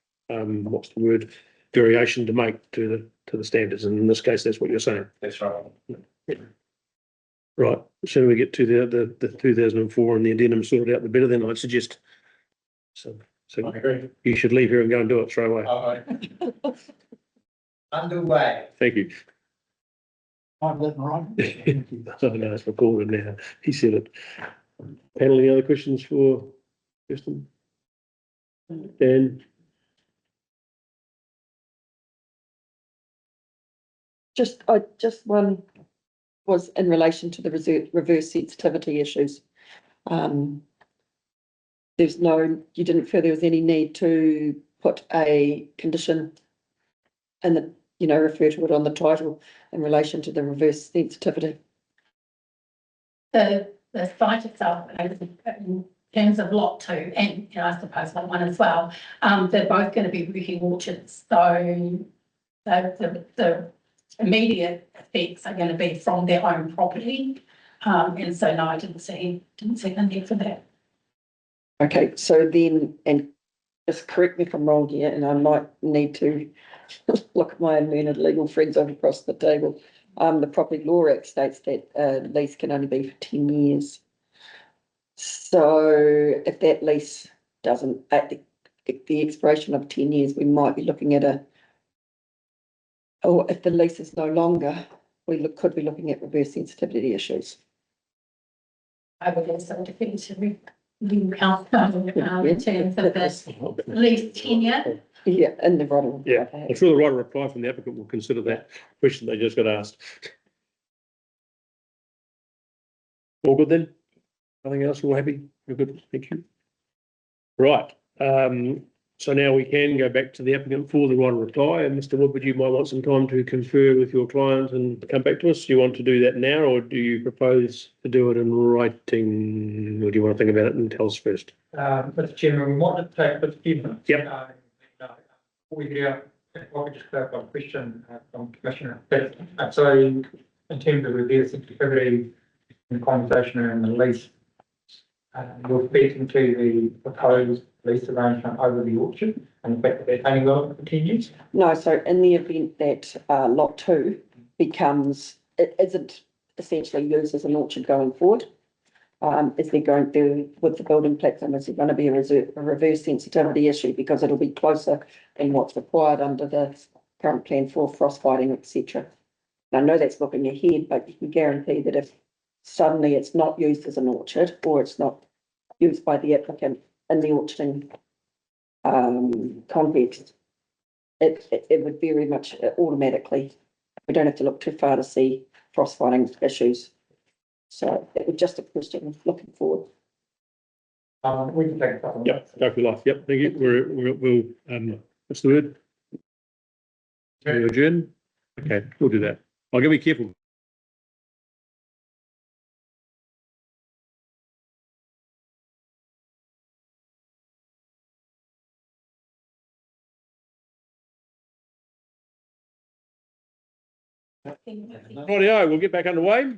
variation to make to the standards. And in this case, that's what you're saying. That's right. Right. So we get to the 2004 and the addendum sorted out, the better, then I'd suggest. So I agree. you should leave here and go and do it straight away. Underway. Thank you. I'm letting right. I know it's recorded now. He said it. Panel, any other questions for Justin? Dan? Just one was in relation to the reverse sensitivity issues. You didn't feel there was any need to put a condition and refer to it on the title in relation to the reverse sensitivity. The site itself, in terms of lot 2, and I suppose lot 1 as well, they're both going to be working orchards. So the immediate effects are going to be from their own property. And so no, I didn't see the need for that. Okay, so then, and just correct me if I'm wrong here, and I might need to look at my learned legal friends over across the table. The Property Law Act states that lease can only be for 10 years. So if that lease doesn't, at the expiration of 10 years, we might be looking at or if the lease is no longer, could be looking at reverse sensitivity issues. I would also definitively legal outcome in terms of the lease tenure. Yeah, in the writing. Yeah, I'm sure the right reply from the applicant will consider that question they just got asked. All good then? Nothing else? All happy? You're good? Thank you. Right, so now we can go back to the applicant for the right reply. And Mr. Woodward, you might want some time to confer with your client and come back to us. Do you want to do that now, or do you propose to do it in writing? Or do you want to think about it and tell us first? Mr. Chairman, we might take a few minutes. Yep. Before we hear, if I could just clarify a question from Commissioner. So in terms of reverse sensitivity and conversation around the lease, we're speaking to the proposed lease arrangement over the orchard and the fact that they're only going for 10 years? No, so in the event that lot 2 becomes, it isn't essentially used as an orchard going forward, is there going to, with the building platform, is there going to be a reverse sensitivity issue because it'll be closer than what's required under the current plan for frost fighting, etc. I know that's looking ahead, but you can guarantee that if suddenly it's not used as an orchard or it's not used by the applicant in the orcharding context, it would very much automatically, we don't have to look too far to see frost fighting issues. So it was just a question looking forward. We can take a couple of Yep, go for life. Yep, thank you. We'll what's the word? We'll adjourn. Okay, we'll do that. I'll be careful. Rightio, we'll get back underway.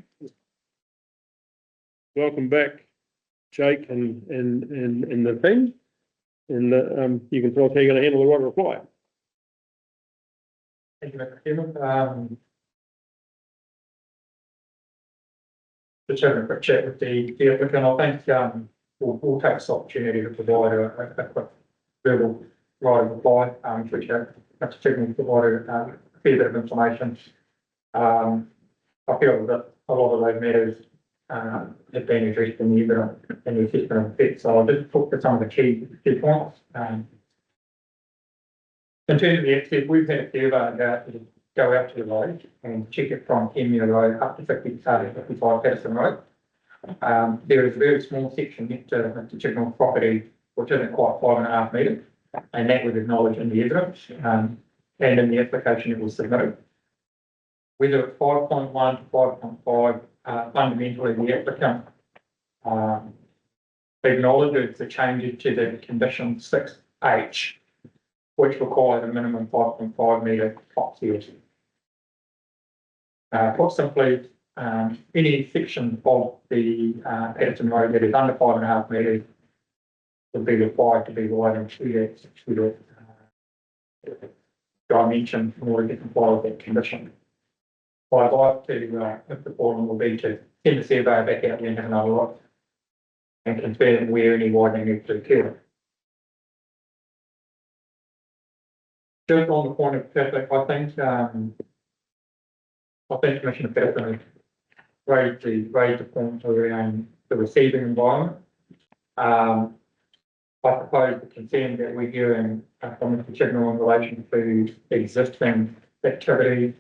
Welcome back, Jake and the team. And you can tell us how you're going to handle the right reply. Thank you, Mr. Chairman. Just having a quick chat with the applicant. I think we'll take this opportunity to provide a quick verbal right of reply, which Mr. Chairman provided a fair bit of information. I feel that a lot of those matters have been addressed in the assessment of effects. So I'll just talk to some of the key points. In terms of the access, we've had a survey go out to the road and check it from Kenmure Road up to 55 Patterson Road. There is a very small section next to Mr. Chibnall's property, which isn't quite 5.5 metres, and that was acknowledged in the evidence and in the application it was submitted. Whether it's 5.1 to 5.5, fundamentally the applicant acknowledges the changes to the condition 6H, which requires a minimum 5.5 metre top field. Put simply, any section of the Patterson Road that is under 5.5 metres would be required to be widened to the dimension in order to comply with that condition. What I'd like to, if the forum will be to send the survey back out and have another look and confirm where any widening needs to occur. Just on the point of traffic, I think Commissioner Patterson raised the point around the receiving environment. I suppose the concern that we're hearing from Mr. Chibnall in relation to existing activities,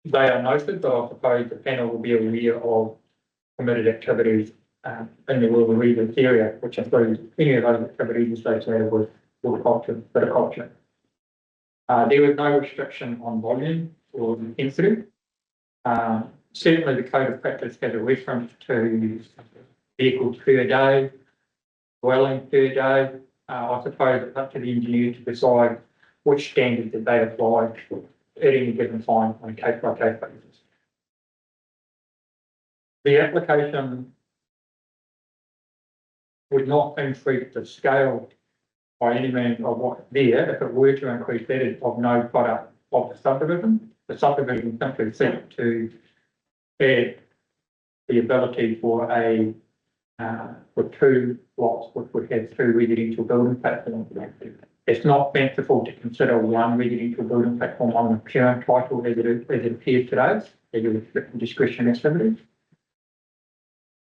they are noted, but I suppose the panel will be aware of permitted activities in the rural regions area, which includes any of those activities associated with horticulture, viticulture. There was no restriction on volume or intensity. Certainly the code of practice has a reference to vehicles per day, dwelling per day. I suppose it's up to the engineer to decide which standards that they apply at any given time on a case by case basis. The application would not increase the scale by any means of what's there. If it were to increase, that is of no product of the subdivision. The subdivision simply seeks to add the ability for for two lots which would have two residential building platforms. It's not fanciful to consider one residential building platform on the parent title as it appears today, as a discretion activity.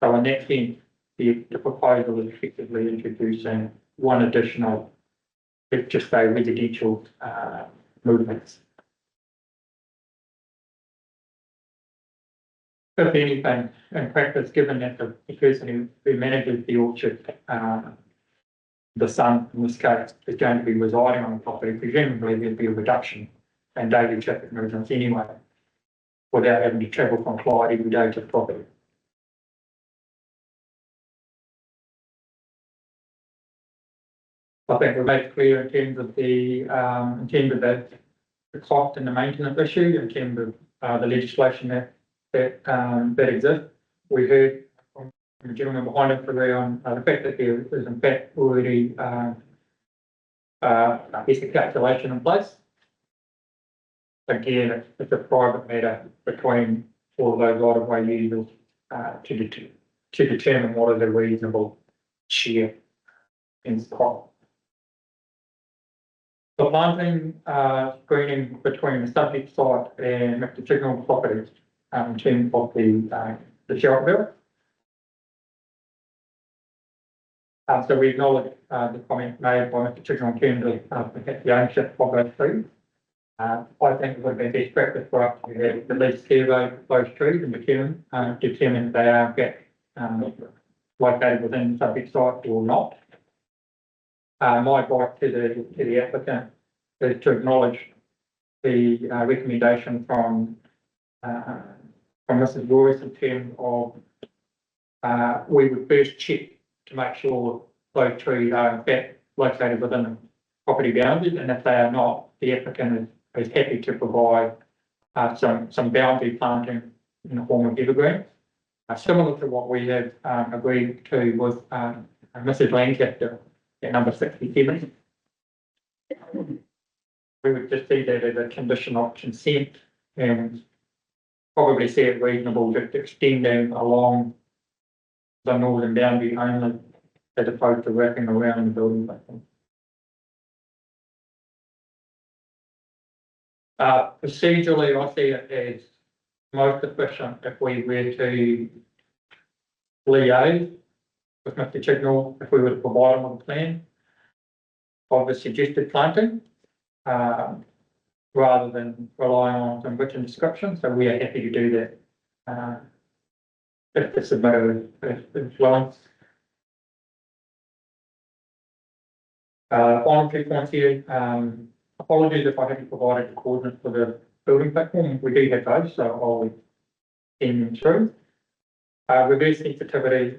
So in that sense, the proposal is effectively introducing one additional, let's just say, residential movements. If anything, in practice, given that the person who manages the orchard, the son in this case, is going to be residing on the property, presumably there'd be a reduction in daily traffic movements anyway, without having to travel from Clyde every day to the property. I think we made it clear in terms of the cost and the maintenance issue, in terms of the legislation that exists. We heard from the gentleman behind us around the fact that there is in fact already I guess a calculation in place. Again, it's a private matter between all of those right of way users to determine what is a reasonable share in crop. The planting screening between the subject site and Mr. Chignall's property in terms of the shelter bill. So we acknowledge the comment made by Mr. Chignall in terms of the ownership of those trees. I think it would be best practice for us to have at least survey those trees and determine if they are in fact located within the subject site or not. My advice to the applicant is to acknowledge the recommendation from Mrs. Royce in terms of we would first check to make sure those trees are in fact located within the property boundaries, and if they are not, the applicant is happy to provide some boundary planting in the form of evergreen, similar to what we have agreed to with Mrs. Lancaster at number 67. We would just see that as a condition of consent and probably see it reasonable just extending along the northern boundary only as opposed to wrapping around the building platform. Procedurally, I see it as most efficient if we were to liaise with Mr. Chignall, if we were to provide him with a plan of the suggested planting, rather than relying on some written description. So we are happy to do that if the submitter is willing. Final 2 points here. Apologies if I haven't provided the coordinates for the building platform. We do have those, so I'll send them through. Reverse sensitivity.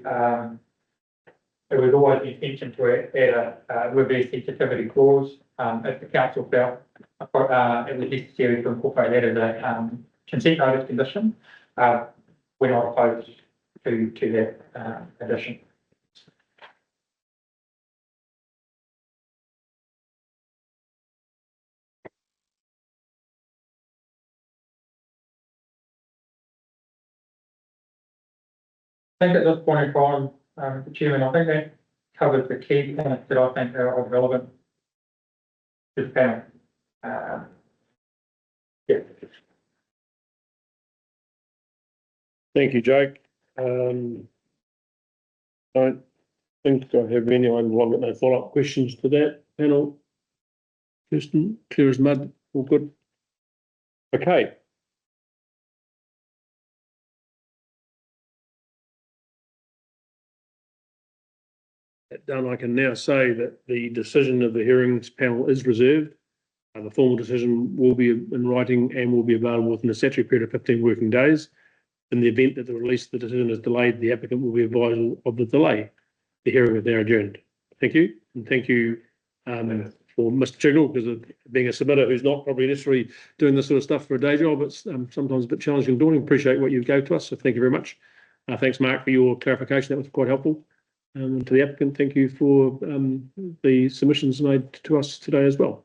It was always the intention to add a reverse sensitivity clause. If the council felt it was necessary to incorporate that as a consent notice condition, we're not opposed to that addition. I think at this point in time, Mr. Chairman, I think that covers the key points that I think are relevant to the panel. Yeah. Thank you, Jake. I don't think I have anyone. I've got no follow-up questions to that panel. Kirsten, clear as mud, all good. Okay. That done, I can now say that the decision of the hearings panel is reserved. The formal decision will be in writing and will be available within a statutory period of 15 working days. In the event that the release of the decision is delayed, the applicant will be advised of the delay. The hearing is now adjourned. Thank you, and thank you, for Mr. Chignall, because of being a submitter who's not probably necessarily doing this sort of stuff for a day job, it's sometimes a bit challenging and daunting. Appreciate what you gave to us, so thank you very much. Thanks, Mark, for your clarification. That was quite helpful. And to the applicant, thank you for the submissions made to us today as well.